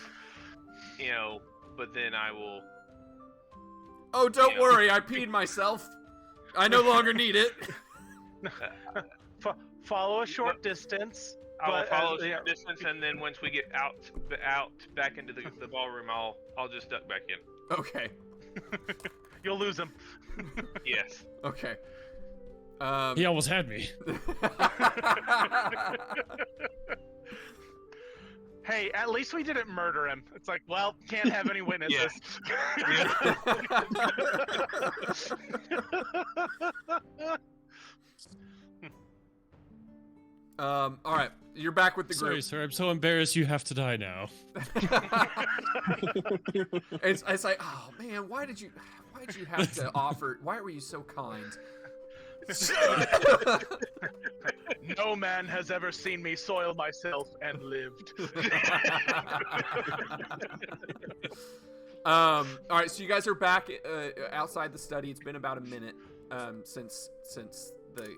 but then I will. Oh, don't worry, I peed myself. I no longer need it. Follow a short distance. I will follow a short distance, and then once we get out back into the ballroom, I'll just duck back in. Okay. You'll lose him. Yes. Okay. He almost had me. Hey, at least we didn't murder him. It's like, well, can't have any witnesses. All right, you're back with the Sorry, group. sir. I'm so embarrassed you have to die now. It's like, oh man, why did you have to offer? Why were you so kind? No man has ever seen me soil myself and lived. All right, so you guys are back outside the study. It's been about a minute since the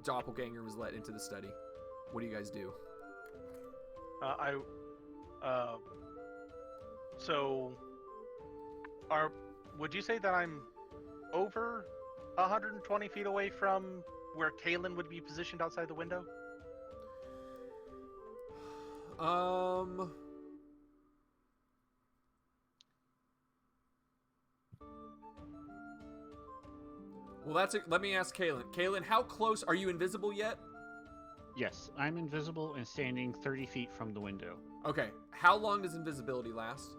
doppelganger was let into the study. What do you guys do? Would you say that I'm over 120 feet away from where Kalen would be positioned outside the window? Well, that's it. Let me ask Kalen. Kalen, how close are you? Invisible yet? Yes, I'm invisible and standing 30 feet from the window. Okay. How long does invisibility last?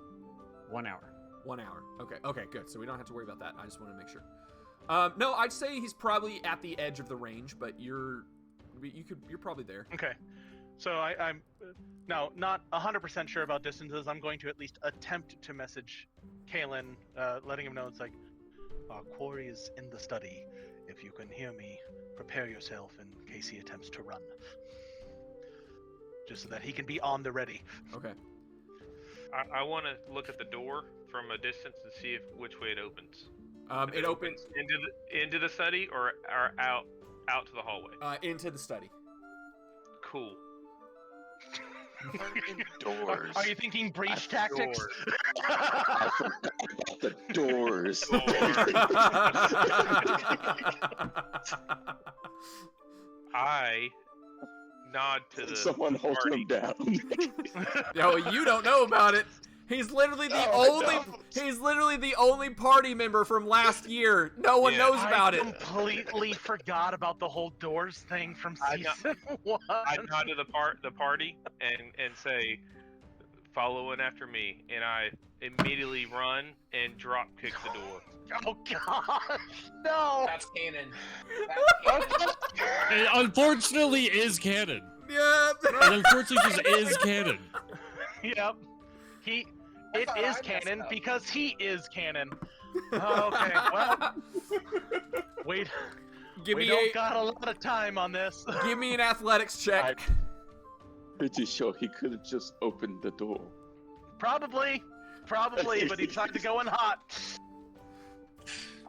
1 hour. 1 hour. Okay, good. So we don't have to worry about that. I just want to make sure. No, I'd say he's probably at the edge of the range, but you're probably there. Okay. So I'm now not 100% sure about distances. I'm going to at least attempt to message Kalen, letting him know it's like, our quarry is in the study. If you can hear me, prepare yourself in case he attempts to run. Just so that he can be on the ready. Okay. I want to look at the door from a distance and see which way it opens. It opens into the study or out to the hallway. Into the study. Cool. Doors. Are you thinking breach tactics? I forgot about the doors. I nod to the Someone hold party. him down. No, you don't know about it. He's literally the only party member from last year. No one knows about I it. completely forgot about the whole doors thing from season 1. I nod to the party and say, "Follow in after me," and I immediately run and drop kick the door. Oh gosh, no! That's canon. It unfortunately is canon. Yeah. It unfortunately just is canon. Yep. It thought is I messed canon up. because he is canon. Okay, well, we don't got a lot of time on this. Give me an athletics check. Pretty sure he could have just opened the door. Probably, but he decided to go in hot.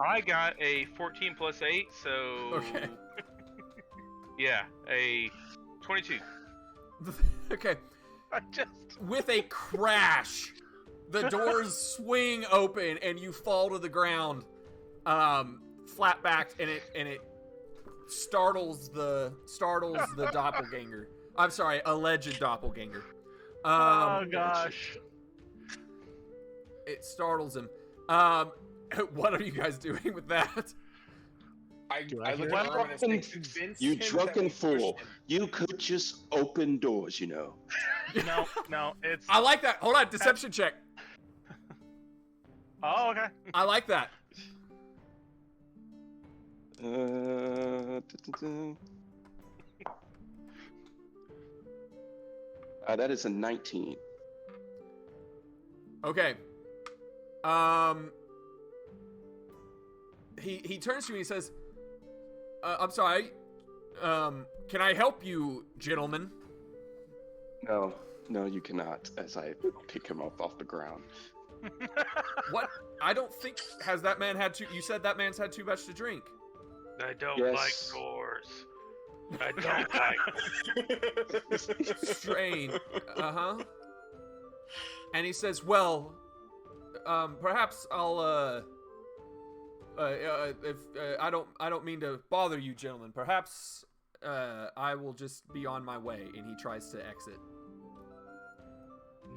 I got a 14 plus 8, so Okay. yeah, a 22. Okay. I just With a crash, the doors swing open and you fall to the ground, flat backed, and it startles the doppelganger. I'm sorry, alleged doppelganger. oh gosh. It startles him. What are you guys doing with that? I look hear at it? Roman and say, "Convince You him that drunken we fool. pushed him." You could just open doors, you know. No, it's. I like that. Hold on, deception check. Oh, okay. I like that. That is a 19. Okay. He turns to me and he says, I'm sorry. Can I help you, gentlemen? No, you cannot. As I pick him up off the ground. What? I don't think has that man had too. You said that man's had too much to drink. I don't Yes. like doors. I don't like. Strange. And he says, "Well, perhaps I'll if I don't mean to bother you, gentlemen. Perhaps I will just be on my way." And he tries to exit.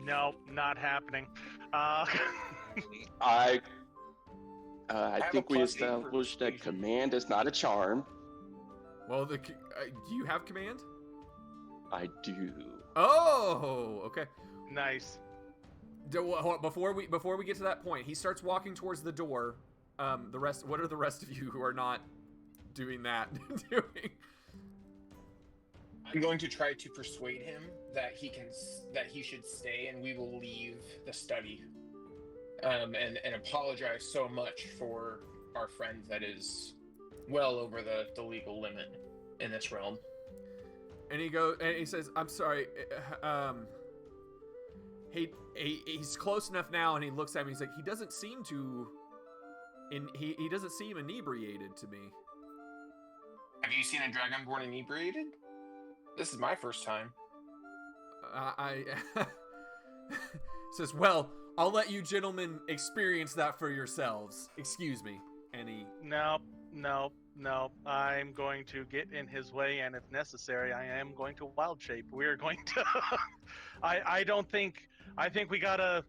Nope, not happening. I have think a we +8 for established that persuasion. command is not a charm. Well, do you have command? I do. Oh, okay. Nice. Before we get to that point, he starts walking towards the door. What are the rest of you who are not doing that doing? I'm going to try to persuade him that he should stay, and we will leave the study. And apologize so much for our friend that is well over the legal limit in this realm. And he says, "I'm sorry. He's close enough now." And he looks at me. He's like, "He doesn't seem to. He doesn't seem inebriated to me." Have you seen a dragonborn inebriated? This is my first time. I says, "Well, I'll let you gentlemen experience that for yourselves. Excuse me." And he... No. I'm going to get in his way, and if necessary, I am going to wild shape. We're going to... I think we gotta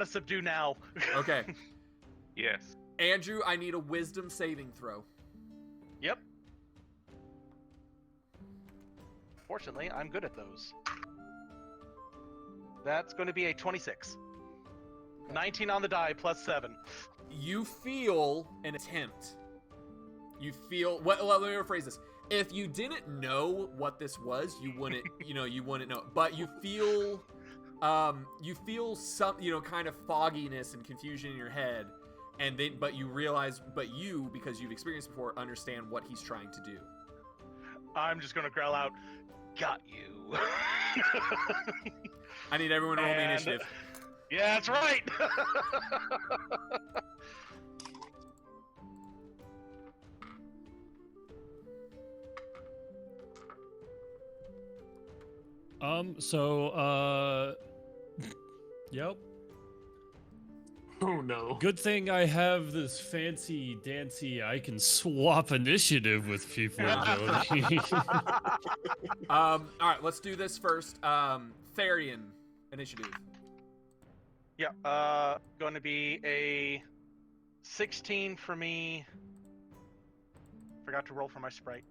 subdue now. Okay. Yes. Andrew, I need a wisdom saving throw. Yep. Fortunately, I'm good at those. That's going to be a 26. 19 on the die, plus 7. You feel an attempt. You feel... Well, let me rephrase this. If you didn't know what this was, you wouldn't, you wouldn't know. But you feel some, kind of fogginess and confusion in your head. And then, but you realize, because you've experienced before, understand what he's trying to do. I'm just going to growl out, "Got you." I need everyone to roll me initiative. Yeah, that's right. Yep. Oh no. Good thing I have this fancy dancy I can swap initiative with people ability. All right, let's do this first. Therian, initiative. Yeah, going to be a 16 for me. Forgot to roll for my sprite.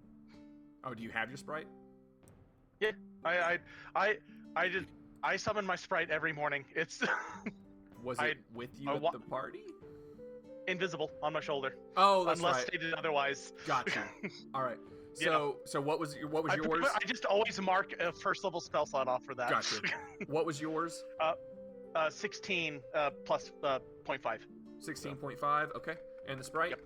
Oh, do you have your sprite? Yeah, I summon my sprite every morning. It's Was it with you at the party? Invisible on my shoulder. Oh, that's unless right. stated otherwise. Gotcha. All right. So what was yours? I just always mark a first level spell slot off for that. Gotcha. What was yours? 16 plus 0.5. 16.5. Okay. And the sprite? Yep.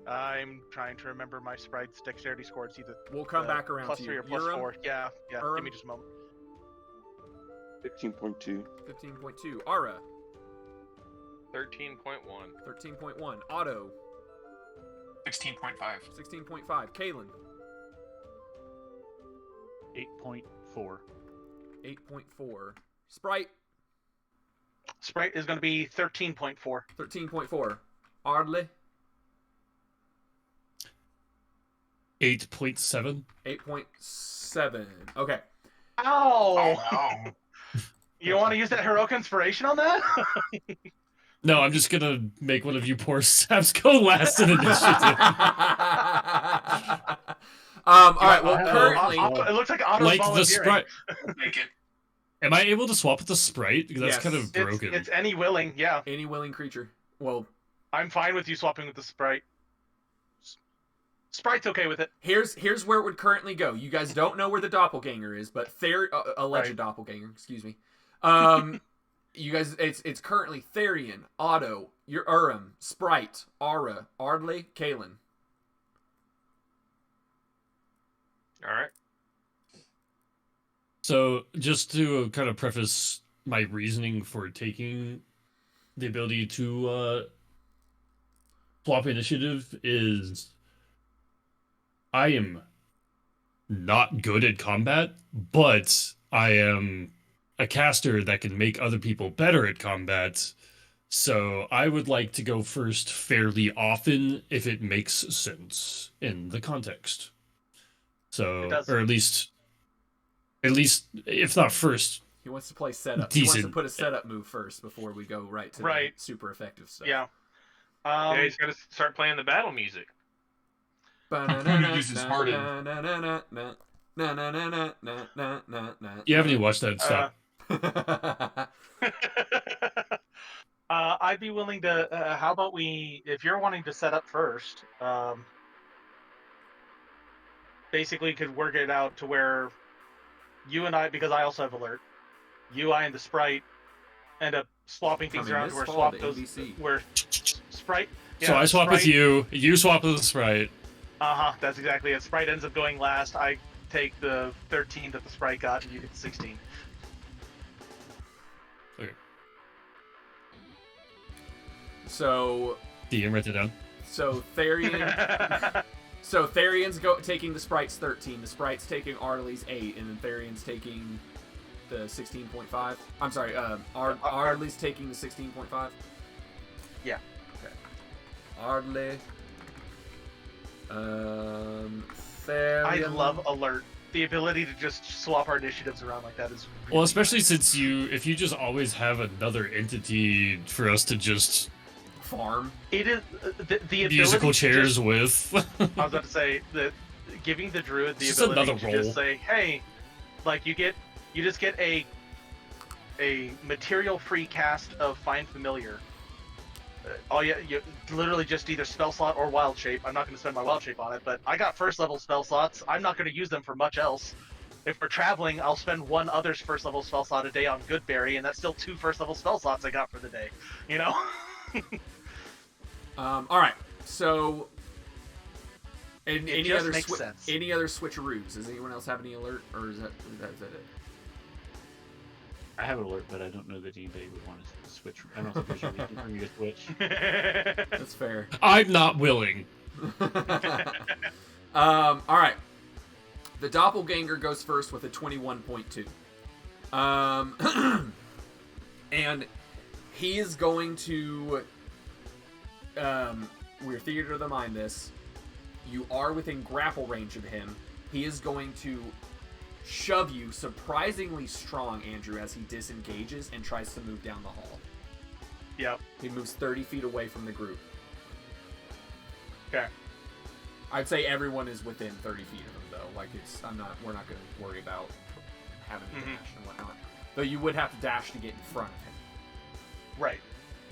I'm trying to remember my sprite's dexterity score. It's either we'll come back around plus to 3 you. or plus 4. Yeah. Give me just a moment. 15.2. 15.2. Ara. 13.1. 13.1. Otto. 16.5. 16.5. Kalen. 8.4. 8.4. Sprite. Sprite is going to be 13.4. 13.4. Ardley. 8.7. 8.7. Okay. Ow! Oh no. You want to use that heroic inspiration on that? No, I'm just gonna make one of you poor saps go last in initiative. All right. Well, currently, it looks like Otto's Like the volunteering. sprite. Make it. Am I able to swap with the sprite? Because that's Yes. kind of broken. It's any willing, yeah. any willing creature. Well, I'm fine with you swapping with the sprite. Sprite's okay with it. here's where it would currently go. You guys don't know where the doppelganger is, but alleged Right. doppelganger. Excuse me. You guys, it's currently Therian, Otto, your Urim, Sprite, Ara, Ardley, Kalen. All right. So, just to kind of preface my reasoning for taking the ability to swap initiative is I am not good at combat, but I am a caster that can make other people better at combat. So I would like to go first fairly often if it makes sense in the context. So, It does. or at least if not first. He wants to play setup. He wants to Decent. put a setup move first before we go right to Right. the super effective stuff. Yeah. Yeah, he's got to start playing the battle music. Use his harden. You haven't even watched that stuff. I'd be willing to. How about if you're wanting to set up first, basically could work it out to where you and I, because I also have alert, I, and the sprite end up swapping things Coming around this to where fall swap to those ABC. where sprite So I swap with you. You swap with the Sprite. That's exactly it. Sprite ends up going last. I take the 13 that the Sprite got, and you get the 16. Okay. So. DM, write it down. So Therian. So Therian's taking the Sprite's 13. The Sprite's taking Ardley's 8, and then Therian's taking the 16.5. I'm sorry. Ardley's taking the 16.5. Yeah. Okay. Ardley. Therian. I love alert. The ability to just swap our initiatives around like that is really Well, especially since if you just always have another entity for us to just farm. It is the ability musical chairs to with. I was about to say that giving the druid the Just ability another to roll. just say, hey, like you just get a material free cast of Find Familiar. You literally just either spell slot or wild shape. I'm not going to spend my wild shape on it, but I got first level spell slots. I'm not going to use them for much else. If we're traveling, I'll spend one other's first level spell slot a day on Goodberry, and that's still 2 first level spell slots I got for the day. You know. All right. So, any other makes sense. any other switcheroos? Does anyone else have any alert, or is that it? I have an alert, but I don't know that anybody would want to switch. I don't think there's a reason for me to switch. That's fair. I'm not willing. All right. The doppelganger goes first with a 21.2. And he is going to. We're theater of the mind. This. You are within grapple range of him. He is going to shove you surprisingly strong, Andrew, as he disengages and tries to move down the hall. Yep. He moves 30 feet away from the group. Okay. I'd say everyone is within 30 feet of him, though. Like, we're not going to worry about having to dash and whatnot. Though you would have to dash to get in front of him. Right.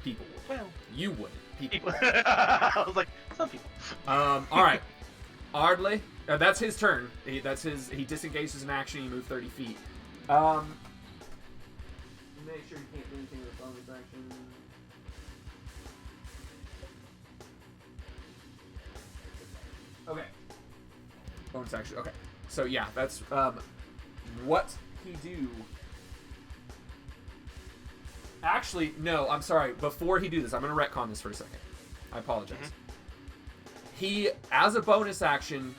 People would. Well, You wouldn't. People would. I was like, some people. All right. Ardley. That's his turn. He disengages an action. He moved 30 feet. Make sure you can't do anything with a bonus action. Okay. Bonus action. Okay. So yeah, that's what he do. Actually, no. I'm sorry. Before he do this, I'm gonna retcon this for a second. I apologize. He, as a bonus action,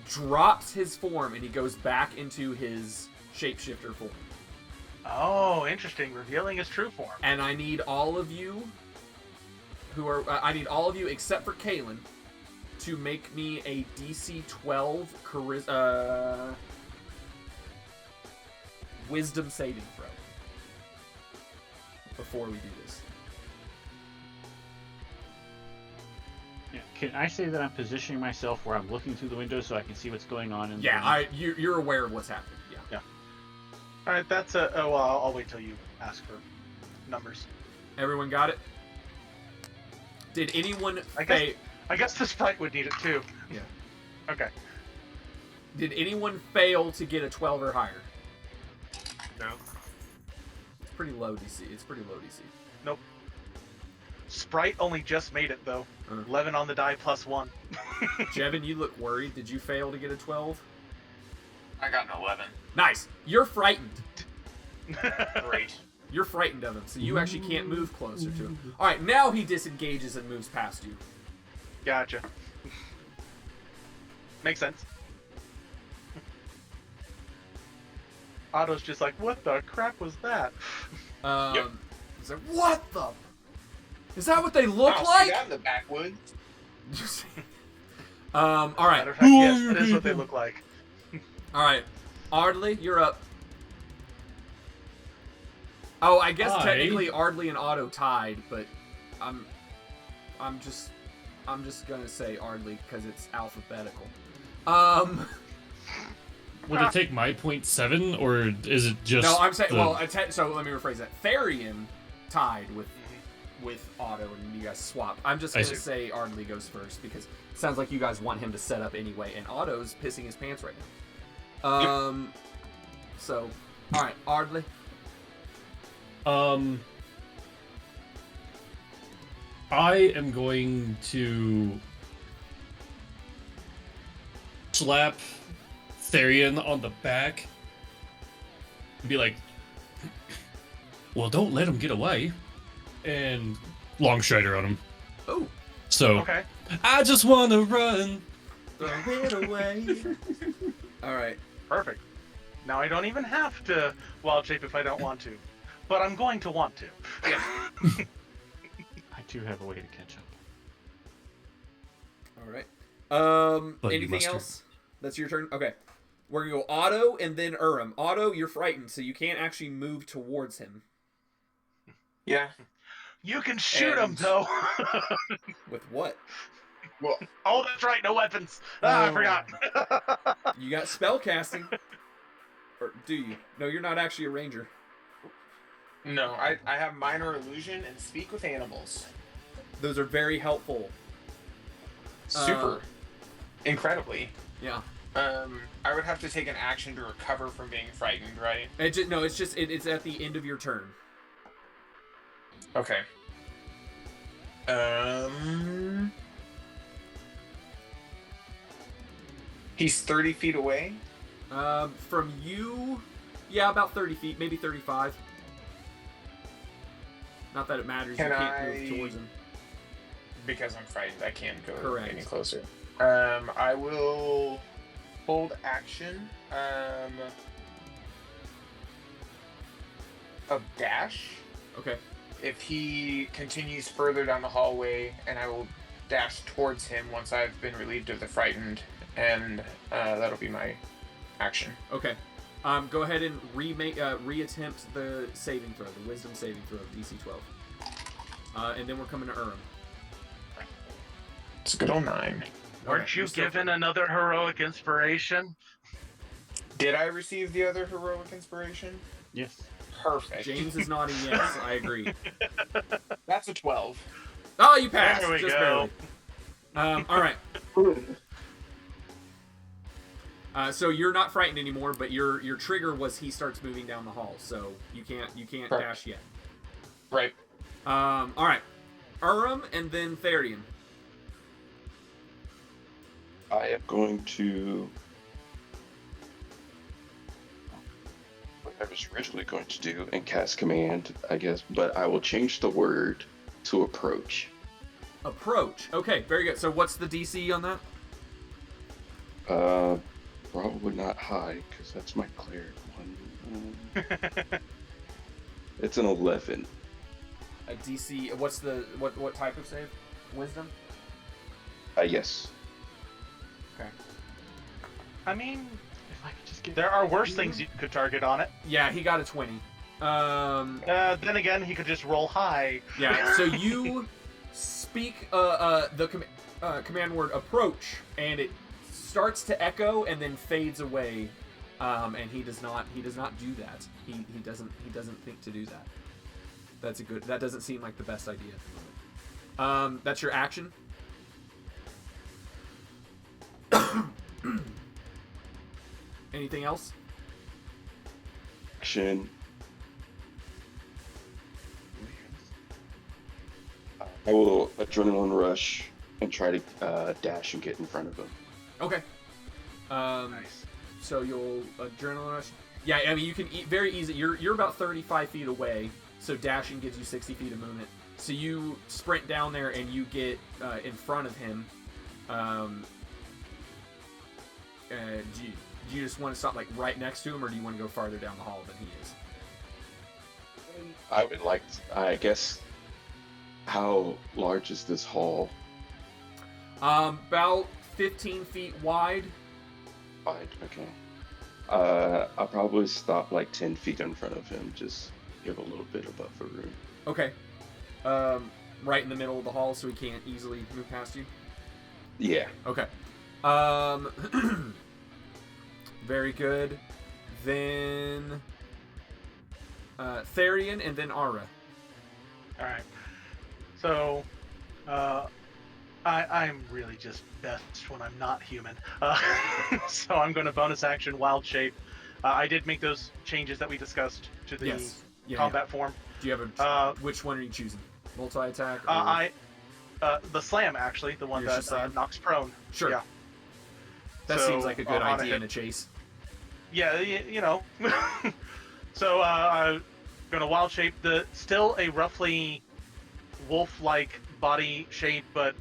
drops his form and he goes back into his shapeshifter form. Oh, interesting. Revealing his true form. And I need all of you except for Kaylin to make me a DC 12 wisdom saving throw before we do this. Yeah. Can I say that I'm positioning myself where I'm looking through the window so I can see what's going on? You're aware of what's happening. Yeah. All right, that's a. Oh, well, I'll wait till you ask for numbers. Everyone got it? Did anyone I guess the Sprite would need it too. Yeah. Okay. Did anyone fail to get a 12 or higher? No. It's pretty low DC. Nope. Sprite only just made it though. 11 on the die plus 1. Jevin, you look worried. Did you fail to get a 12? I got an 11. Nice. You're frightened. Great. You're frightened of him, so you actually can't move closer to him. All right, now he disengages and moves past you. Gotcha. Makes sense. Otto's just like, what the crap was that? Yep. He's like, what the? Is that what they look Oh, like? see that in the backwoods? All right. Matter of fact, yes, that is what they look like. All right. Ardley, you're up. Oh, I guess technically Ardley and Otto tied, but I'm just gonna say Ardley because it's alphabetical. Would it take my 0.7, or is it just? No, I'm saying. So let me rephrase that. Therian tied with Otto, and you guys swap. I'm just gonna say Ardley goes first because it sounds like you guys want him to set up anyway, and Otto's pissing his pants right now. So, all right, Ardley. I am going to slap Therian on the back and be like, well, don't let him get away. And long strider on him. Oh, So, Okay. I just want to run. throw it away. All right. Perfect. Now I don't even have to wild shape if I don't want to, but I'm going to want to. Yeah. I do have a way to catch up. All right. But you Anything must- else? That's your turn. Okay. We're gonna go Otto and then Urim. Otto, you're frightened, so you can't actually move towards him. Yeah. You can shoot him And- though. With what? Well, Oh, that's right. No weapons. Ah, I Oh. forgot. You got spell casting. Or do you? No, you're not actually a ranger. no, I have minor illusion and speak with animals. Those are very helpful. Super. Incredibly. Yeah. I would have to take an action to recover from being frightened, right? It's at the end of your turn. Okay. He's 30 feet away. From you, yeah, about 30 feet, maybe 35. Not that it matters. Can you can't I- move towards him. Because I'm frightened, I can't go Correct. any closer. I will hold action. Of dash. Okay. If he continues further down the hallway, and I will dash towards him once I've been relieved of the frightened, and that'll be my action. Okay. Go ahead and reattempt the saving throw, the wisdom saving throw, DC 12. And then we're coming to Urim. It's a good old 9. Weren't Okay, you you're still given frightened. another heroic inspiration? Did I receive the other heroic inspiration? Yes. Perfect. James is nodding yes, I agree. That's a 12. Oh, you passed! There we just go. barely. Alright. So you're not frightened anymore, but your trigger was he starts moving down the hall, so you can't Correct. dash yet. Right. Alright. Urim and then Therian. I am going to. What I was originally going to do and cast command, I guess, but I will change the word to approach. Approach. Okay, very good. So what's the DC on that? Probably not high because that's my cleric one. It's an 11. A DC. What's the what type of save? Wisdom. Yes. Okay. I mean, If I could just get there are worse things you could target on it. Yeah, he got a 20. Then again, he could just roll high. Yeah. So you speak the command word approach, and it starts to echo and then fades away. And he does not do that. He doesn't think to do that. That doesn't seem like the best idea at the moment. That's your action. Anything else? Action. I will adrenaline rush and try to dash and get in front of him. Okay. Nice. So you'll adrenaline rush. Yeah, I mean you can very easy. You're about 35 feet away, so dashing gives you 60 feet of movement. So you sprint down there and you get in front of him. Do you just want to stop like right next to him, or do you want to go farther down the hall than he is? I would like, I guess, how large is this hall? About 15 feet wide. Wide, okay. I'll probably stop like 10 feet in front of him, just give a little bit of buffer room. Okay. Right in the middle of the hall, so he can't easily move past you. Yeah. Okay. Very good. Then Therian and then Ara. All right. So, I'm really just best when I'm not human. So I'm going to bonus action wild shape. I did make those changes that we discussed to the Yes. Yeah, combat form. yeah. Do you have a? Which one are you choosing? Multi attack. I The slam, actually, the one Your that slam? knocks prone. Sure. Yeah. That So, seems like a good on a idea hit. in a chase. Yeah, you know. So I'm gonna wild shape the still a roughly wolf-like body shape, but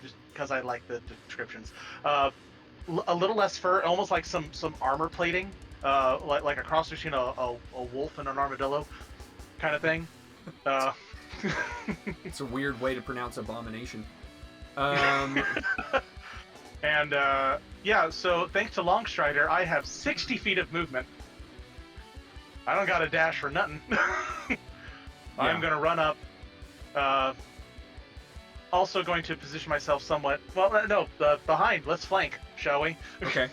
just because I like the descriptions, a little less fur, almost like some armor plating, like a cross between a wolf and an armadillo, kind of thing. It's a weird way to pronounce abomination. And yeah, so thanks to Longstrider, I have 60 feet of movement. I don't got a dash for nothing. I'm gonna run up. Also going to position myself somewhat. Well, no, behind. Let's flank, shall we? Okay.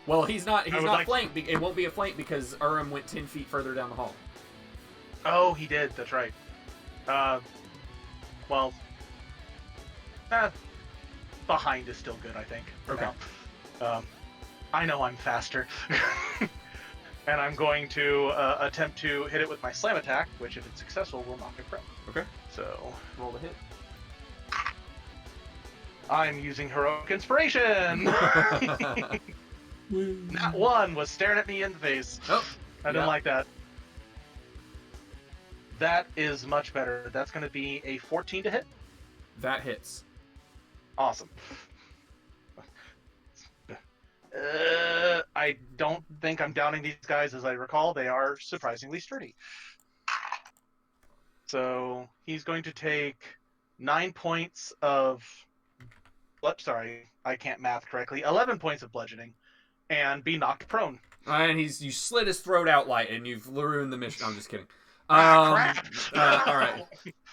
Well, he's not would like- flanked. It won't be a flank because Urim went 10 feet further down the hall. Oh, he did. That's right. Well, behind is still good, I think. For Okay. now. I know I'm faster. And I'm going to attempt to hit it with my slam attack, which, if it's successful, will knock it prone. Okay. So, Roll the hit. I'm using Heroic Inspiration! That one was staring at me in the face. Oh, I didn't yeah. like that. That is much better. That's going to be a 14 to hit. That hits. Awesome. I don't think I'm downing these guys. As I recall, they are surprisingly sturdy. So he's going to take 9 points of... Sorry, I can't math correctly. 11 points of bludgeoning and be knocked prone. And you slit his throat out light, and you've ruined the mission. I'm just kidding. Crap! All right.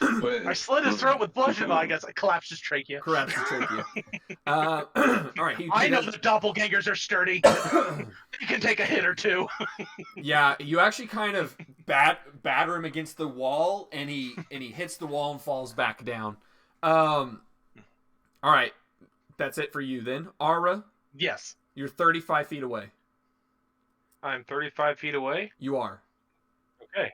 I slit his throat with bludgeoning. Well, I guess I collapsed his trachea. Collapse the trachea. All right. I know the doppelgangers are sturdy. You can take a hit or two. Yeah, you actually kind of batter him against the wall, and he hits the wall and falls back down. All right, that's it for you then. Ara, Yes. you're 35 feet away. I'm 35 feet away. You are. Okay.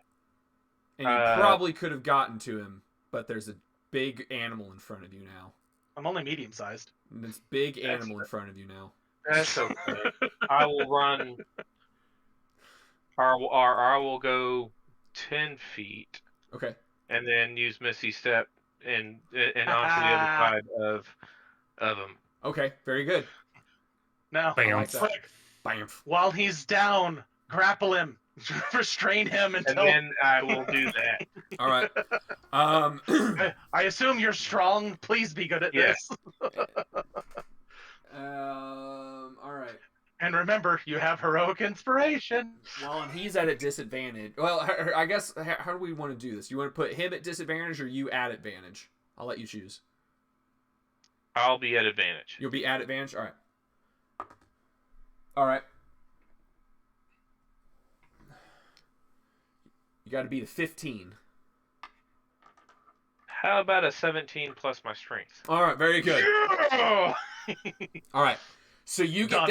And you probably could have gotten to him, but there's a big animal in front of you now. I'm only medium-sized. And this big animal in front of you now. That's okay. I will run. I will go 10 feet Okay. and then use Misty Step and onto the other side of him. Okay, very good. Now, I like that. quick, Bam. while he's down, grapple him, restrain him And until. then I will do that. All right. I assume you're strong. Please be good at Yes. this. All right. And remember, you have heroic inspiration. Well, and he's at a disadvantage. Well, I guess, how do we want to do this? You want to put him at disadvantage or you at advantage? I'll let you choose. I'll be at advantage. You'll be at advantage? All right. All right. You got to beat a 15. How about a 17 plus my strength? All right, very good. Yeah! All right. So you Done.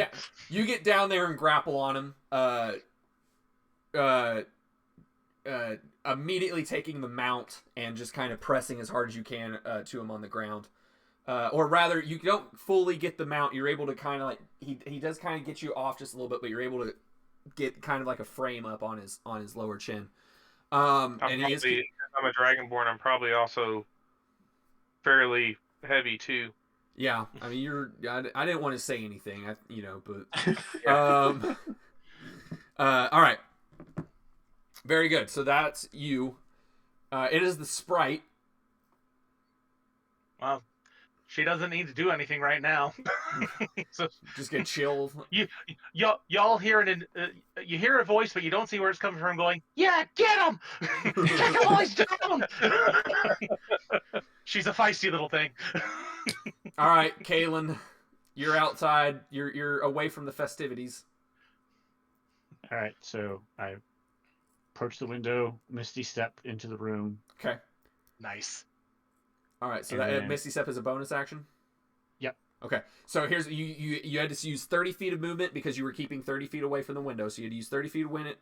get down there and grapple on him. Immediately taking the mount and just kind of pressing as hard as you can to him on the ground. Or rather, you don't fully get the mount. You're able to kind of like he does kind of get you off just a little bit, but you're able to get kind of like a frame up on his lower chin. And he is. I'm a dragonborn. I'm probably also fairly heavy too. Yeah, I mean I didn't want to say anything, but all right, very good. So that's you. It is the sprite. Well, she doesn't need to do anything right now. So Just get chill. y'all hear you hear a voice, but you don't see where it's coming from. Going, yeah, get him! Get him while he's down! She's a feisty little thing. All right, Kalen, you're outside. You're away from the festivities. All right, so I approach the window, Misty Step into the room. Okay. Nice. All right, so And that then- Misty Step is a bonus action. Yep. Okay, so here's you had to use 30 feet of movement because you were keeping 30 feet away from the window. So you had to use 30 feet to win it.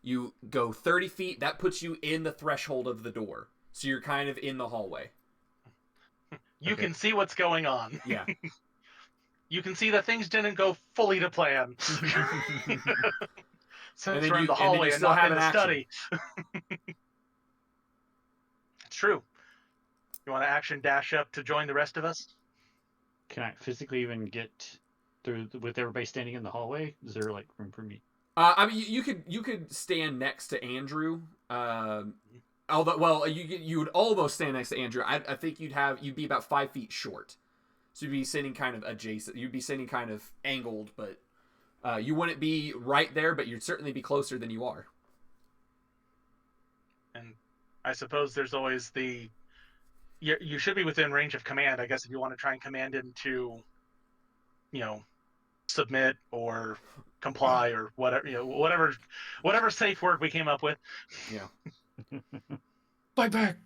You go 30 feet. That puts you in the threshold of the door. So you're kind of in the hallway. You Okay. can see what's going on. Yeah. You can see that things didn't go fully to plan. Since we're in the hallway and not in the study. It's true. You want to action dash up to join the rest of us? Can I physically even get through with everybody standing in the hallway? Is there like room for me? I mean, you could stand next to Andrew. Although, well, you would almost stand next to Andrew. I think you'd be about 5 feet short, so you'd be sitting kind of adjacent. You'd be sitting kind of angled, but you wouldn't be right there. But you'd certainly be closer than you are. And I suppose there's always the. You should be within range of command, I guess, if you want to try and command him to, submit or comply or whatever, whatever safe word we came up with. Yeah. Fight back.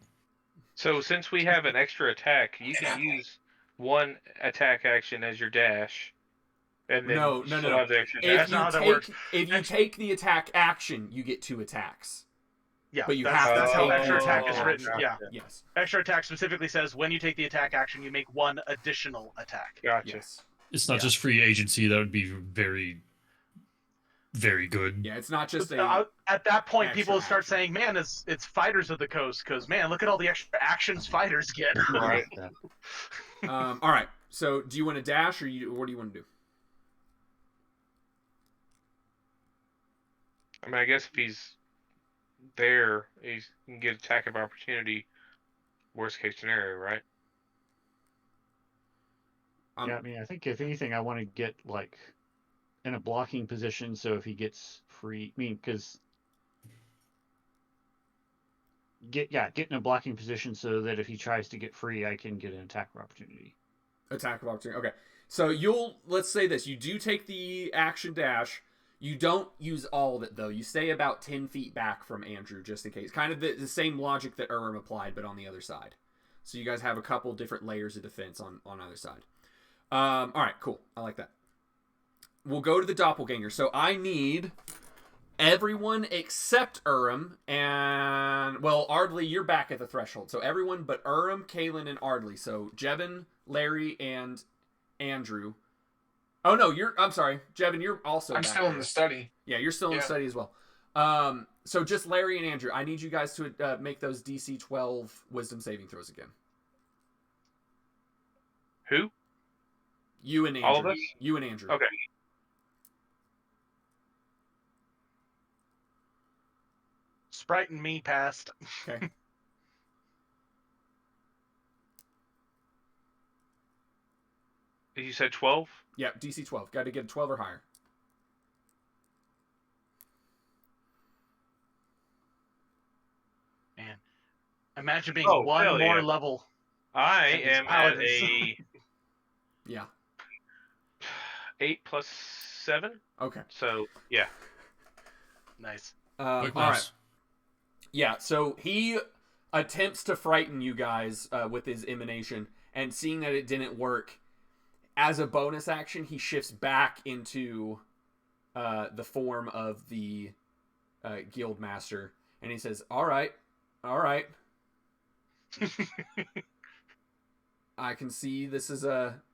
So since we have an extra attack, you can use one attack action as your dash, and then No. still have the extra If dash. if you take the attack action, you get 2 attacks. Yeah, But you that's have to how take extra the attack is attack written. action. Yeah, Yes. extra attack specifically says when you take the attack action, you make 1 additional attack. Gotcha. Yes. It's not just free agency. That would be very, very good. Yeah, it's not just At that point, extra people start action. saying, "Man, it's Fighters of the Coast," because man, look at all the extra actions fighters get. Right. All right. So, do you want to dash, or what do you want to do? I mean, I guess if he's there, he can get attack of opportunity. Worst case scenario, right? Yeah, I mean, I think if anything, I want to get like in a blocking position, so if he gets free, I mean, because get in a blocking position so that if he tries to get free, I can get an attack of opportunity. Attack of opportunity. Okay. So let's say this. You do take the action dash. You don't use all of it, though. You stay about 10 feet back from Andrew, just in case. Kind of the same logic that Urim applied, but on the other side. So you guys have a couple different layers of defense on either side. All right, cool. I like that. We'll go to the doppelganger. So I need everyone except Urim and, well, Ardley, you're back at the threshold. So everyone but Urim, Kalen, and Ardley. So Jevin, Larry, and Andrew. Oh, no, I'm sorry. Jevin, you're also I'm back still there. in the study. Yeah, you're still in the study as well. So just Larry and Andrew. I need you guys to make those DC 12 wisdom saving throws again. Who? You and Andrew. All of us? You and Andrew. Okay. Sprite and me passed. Okay. You said 12? Yeah, DC 12. Got to get a 12 or higher. Man, imagine being Oh, one hell more yeah. level. I And these am at paladins. a Yeah. 8 plus 7. Okay. So, yeah. Nice. All Quick right. mouse. Yeah, so he attempts to frighten you guys with his emanation, and seeing that it didn't work, as a bonus action, he shifts back into the form of the guild master, and he says, all right. I can see this is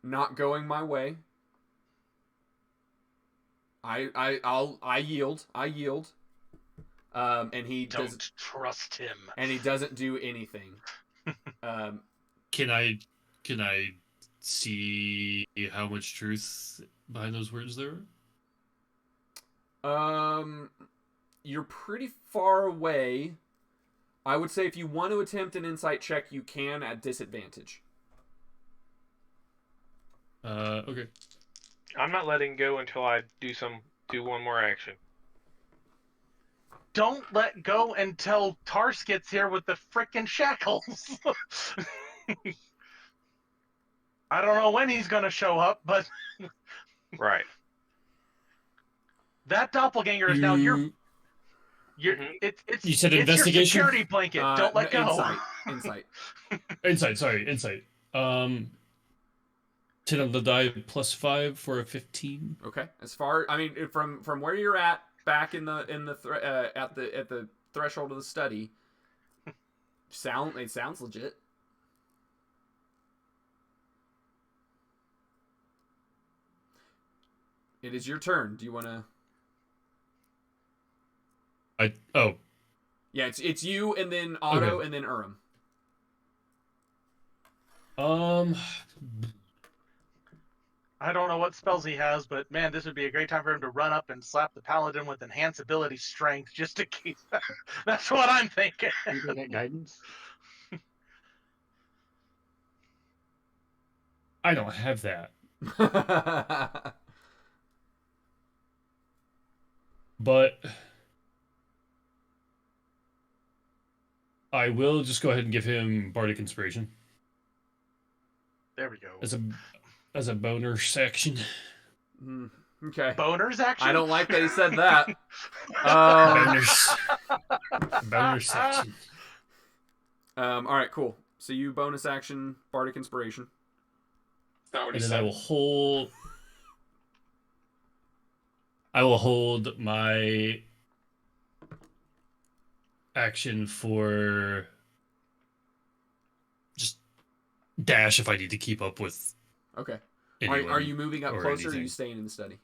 not going my way. I yield. And he Don't trust him. And he doesn't do anything. Can I see how much truth behind those words there are? You're pretty far away. I would say if you want to attempt an insight check, you can at disadvantage. Okay. I'm not letting go until I do one more action. Don't let go until Tars gets here with the frickin' shackles. I don't know when he's gonna show up, but Right. that doppelganger is now your. Mhm. It's You said it's investigation? your security blanket. Don't let go. Insight. Insight. 10 on the die plus 5 for a 15. Okay. As far, I mean, from where you're at, back at the threshold of the study, it sounds legit. It is your turn. Do you want to? Yeah, it's you and then Otto Okay. and then Urim. I don't know what spells he has, but man, this would be a great time for him to run up and slap the paladin with enhance ability strength just to keep. That's what I'm thinking. You can get guidance. I don't have that. But I will just go ahead and give him Bardic Inspiration There we go. as a boner section. Okay. Boners, actually. I don't like that he said that. Boner section. All right, cool. So you bonus action Bardic Inspiration. Not what he And then said. I will hold my action for just dash if I need to keep up with. Okay. anyone Are you moving up or closer or are anything. you staying in the study?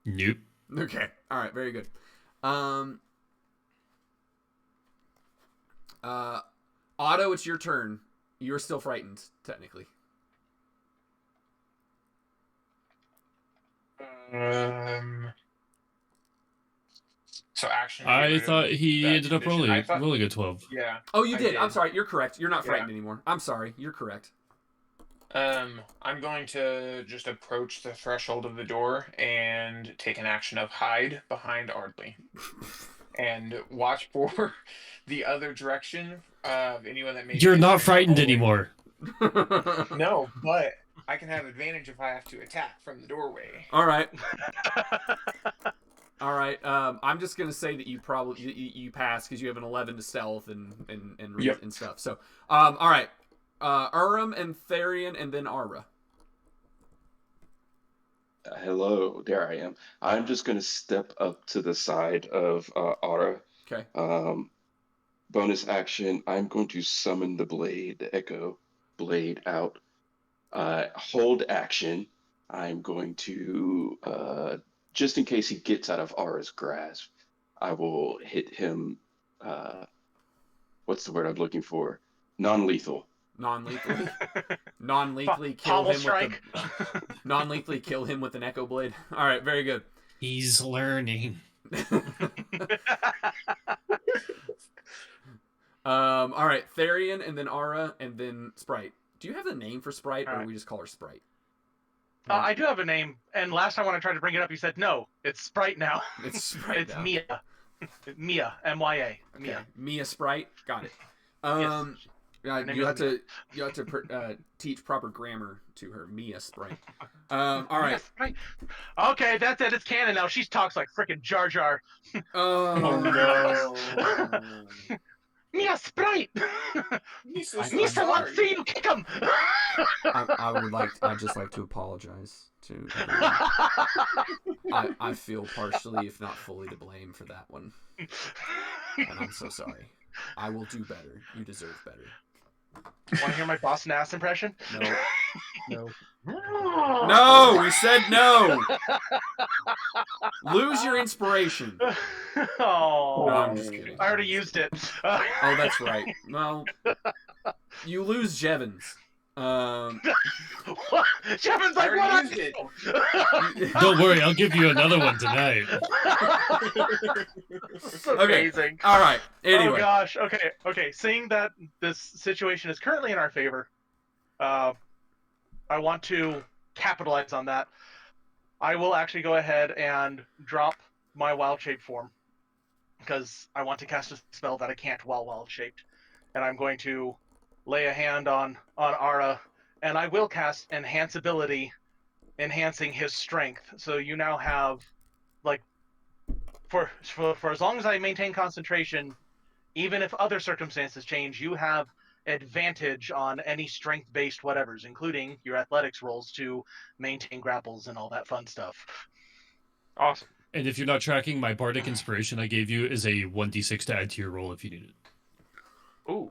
Nope. Okay. All right. Very good. Otto, it's your turn. You're still frightened, technically. So action. I thought he that ended up condition. I thought- rolling a 12. Yeah. Oh, you I did. I'm did. sorry. You're correct. You're not Yeah. frightened anymore. I'm sorry. You're correct. I'm going to just approach the threshold of the door and take an action of hide behind Ardley, and watch for the other direction of anyone that may. You're be not entering the frightened hallway. anymore. No, but I can have advantage if I have to attack from the doorway. All right. All right. I'm just gonna say that you probably you pass because you have an 11 to stealth and Yep. and stuff. So, all right. Urim and Therian and then Ara. Hello, there I am. I'm just going to step up to the side of Aura. Okay. Bonus action, I'm going to summon the blade, the echo blade out. Hold action, I'm going to, just in case he gets out of Aura's grasp, I will hit him, what's the word I'm looking for? Non-lethal. Non-lethally. Non-lethally kill Pommel him strike. with the non-lethally kill him with an echo blade. All right. Very good. He's learning. All right, Therian and then Ara and then Sprite. Do you have a name for Sprite, or All right. we just call her Sprite? I do have a name, and last time when I tried to bring it up, you said no. It's Sprite now. It's Sprite. It's now. Mia. Mia. Mya. Okay. Mia. Mia Sprite. Got it. Yes. You have to teach proper grammar to her, Mia Sprite. All right. Mia Sprite. Okay, that's it. It's canon now. She talks like frickin' Jar Jar. Oh no. Mia Sprite. Misa, Misa wants to see you kick him. I'd just like to apologize to everyone. I feel partially, if not fully, to blame for that one, and I'm so sorry. I will do better. You deserve better. Want to hear my Boston ass impression? No. No, we said no. Lose your inspiration. Oh, No, I'm just kidding. I already used it. Oh, that's right. Well, you lose Jevons. Jevin's I like, what? already used it. Don't worry, I'll give you another one tonight. It's amazing. All right. Anyway. Oh gosh. Okay. Seeing that this situation is currently in our favor, I want to capitalize on that. I will actually go ahead and drop my wild shape form because I want to cast a spell that I can't while wild shaped, and I'm going to lay a hand on Ara, and I will cast enhance ability, enhancing his strength. So you now have, like, for as long as I maintain concentration, even if other circumstances change, you have advantage on any strength-based whatevers, including your athletics rolls to maintain grapples and all that fun stuff. Awesome. And if you're not tracking, my Bardic Inspiration I gave you is a 1d6 to add to your roll if you need it. Ooh.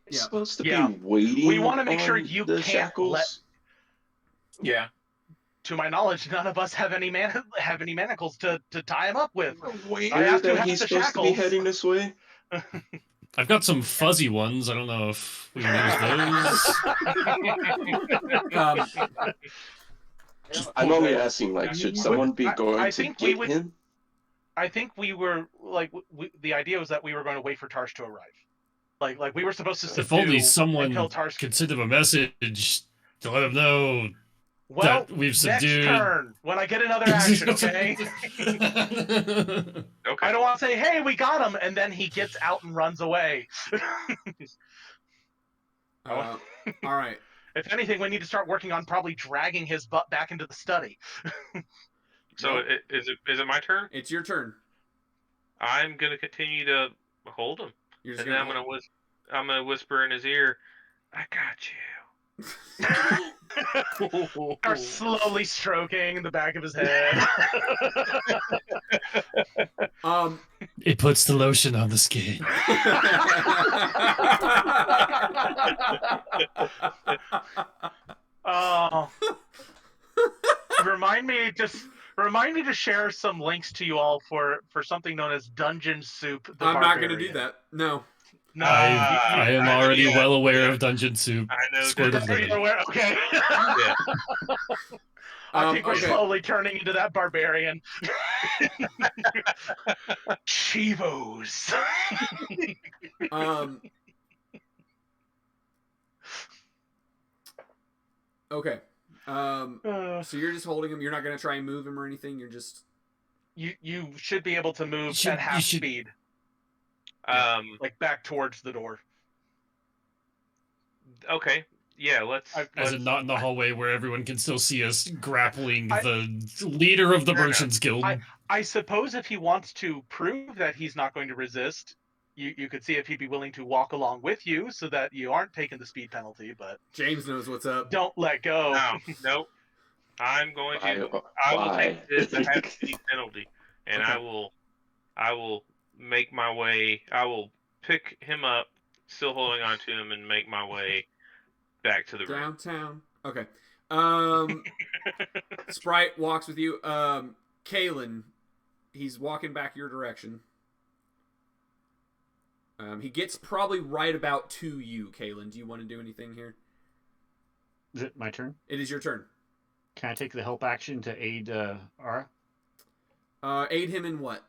It's Yeah. supposed to Yeah. be waiting. We want to make sure on you the can't shackles. let. Yeah. to my knowledge, none of us have any manacles to tie him up with. Wait, I have to that have he's the supposed to be shackles. heading this way? I've got some fuzzy ones. I don't know if we can use those. I'm only asking, like, should someone be going I to think get him? I think we were like, the idea was that we were going to wait for Tarsh to arrive. Like we were supposed to subdue If only someone until Tarsh could send him a message to let him know well, that we've next subdued. turn when I get another action, okay? Okay. I don't want to say, "Hey, we got him," and then he gets out and runs away. All right. If anything, we need to start working on probably dragging his butt back into the study. So Nope. is it my turn? It's your turn. I'm gonna continue to hold him, You're just and then gonna I'm gonna whisper in his ear, "I got you." Are slowly stroking the back of his head. It puts the lotion on the skin. Oh. Remind me to share some links to you all for something known as Dungeon Soup. I'm not going to do that. No. No, I am already yeah, well aware of Dungeon Soup. I know. Squirted Are you lady. aware? Okay. Yeah. I think we're okay. slowly turning into that barbarian. Chivos. Okay. So you're just holding him. You're not going to try and move him or anything. You're just. You should be able to move You at half should- speed, Like, back towards the door. okay. Yeah, let's. As in not in the hallway where everyone can still see us grappling the leader of the Merchants Guild. I suppose if he wants to prove that he's not going to resist, you could see if he'd be willing to walk along with you so that you aren't taking the speed penalty, but James knows what's up. don't let go. No, nope. I'm going to. I will take the half speed penalty, and Okay. I will make my way. I will pick him up, still holding on to him, and make my way back to the room. Downtown. Okay. Sprite walks with you. Kalen, he's walking back your direction. He gets probably right about to you, Kalen. Do you want to do anything here? Is it my turn? It is your turn. Can I take the help action to aid Ara? Aid him in what?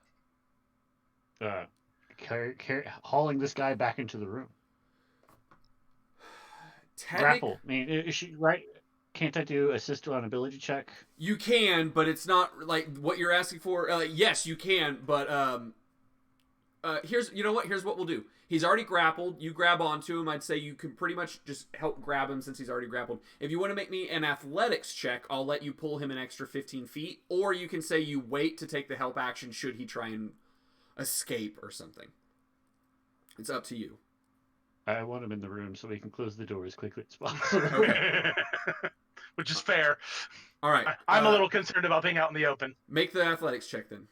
Hauling this guy back into the room. Grapple. I mean, is she right? Can't I do assist her on ability check? You can, but it's not like what you're asking for. Yes, you can, but here's what we'll do. He's already grappled. You grab onto him. I'd say you can pretty much just help grab him since he's already grappled. If you want to make me an athletics check, I'll let you pull him an extra 15 feet, or you can say you wait to take the help action should he try and escape or something. It's up to you. I want him in the room so we can close the door as quickly as possible. Okay. Which is fair. All right. I'm a little concerned about being out in the open. Make the athletics check then.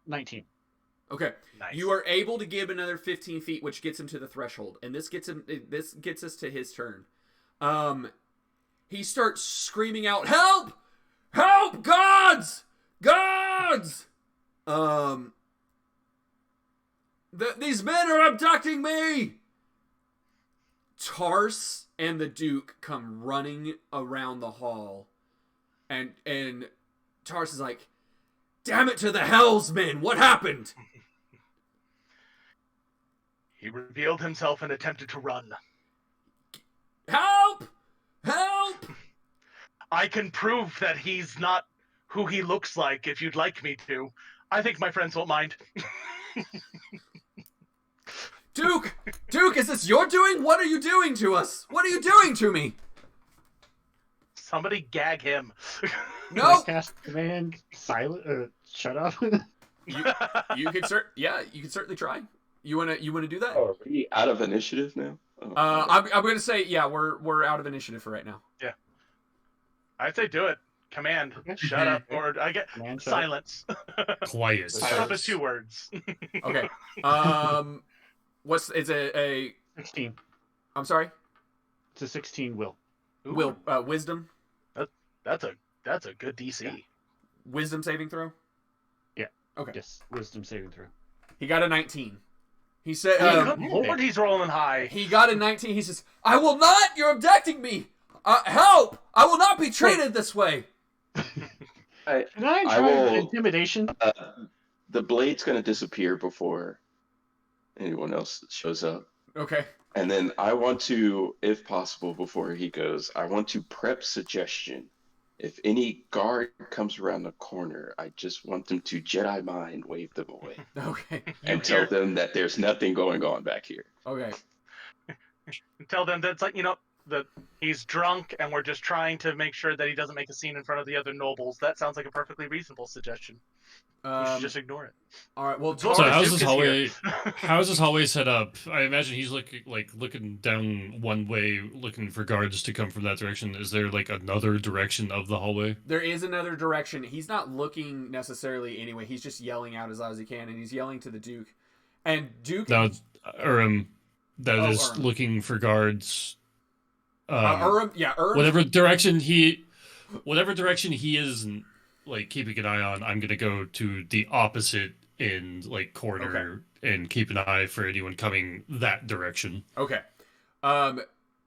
$19. Okay. Nice. You are able to give another 15 feet, which gets him to the threshold, and this gets us to his turn. He starts screaming out, "Help! Help! Gods! Gods!" These men are abducting me! Tarse and the Duke come running around the hall, and Tarse is like, "Damn it to the hells, men! What happened?" He revealed himself and attempted to run. Help! Help! I can prove that he's not who he looks like if you'd like me to. I think my friends won't mind. Duke, is this your doing? What are you doing to us? What are you doing to me? Somebody gag him. No. Cast command silent. Shut up. You could certainly try. You wanna do that? Oh, are we out of initiative now? Oh, I'm gonna say we're out of initiative for right now. Yeah. I'd say do it. Command. Shut up. Or I get Command, shut silence. Quiet. Shut up is 2 words. Okay. It's a 16. I'm sorry. It's a 16 will. Will wisdom That's a good DC. Yeah. wisdom saving throw. Yeah. Okay. Yes. Wisdom saving throw. He got a 19. He said, Good lord, he's rolling high. he got a 19. He says, "I will not. You're abducting me. Help! I will not be treated this way." Can I I try will- intimidation? The blade's gonna disappear before anyone else shows up. Okay. And then I want to, if possible, before he goes, I want to prep suggestion. If any guard comes around the corner, I just want them to Jedi mind wave them away Okay. and tell them that there's nothing going on back here. Okay. Tell them that's like, that he's drunk and we're just trying to make sure that he doesn't make a scene in front of the other nobles. That sounds like a perfectly reasonable suggestion. You should just ignore it. All right. Well, So So Taurus how's Duke this is hallway? here. How's this hallway set up? I imagine he's looking down one way, looking for guards to come from that direction. Is there like another direction of the hallway? there is another direction. He's not looking necessarily anyway. He's just yelling out as loud as he can, and he's yelling to the Duke. And Duke. No, that Oh, is Urim. looking for guards. Urim. Yeah. Urim. Whatever direction he is like keeping an eye on, I'm gonna go to the opposite end, like corner, and keep an eye for anyone coming that direction. Okay.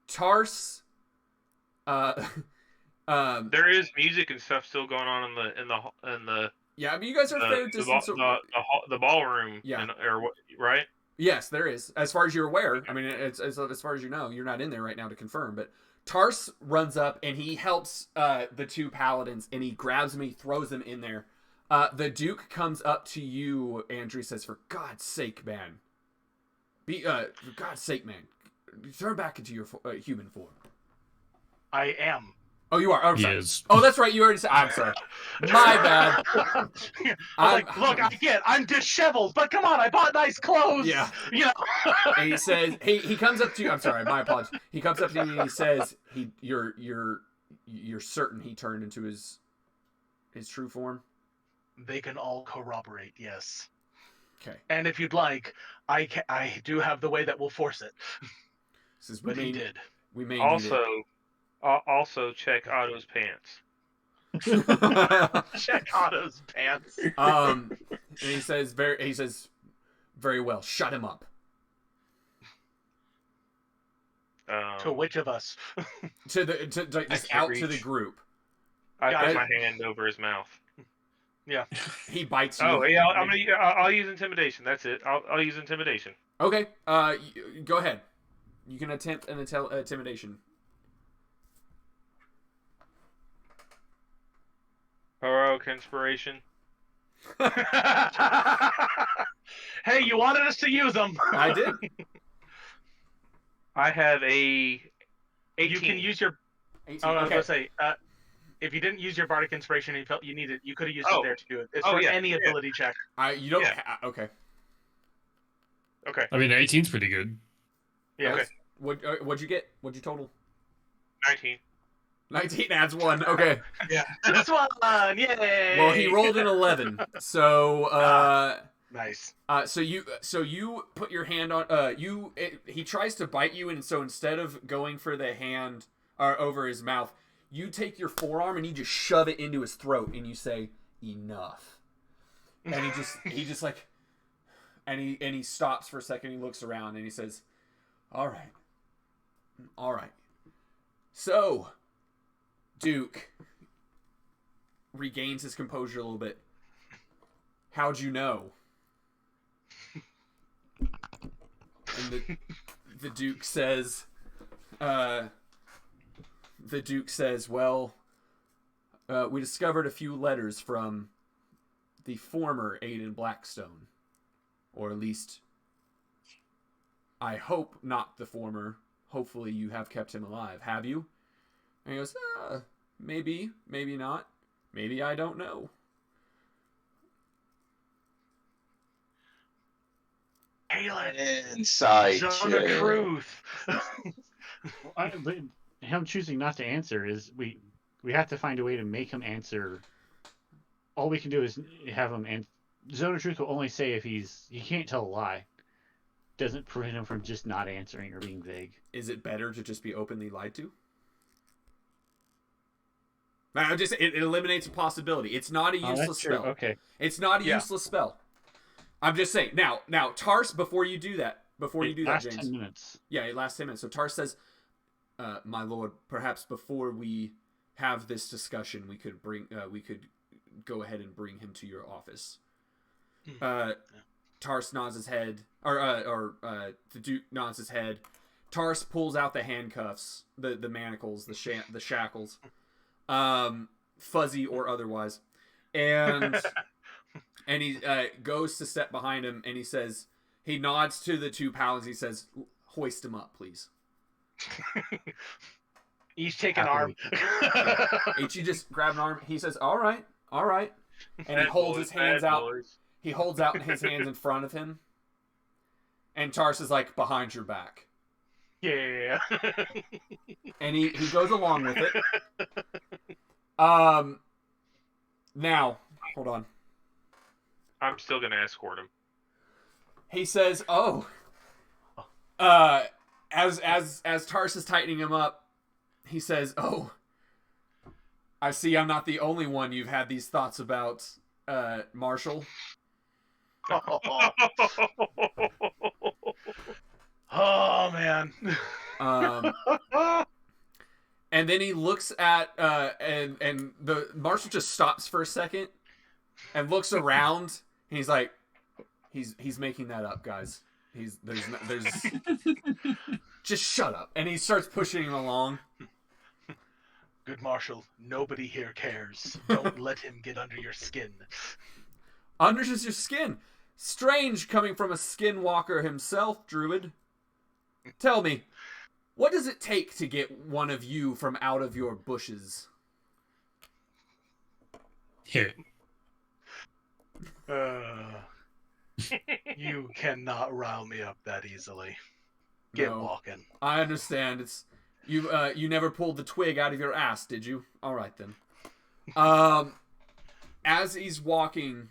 Tars. There is music and stuff still going on in the Yeah. I mean, you guys are fair distance. the ballroom. Yeah. Or what? Right. Yes, there is. As far as you're aware, I mean, it's as far as you know, you're not in there right now to confirm. But Tars runs up and he helps the two paladins, and he grabs me, throws them in there. The Duke comes up to you, Andrew, says, "For God's sake, man, for God's sake, man, turn back into your human form." I am. Oh, you are. Oh, He sorry. is. Oh, that's right. You already said. I'm sorry. My bad. I'm like, look, I get, I'm disheveled, but come on, I bought nice clothes. Yeah. And he says, he comes up to you. I'm sorry, my apologies. He comes up to you and he says, you're certain he turned into his true form? They can all corroborate, yes. Okay. And if you'd like, I do have the way that will force it. Says, But he did. We may Also check Otto's pants. need it. Check Otto's pants. And he says very well, shut him up. To which of us? To just can't out to the reach. group. I Got put it. my hand over his mouth. Yeah. He bites you. Oh yeah, I'll use intimidation. That's it. I'll use intimidation. Okay. Go ahead. You can attempt an intimidation. Heroic inspiration. Hey, you wanted us to use them. I did. I have a 18. You can use your. 18. Oh, I was Okay. gonna say, if you didn't use your bardic inspiration and you felt you needed, you could have used Oh. it there to do it. It's Oh, for yeah, any yeah. ability check. You don't. Yeah. Okay. Okay. I mean, 18's pretty good. Yeah. Okay. What'd you get? What'd you total? 19. 19 adds 1. Okay. This one, yay! Well, he rolled an 11. So, Nice. so you put your hand on. He tries to bite you, and so instead of going for the hand over his mouth, you take your forearm and you just shove it into his throat, and you say, "Enough." And he just like, and he stops for a second. He looks around and he says, all right. So, Duke regains his composure a little bit. How'd you know? And the Duke says, well, we discovered a few letters from the former Aiden Blackstone. Or at least, I hope not the former. Hopefully you have kept him alive. Have you? And he goes, maybe, maybe not. Maybe I don't know. Halen, Inside Zone of check. truth. But him choosing not to answer is we have to find a way to make him answer. All we can do is have him and Zone of Truth will only say if he can't tell a lie. doesn't prevent him from just not answering or being vague. Is it better to just be openly lied to? It eliminates a possibility. It's not a useless spell. Okay. It's not a Yeah. useless spell. I'm just saying. Now, Tars, before you do that, Last James. 10 minutes. Yeah, it lasts 10 minutes. So Tars says, "My lord, perhaps before we have this discussion, we could go ahead and bring him to your office." Tars nods his head, or the Duke nods his head. Tars pulls out the handcuffs, the manacles, the shackles, fuzzy or otherwise, and he goes to step behind him, and he nods to the two paladins. He says, "Hoist him up, please." Each take an arm. Each you just grab an arm. He says, "All right," and he holds his hands out. He holds out his hands in front of him, and Tars is like, "Behind your back." Yeah. And he goes along with it. Now, hold on. I'm still gonna escort him. He says, "Oh, as Tars is tightening him up, he says, 'Oh, I see I'm not the only one you've had these thoughts about, Marshall.'" Oh man. And then he looks at and the Marshall just stops for a second and looks around, and he's like, he's making that up, guys. There's just shut up. And he starts pushing him along. Good Marshal, nobody here cares. Don't let him get under your skin. Under your skin. Strange coming from a skinwalker himself, Druid. Tell me, what does it take to get one of you from out of your bushes? Here. You cannot rile me up that easily. Get No. walking. I understand. It's you never pulled the twig out of your ass, did you? All right then. As he's walking,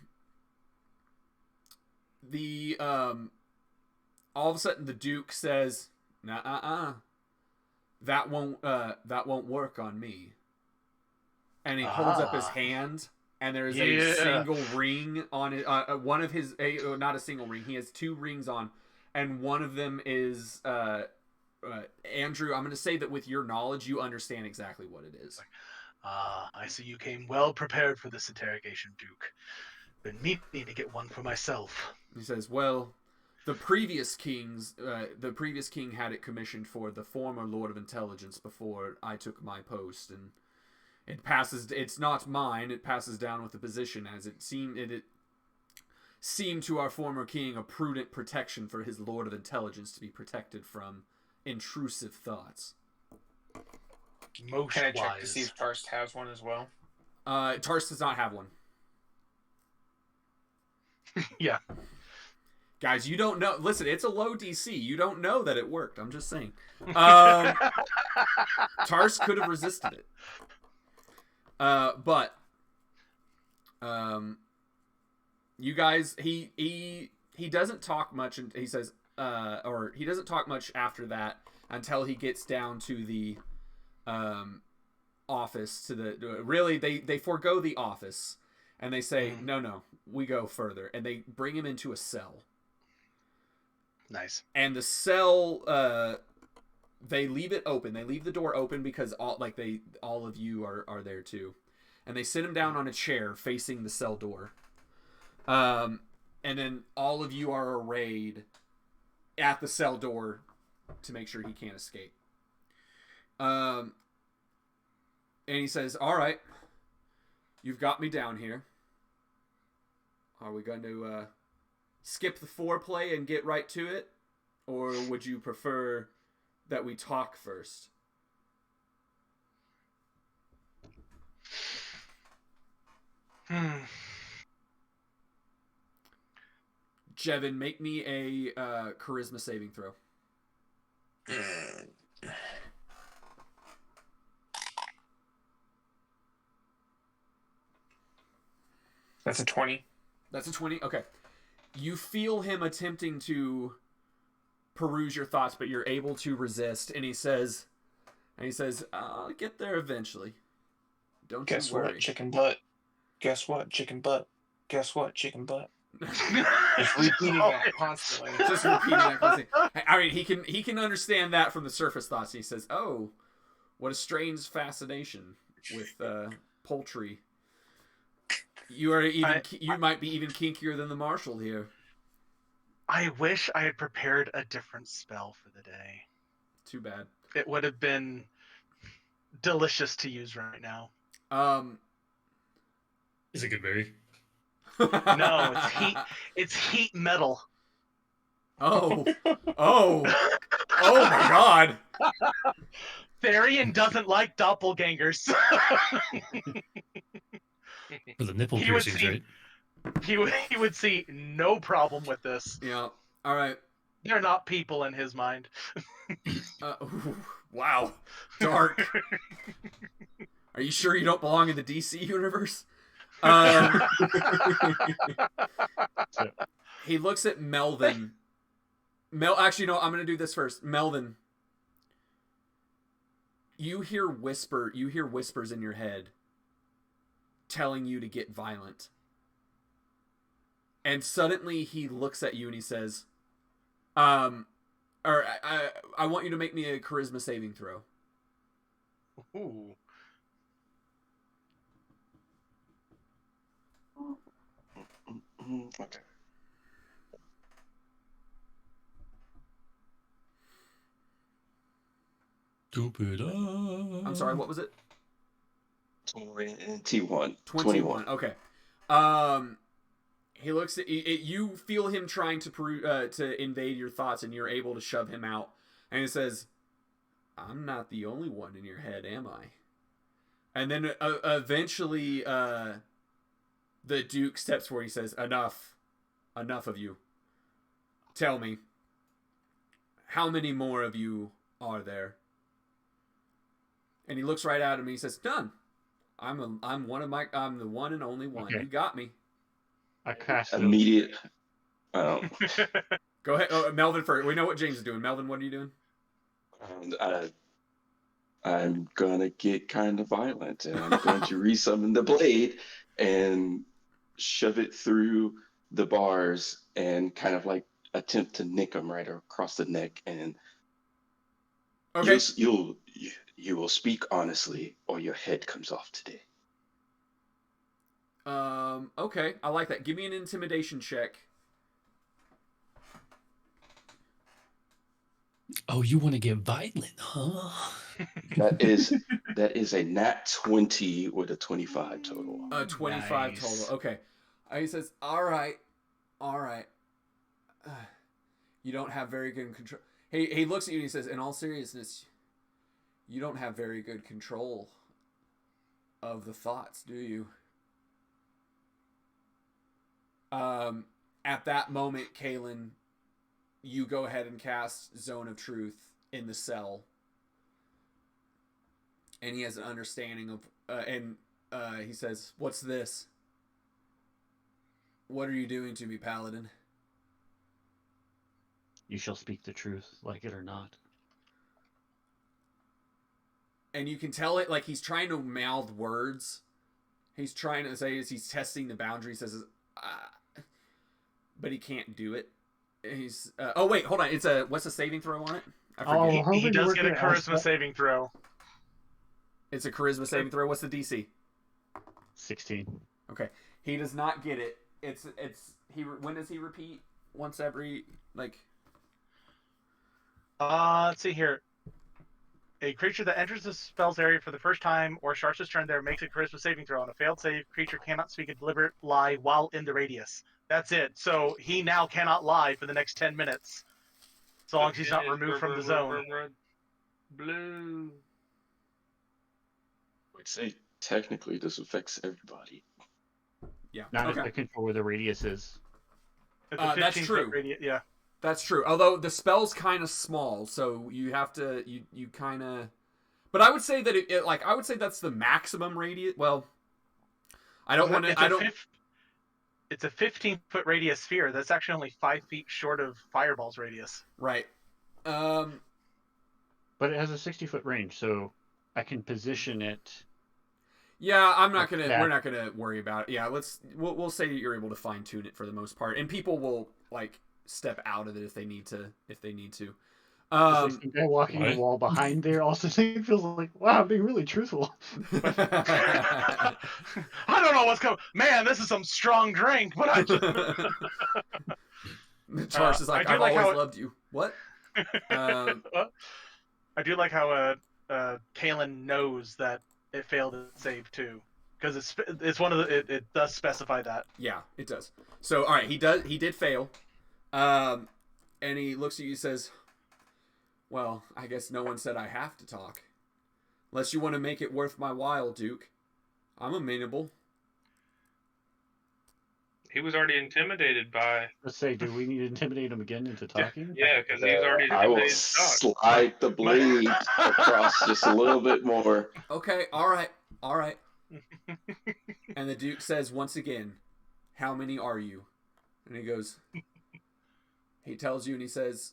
the all of a sudden the Duke says, "Nah, that won't work on me." And he holds up his hand, and there is a single ring on it. One of his not a single ring. He has two rings on, and one of them is Andrew. I'm going to say that with your knowledge, you understand exactly what it is. I see you came well prepared for this interrogation, Duke. Been meaning to get one for myself. He says, "Well, the previous king had it commissioned for the former Lord of Intelligence before I took my post, and it's not mine. It passes down with the position, as it seemed to our former king a prudent protection for his Lord of Intelligence to be protected from intrusive thoughts." Most Can I check wise. to see if Tarst has one as well? Tarst does not have one. Yeah. Guys, you don't know. Listen, it's a low DC. You don't know that it worked. I'm just saying. Tarst could have resisted it. But you guys, he doesn't talk much, and he says, or he doesn't talk much after that until he gets down to the office. Really, they forego the office, and they say, no, we go further, and they bring him into a cell. Nice. And the cell, they leave it open. They leave the door open because all of you are there too. And they sit him down on a chair facing the cell door. And then all of you are arrayed at the cell door to make sure he can't escape. And he says, "All right, you've got me down here. Are we going to skip the foreplay and get right to it? Or would you prefer that we talk first?" Jevin, make me a charisma saving throw. That's a 20. That's a 20? Okay. You feel him attempting to peruse your thoughts, but you're able to resist. And he says, "I'll get there eventually. Don't Guess you worry." what, chicken butt? Guess what, chicken butt? Guess what, chicken butt? Just repeating that constantly. Just repeating that constantly. I mean, he can understand that from the surface thoughts. And he says, "Oh, what a strange fascination with poultry. You are you might be even kinkier than the marshal here." I wish I had prepared a different spell for the day. Too bad. It would have been delicious to use right now. Is it good berry? No, it's heat. It's heat metal. Oh my God. Therian doesn't like doppelgangers. For the nipple He would piercings, see- right? he would see no problem with this. Yeah. All right. They're not people in his mind. Wow. Dark. Are you sure you don't belong in the DC universe? He looks at Melvin. Actually, no, I'm going to do this first. Melvin, you hear whispers in your head telling you to get violent. And suddenly he looks at you and he says, I want you to make me a charisma saving throw. Ooh. Okay. Stupid. I'm sorry, what was it? 21. 21. Okay. He looks at you. Feel him trying to invade your thoughts, and you're able to shove him out. And he says, "I'm not the only one in your head, am I?" And then eventually, the Duke steps forward. He says, "Enough of you. Tell me, how many more of you are there?" And he looks right at him and he says, "None. I'm the one and only one. Okay. You got me." I cast Immediate. Go ahead. Oh, Melvin first. We know what James is doing. Melvin, what are you doing? I'm gonna get kind of violent, and I'm going to resummon the blade and shove it through the bars and kind of like attempt to nick him right across the neck. And Okay. you will speak honestly, or your head comes off today. Okay. I like that. Give me an intimidation check. Oh, you want to get violent, huh? That is a nat 20 with a 25 total. 25 Nice. total. Okay. He says, all right. You don't have very good control. He looks at you and he says, in all seriousness, you don't have very good control of the thoughts, do you? At that moment, Kalen, you go ahead and cast Zone of Truth in the cell. And he has an understanding of, he says, "What's this? What are you doing to me, Paladin?" You shall speak the truth, like it or not. And you can tell it, like, he's trying to mouth words. He's trying to say, as he's testing the boundary, he says, but he can't do it. He's, oh wait, hold on. It's what's the saving throw on it? I forget. Oh, He does we're get a gonna ask charisma that. saving throw. It's a charisma saving throw. What's the DC? 16. Okay. He does not get it. When does he repeat? Once every, like... Let's see here. A creature that enters the spell's area for the first time or starts its turn there makes a charisma saving throw. On a failed save, creature cannot speak a deliberate lie while in the radius. That's it. So he now cannot lie for the next 10 minutes. So long as he's not removed from the zone. Blue. I'd say technically this affects everybody. Yeah. Not Okay. if I control where the radius is. It's a That's 15 true. foot radius, yeah. That's true. Although the spell's kind of small, so you have to you kind of. But I would say that I would say that's the maximum radius. Well, I don't want to. It's a 15-foot radius sphere. That's actually only 5 feet short of Fireball's radius. Right. But it has a 60-foot range, so I can position it. Yeah, I'm not Like gonna. that. We're not gonna worry about it. Yeah, we'll say that you're able to fine tune it for the most part, and people will like step out of it if they need to. There's some guy walking the wall behind there also feels like, wow, I'm being really truthful. I don't know what's coming. Man, this is some strong drink, but I just. Tarsh is like, I do I've like always how loved you. What? I do like how Kalen knows that it failed its save too, because it's one of the it does specify that. Yeah, it does. So all right, he did fail, and he looks at you and says, "Well, I guess no one said I have to talk, unless you want to make it worth my while, Duke. I'm amenable." He was already intimidated by. Let's say, do we need to intimidate him again into talking? Yeah, because he's already I will intimidated to talk. slide the blade across just a little bit more. Okay, all right. And the Duke says once again, "How many are you?" And he goes, he tells you, and he says,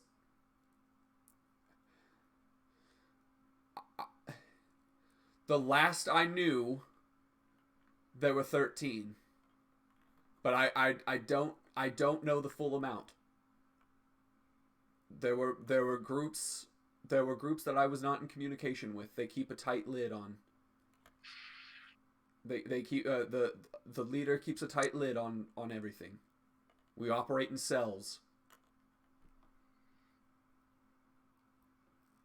"The last I knew, there were 13, but I don't know the full amount. There were groups that I was not in communication with. They keep a tight lid on. They keep the leader keeps a tight lid on everything. We operate in cells."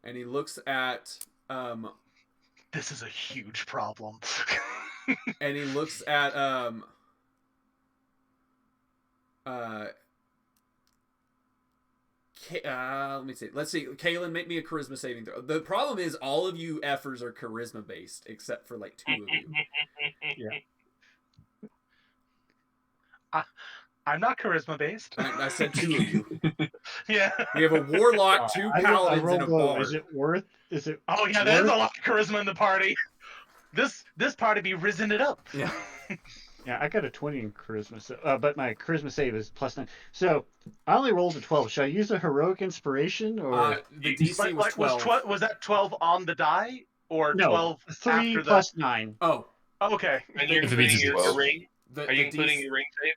And he looks at This is a huge problem. and he looks at let me see. Let's see. Kalen, make me a charisma saving throw. The problem is all of you effers are charisma based, except for like 2 of you. Yeah. I'm not charisma based. I said 2 of you. Yeah. We have a warlock, 2 paladins, and a bard. Is it worth? Oh yeah, there's a lot of charisma in the party. This party be risen it up. Yeah. Yeah, I got a 20 in charisma, but my charisma save is +9. So I only rolled a 12. Should I use a heroic inspiration or The DC was 12. Was that 12 on the die or no? 12 3 after plus 9. Oh, okay. And you're If it means including it's your 12. ring? the Are you the including DC, your ring save?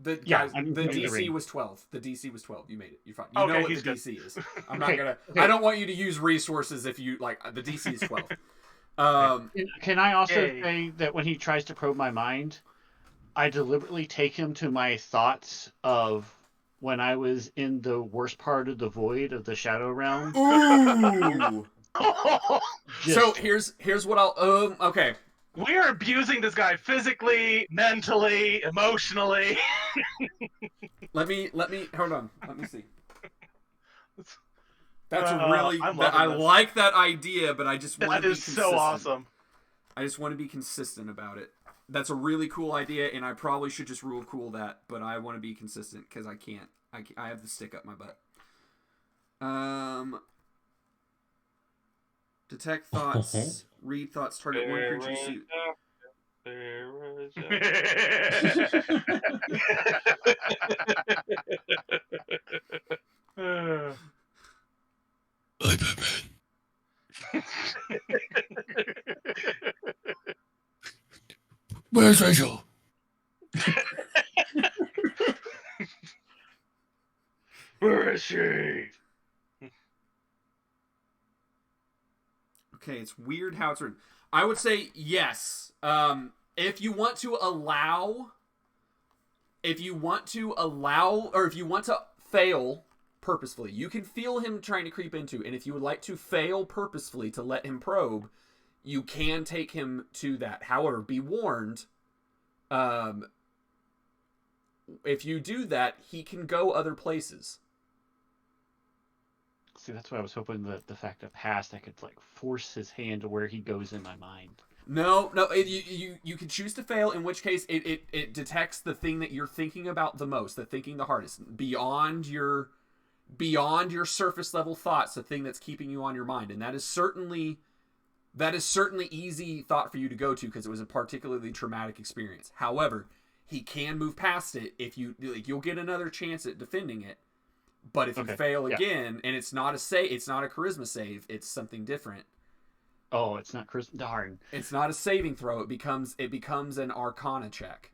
the Yeah, guys, I'm the including the DC ring. was 12. The DC was 12. You made it. You're fine. You Okay, know what he's the good. DC is. I'm Okay, not gonna. okay. I don't want you to use resources if you like. The DC is 12. Can I also Yay. say that when he tries to probe my mind, I deliberately take him to my thoughts of when I was in the worst part of the void of the Shadow Realm? Ooh. So Just- here's what I'll. Okay. We are abusing this guy physically, mentally, emotionally. Let me hold on. Let me see. That's really. I'm loving I this. like that idea, but I just want That to be is consistent. so awesome. I just want to be consistent about it. That's a really cool idea, and I probably should just rule cool that, but I want to be consistent because I can't. I have the stick up my butt. Detect thoughts. Read thoughts. Target one creature you see. Hey, Batman. Where's Rachel? Where is she? Okay, it's weird how it's written. I would say yes. If you want to allow, or if you want to fail purposefully, you can feel him trying to creep into. And if you would like to fail purposefully to let him probe, you can take him to that. However, be warned. If you do that, he can go other places. See, that's why I was hoping that the fact of past, I could like force his hand to where he goes in my mind. No. You can choose to fail, in which case it detects the thing that you're thinking about the most, the thinking the hardest, beyond your surface level thoughts, the thing that's keeping you on your mind, and that is certainly easy thought for you to go to because it was a particularly traumatic experience. However, he can move past it if you'll get another chance at defending it, But if you Okay, fail yeah. again, and it's not a charisma save, it's something different. Oh, it's not Chris. Darn. It's not a saving throw. It becomes an Arcana check.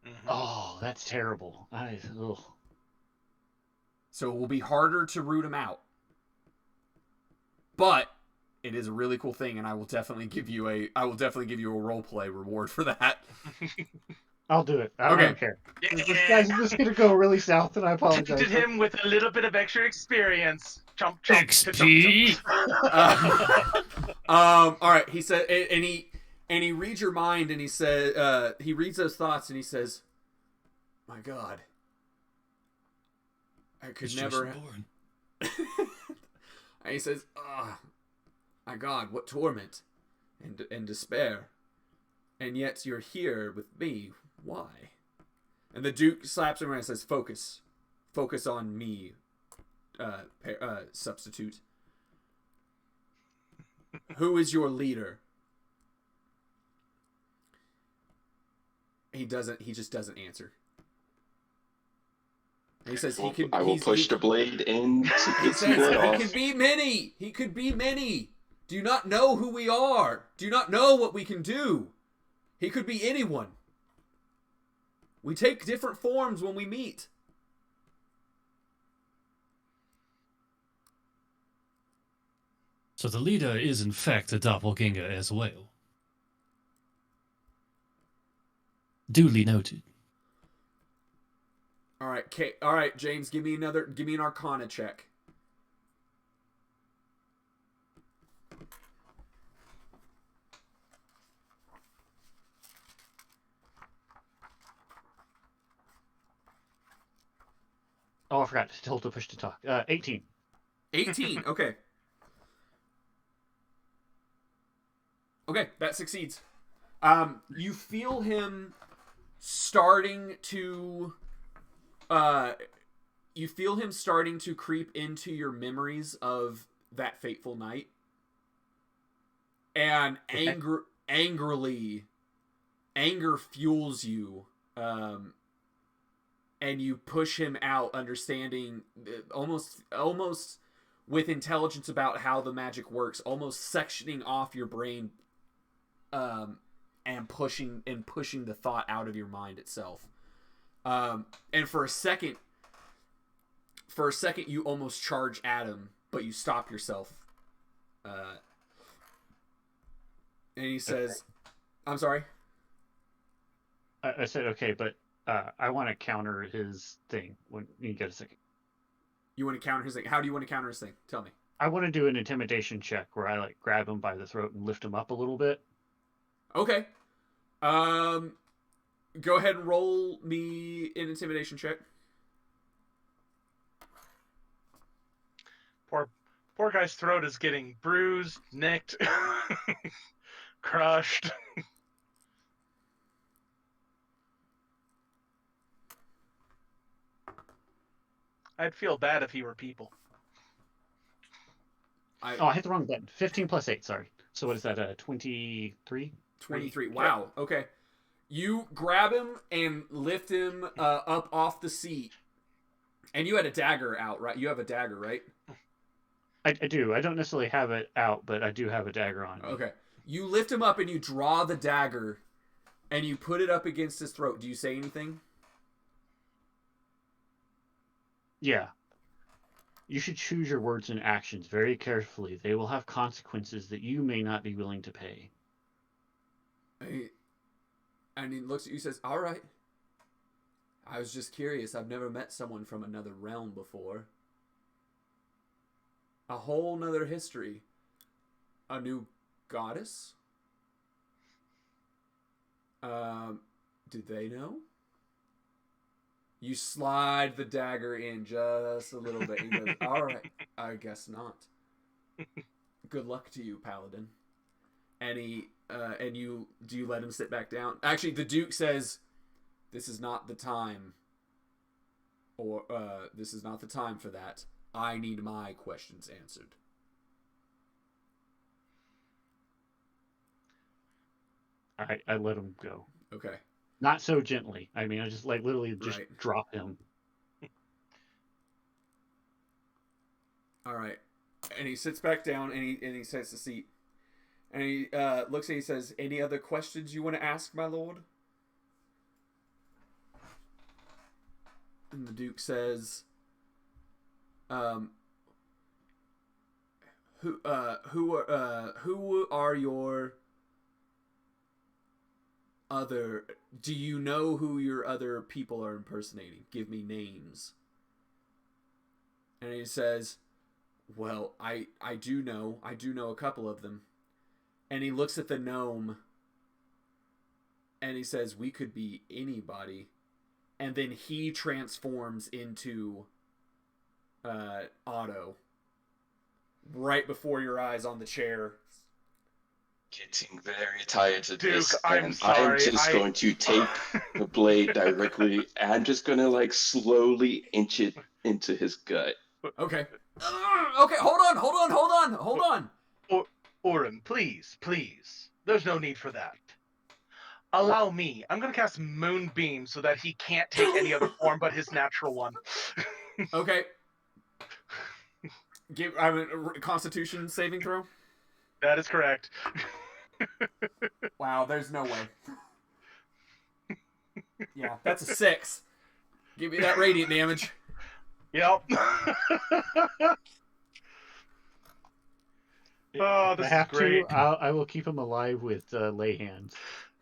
Mhm. Oh, that's terrible. Ugh. So it will be harder to root him out. But it is a really cool thing, and I will definitely give you a role play reward for that. I'll do it. I Okay. don't care. Guys, this is gonna go really south, and I apologize. Tempted him with a little bit of extra experience. Chomp, chomp, XP. All right. He said, and he reads your mind, and he said, he reads those thoughts, and he says, "My God, I could It's never." just born. And he says, "Ah, my God, what torment and despair, and yet you're here with me. Why?" And the Duke slaps him around and says, "Focus on me, substitute. Who is your leader?" He just doesn't answer. And he says I will push the blade in to He get some says blood he off. could be many. He could be many. Do you not know who we are? Do you not know what we can do? He could be anyone. We take different forms when we meet. So the leader is in fact a doppelganger as well. Duly noted. All right, James, give me an Arcana check. Oh, I forgot to hold the push to talk. 18. 18. Okay. Okay, that succeeds. You feel him starting to creep into your memories of that fateful night. And anger fuels you. And you push him out, understanding almost with intelligence about how the magic works, almost sectioning off your brain, and pushing the thought out of your mind itself. And for a second, you almost charge at him, but you stop yourself. And he says, "I'm sorry." I said okay, but I want to counter his thing when you get a second. You want to counter his thing? How do you want to counter his thing? Tell me. I want to do an intimidation check where I like grab him by the throat and lift him up a little bit. Okay. Go ahead and roll me an intimidation check. Poor guy's throat is getting bruised, nicked, crushed. I'd feel bad if he were people. I hit the wrong button. 15 plus 8, sorry. So what is that, 23? 23. Wow. Okay. You grab him and lift him up off the seat. And you had a dagger out, right? You have a dagger, right? I do. I don't necessarily have it out, but I do have a dagger on me. Okay. You lift him up and you draw the dagger and you put it up against his throat. Do you say anything? Yeah. You should choose your words and actions very carefully. They will have consequences that you may not be willing to pay. And he looks at you and says, "All right. I was just curious. I've never met someone from another realm before. A whole nother history. A new goddess? Did they know?" You slide the dagger in just a little bit. He goes, "All right, I guess not. Good luck to you, Paladin." And do you let him sit back down? Actually, the Duke says, "This is not the time. This is not the time for that. I need my questions answered." I let him go. Okay. Not so gently. I mean, I just like literally just Right. drop him. All right. And he sits back down and he takes a seat. And he looks and he says, "Any other questions you want to ask, my lord?" And the Duke says, "Who are your other? Do you know who your other people are impersonating? Give me names." And he says, "Well, I do know a couple of them." And he looks at the gnome and he says, "We could be anybody." And then he transforms into Otto right before your eyes on the chair. Getting very tired of Duke, this, I'm and sorry, I'm just going to take the blade directly. I'm just gonna like slowly inch it into his gut. Okay. Okay, hold on. Orin, please. There's no need for that. Allow me. I'm gonna cast Moonbeam so that he can't take any other form but his natural one. Okay. Give I mean, Constitution saving throw. That is correct. Wow, there's no way. Yeah, that's a 6. Give me that radiant damage. Yep. Oh, this is great. I will keep him alive with lay hands.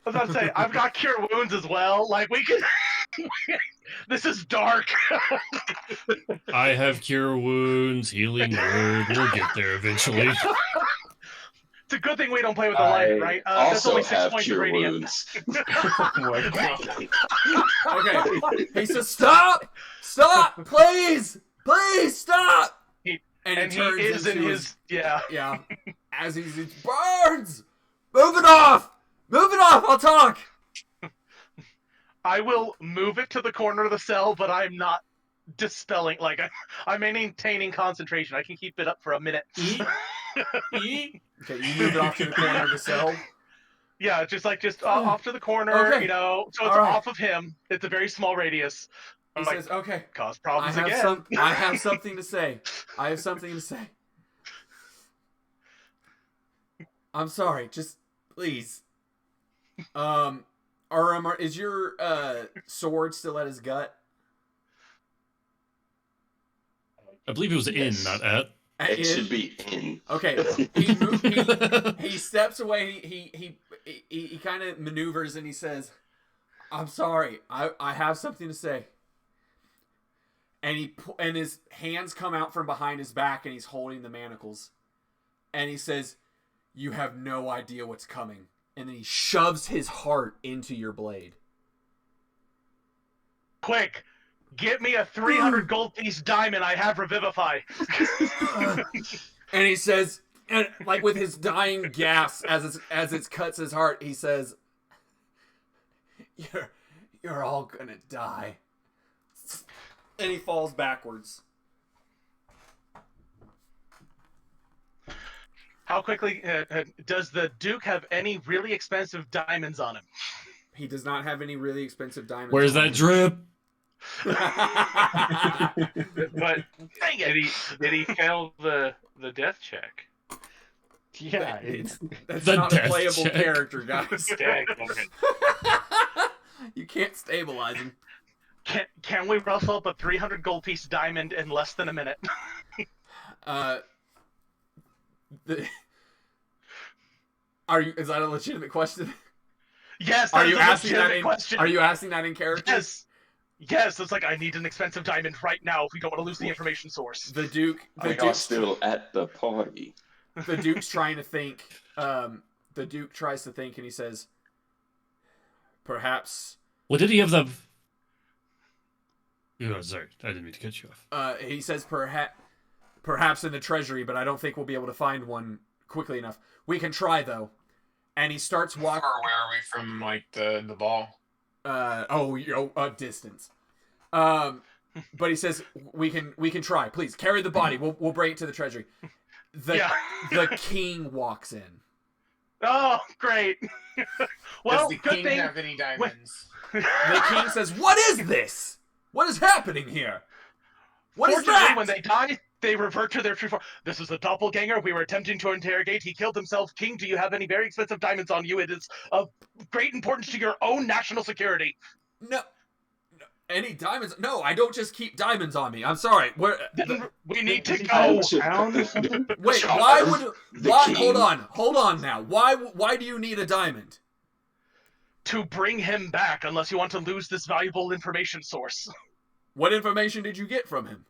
I was about to say, I've got Cure Wounds as well. Like, we can... This is dark. I have Cure Wounds, Healing Word. We'll get there eventually. It's a good thing we don't play with the light, right? That's Also only 6 have points of cure radiant. wounds. Oh my god. Okay. He says, "Stop! Stop! Please! Please stop!" And he turns is in into his... Yeah. Yeah. As he's Barnes! Move it off! Move it off! I'll talk! I will move it to the corner of the cell, but I'm not dispelling. Like, I'm maintaining concentration. I can keep it up for a minute. Okay, you move it off to the corner of the cell. Yeah, just off to the corner, Okay. you know, so it's All right. off of him. It's a very small radius. He I'm like, says, "Okay, cause I problems have again. I have something to say. I have something to say. I'm sorry, just please. Is your sword still at his gut? I believe it was Yes. in, not at. It should be in. Okay. He steps away. He kind of maneuvers and he says, "I'm sorry. I have something to say." And his hands come out from behind his back and he's holding the manacles. And he says, "You have no idea what's coming." And then he shoves his heart into your blade. Quick, get me a 300 gold piece diamond. I have Revivify. And he says, and like with his dying gasp as it cuts his heart, he says, "You're all gonna die." And he falls backwards. How quickly does the Duke have any really expensive diamonds on him? He does not have any really expensive diamonds. Where's on that him. drip? But Dang it! did he fail the death check? Yeah, That's The not a death playable check. character, guys. Dang. You can't stabilize him. Can we rustle up a 300 gold piece diamond in less than a minute? Is that a legitimate question? Yes, Are that you is a asking that legitimate in? question. Are you asking that in character? Yes, it's like, I need an expensive diamond right now if we don't want to lose the information source. The Duke. We are still at the party. The Duke's trying to think. The Duke tries to think, and he says, "Perhaps." Well, did he have the? Oh, sorry, I didn't mean to cut you off. He says, "Perhaps in the treasury, but I don't think we'll be able to find one quickly enough. We can try though." And he starts How walking. far away are we from like the ball? A distance. But he says we can try. Please carry the body. We'll bring it to the treasury. The king walks in. Oh, great. Well, Does the good king thing. have any diamonds? The king says, "What is this? What is happening here? What is Fortunately, that?" when they die, They revert to their true form. This is a doppelganger. We were attempting to interrogate. He killed himself. King, do you have any very expensive diamonds on you? It is of great importance to your own national security. No. Any diamonds? No, I don't just keep diamonds on me. I'm sorry. Then we need to Does he have go. a crown or something? Wait, Charge why would... the Why, king. hold on now. Why do you need a diamond? To bring him back, unless you want to lose this valuable information source. What information did you get from him?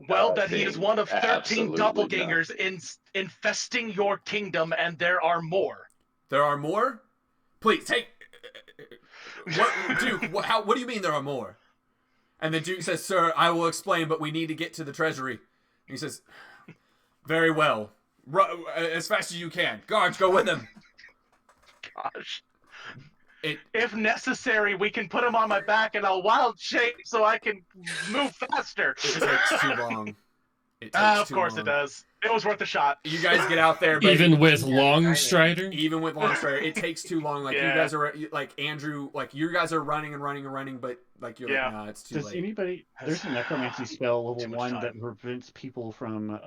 Well, that he is Nothing. one of 13 Absolutely doppelgangers infesting your kingdom, and there are more. There are more? Please, take... What, Duke, what do you mean there are more? And the Duke says, sir, I will explain, but we need to get to the treasury. And he says, very well. As fast as you can. Guards, go with him. Gosh. If necessary, we can put him on my back in a wild shape so I can move faster. It takes too long. Of course it does. It was worth a shot. You guys get out there, baby. Even with Longstrider? Even with Longstrider, it takes too long. Like, Yeah. you guys are, like, Andrew, like, you guys are running, but, like, you're like, nah, it's too Does late. anybody... There's a necromancy spell Too level much 1 time. that prevents people from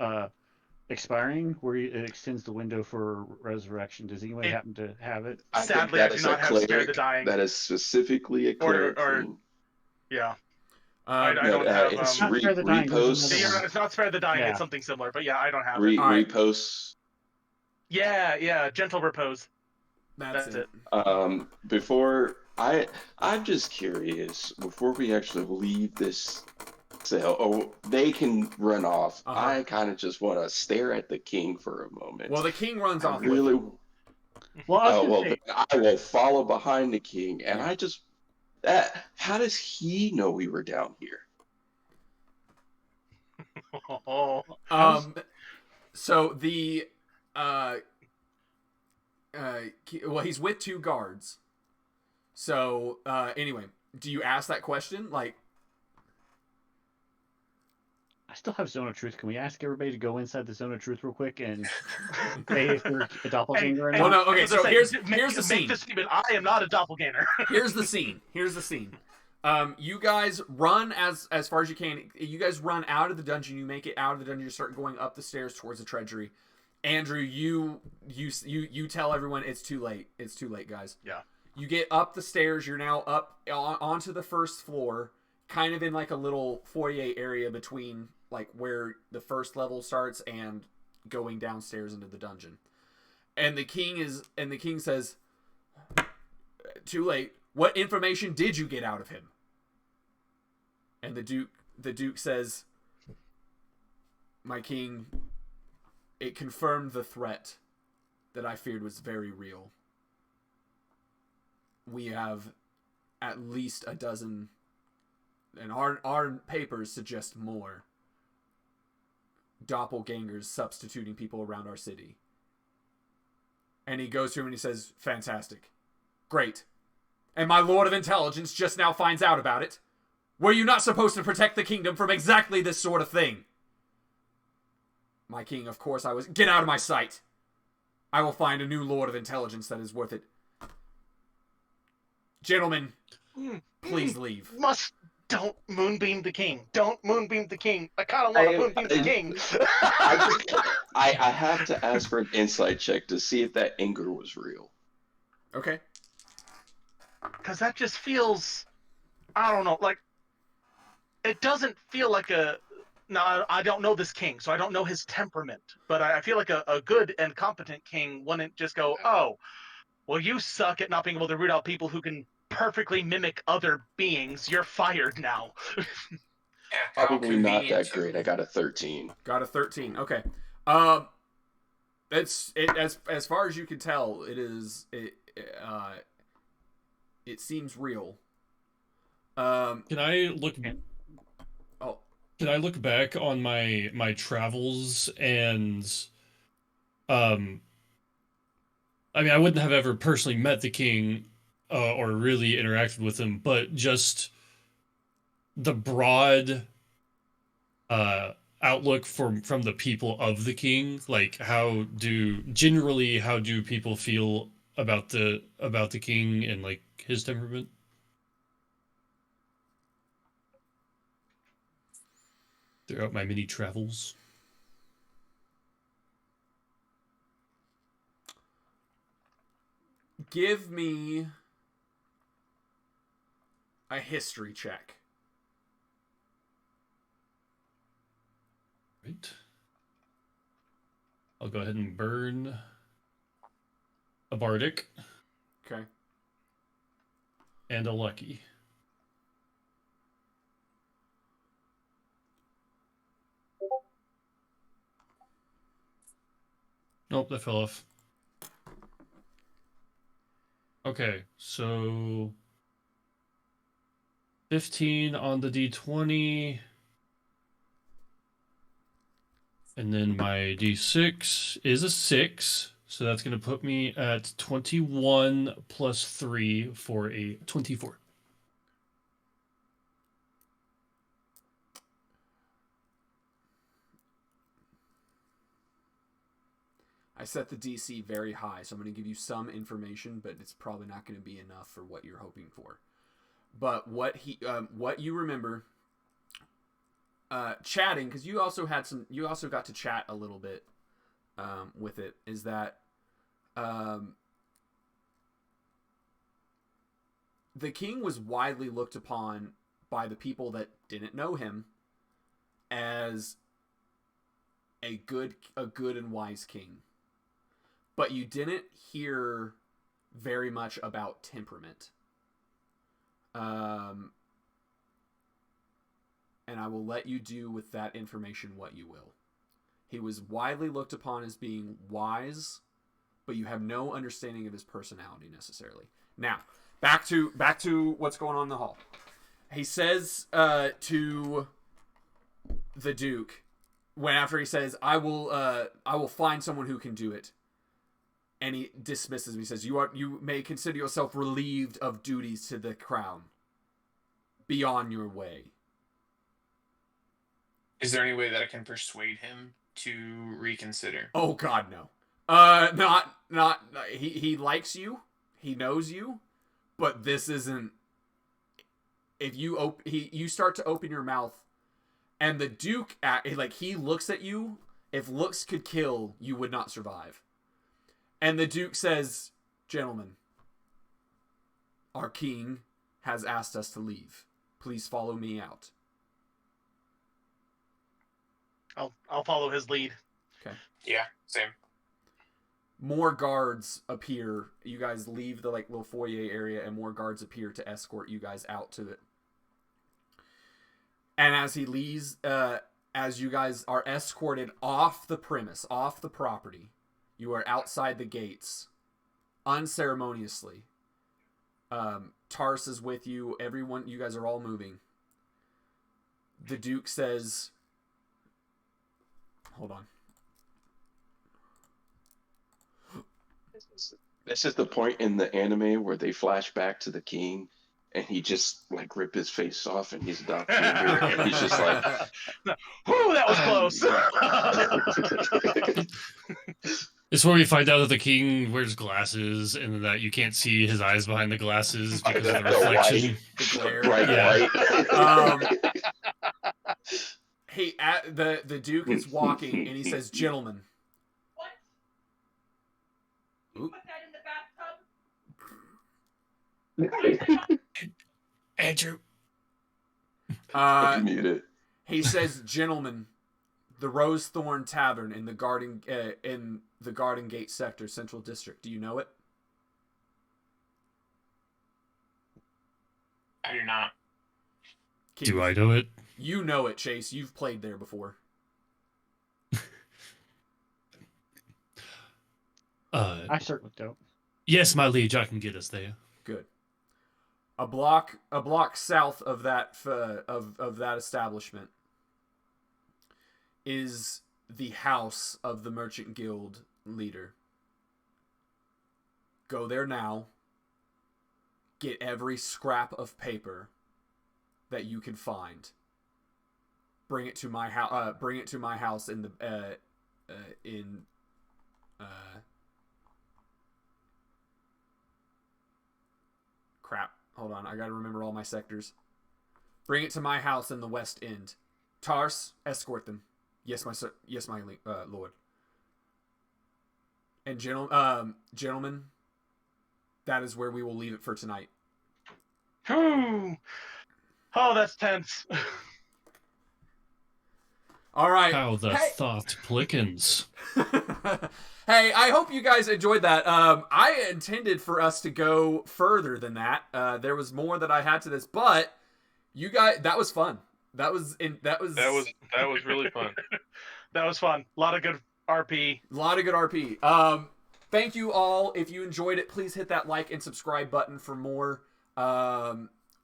expiring, where it extends the window for resurrection. Does anybody happen to have it? I think Sadly, that I do is not a have Spare cleric. the Dying. That is specifically a cleric. thing. Yeah. I No, don't have... It's Not Spare the Dying, there's reposts. another you're one. right, it's not Spare the Dying, Yeah. it's something similar, but yeah, I don't have it. Alright. Reposts. Yeah, Gentle Repose. That's it. Before I'm just curious. Before we actually leave this cell, or they can run off. Uh-huh. I kind of just want to stare at the king for a moment. Well, the king runs I off really. with him. Well, I was Oh gonna well, say, then I will follow behind the king, and I just that. How does he know we were down here? So the well, he's with 2 guards. So anyway, do you ask that question? Like, I still have Zone of Truth. Can we ask everybody to go inside the Zone of Truth real quick and say if they're a doppelganger or And- not? well, no, okay. So here's the Make scene. the statement, I am not a doppelganger. Here's the scene. You guys run as far as you can. You guys run out of the dungeon. You make it out of the dungeon. You start going up the stairs towards the treasury. Andrew, you tell everyone it's too late. It's too late, guys. Yeah. You get up the stairs. You're now up onto the first floor, kind of in like a little foyer area between like where the first level starts and going downstairs into the dungeon. And the king says, "Too late. What information did you get out of him?" And the Duke says, "My king, it confirmed the threat that I feared was very real. We have at least a dozen, and our papers suggest more, doppelgangers substituting people around our city." And he goes to him and he says, "Fantastic. Great. And my Lord of Intelligence just now finds out about it. Were you not supposed to protect the kingdom from exactly this sort of thing?" "My king, of course I was." "Get out of my sight. I will find a new Lord of Intelligence that is worth it. Gentlemen, please leave." Don't moonbeam the king. Don't moonbeam the king. I kind of want to moonbeam the king. I have to ask for an insight check to see if that anger was real. Okay. Because that just feels, I don't know, like, it doesn't feel like a, now, I don't know this king, so I don't know his temperament, but I feel like a good and competent king wouldn't just go, "Oh, well, you suck at not being able to root out people who can perfectly mimic other beings. You're fired now." How Probably not convenient, that too. great. I got a 13. Got a 13. Okay. As far as you can tell, it seems real. Can I look? Oh. Can I look back on my travels and, I mean, I wouldn't have ever personally met the king, or really interacted with him, but just the broad, outlook from the people of the king. Like, how do people feel about the king and like his temperament? throughout my many travels. Give me a history check. Right. I'll go ahead and burn a bardic. Okay. And a lucky. Nope, that fell off. Okay, so 15 on the d20. And then my d6 is a 6. So that's going to put me at 21 plus 3 for a 24. I set the DC very high, so I'm going to give you some information, but it's probably not going to be enough for what you're hoping for. But what you remember, chatting, because you also got to chat a little bit with it, is that the king was widely looked upon by the people that didn't know him as a good and wise king. But you didn't hear very much about temperament. And I will let you do with that information what you will. He was widely looked upon as being wise, but you have no understanding of his personality necessarily. Now, back to what's going on in the hall. He says to the Duke, after he says, I will find someone who can do it. And he dismisses him. He says, you may consider yourself relieved of duties to the crown. Be on your way. Is there any way that I can persuade him to reconsider? Oh God, no. Not. He likes you. He knows you. But this isn't. If you start to open your mouth, and the Duke he looks at you. If looks could kill, you would not survive. And the Duke says, "Gentlemen, our king has asked us to leave. Please follow me out." I'll follow his lead. Okay. Yeah, same. More guards appear. You guys leave the little foyer area, and more guards appear to escort you guys out to it. And as he leaves, as you guys are escorted off the premise, off the property, you are outside the gates, unceremoniously. Tars is with you. Everyone, you guys are all moving. The Duke says, hold on. This is the point in the anime where they flash back to the king and he just rip his face off and he's a doppelganger and he's just like, "Whoo, that was close." It's where we find out that the king wears glasses and that you can't see his eyes behind the glasses because of the reflection. White. Hey, the Duke is walking and he says, "Gentlemen." What? Oop. Put that in the bathtub? Andrew. Muted. He says, "Gentlemen, the Rose Thorn Tavern in the Garden Gate sector, Central District. Do you know it?" I do not. Do I know it? You know it, Chase. You've played there before. I certainly don't. Yes, my liege, I can get us there. Good. A block south of that of that establishment is the house of the Merchant Guild leader. Go there now. Get every scrap of paper that you can find. Bring it to my house. Bring it to my house in the crap. Hold on, I gotta remember all my sectors. Bring it to my house in the West End. Tars, escort them. Yes, my lord. And gentlemen, that is where we will leave it for tonight. Whew. Oh, that's tense. All right. How the Hey. thought plickens. Hey, I hope you guys enjoyed that. I intended for us to go further than that. There was more that I had to this, but you guys, that was fun. That was really fun. That was fun. A lot of good RP. A lot of good RP. Thank you all. If you enjoyed it, please hit that like and subscribe button for more.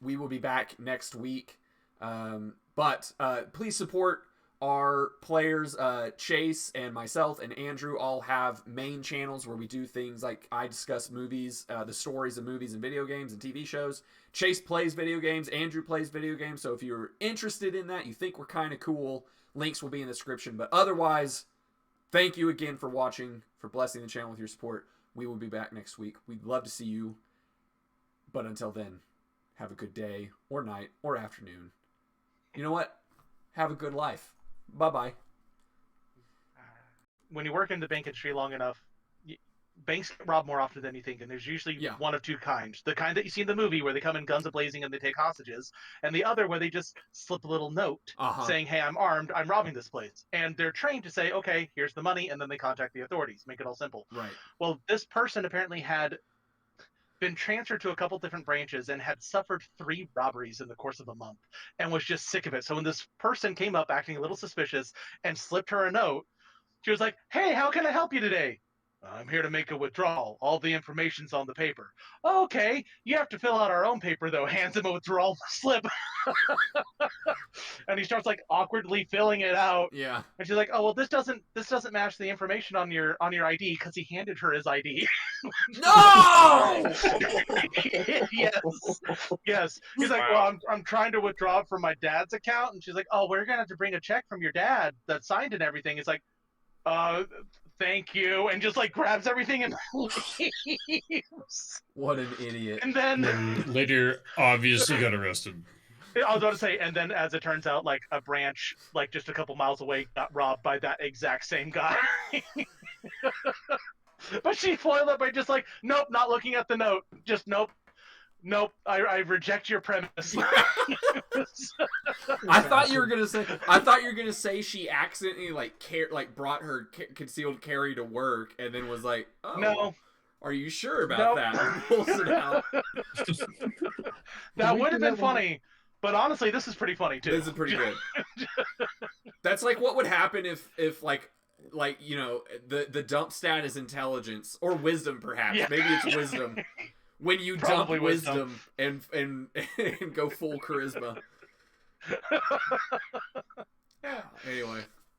We will be back next week. But please support our players. Chase and myself and Andrew all have main channels where we do things like I discuss movies, the stories of movies and video games and TV shows. Chase plays video games. Andrew plays video games. So if you're interested in that, you think we're kind of cool, links will be in the description. But otherwise, thank you again for watching, for blessing the channel with your support. We will be back next week. We'd love to see you. But until then, have a good day or night or afternoon. You know what? Have a good life. Bye-bye. When you work in the bank industry long enough, banks get robbed more often than you think, and there's usually one of two kinds. The kind that you see in the movie where they come in guns a-blazing and they take hostages, and the other where they just slip a little note saying, hey, I'm armed, I'm robbing this place. And they're trained to say, okay, here's the money, and then they contact the authorities. Make it all simple. Right. Well, this person apparently had been transferred to a couple different branches and had suffered 3 robberies in the course of a month and was just sick of it. So when this person came up acting a little suspicious and slipped her a note, she was like, hey, how can I help you today? I'm here to make a withdrawal. All the information's on the paper. Okay, you have to fill out our own paper, though. Hands him a withdrawal slip. And he starts like awkwardly filling it out. Yeah. And she's like, oh, well, this doesn't match the information on your ID, because he handed her his ID. No! Yes. He's like, well, I'm trying to withdraw from my dad's account. And she's like, oh, we're gonna have to bring a check from your dad that's signed and everything. It's like, thank you, and just like grabs everything and leaves. What an idiot. And then Later, obviously got arrested. I was about to say, and then as it turns out, like a branch, like just a couple miles away, got robbed by that exact same guy. But she foiled it by just like, nope, not looking at the note. Just nope. I reject your premise. I thought you were gonna say she accidentally brought her concealed carry to work and then was like, oh, no. Are you sure about that? And pulls it out. That would have been funny, but honestly, this is pretty funny too. This is pretty good. That's like what would happen if like you know the dump stat is intelligence or wisdom, perhaps. Yeah. Maybe it's wisdom. When you Probably dump wisdom and go full charisma. Anyway.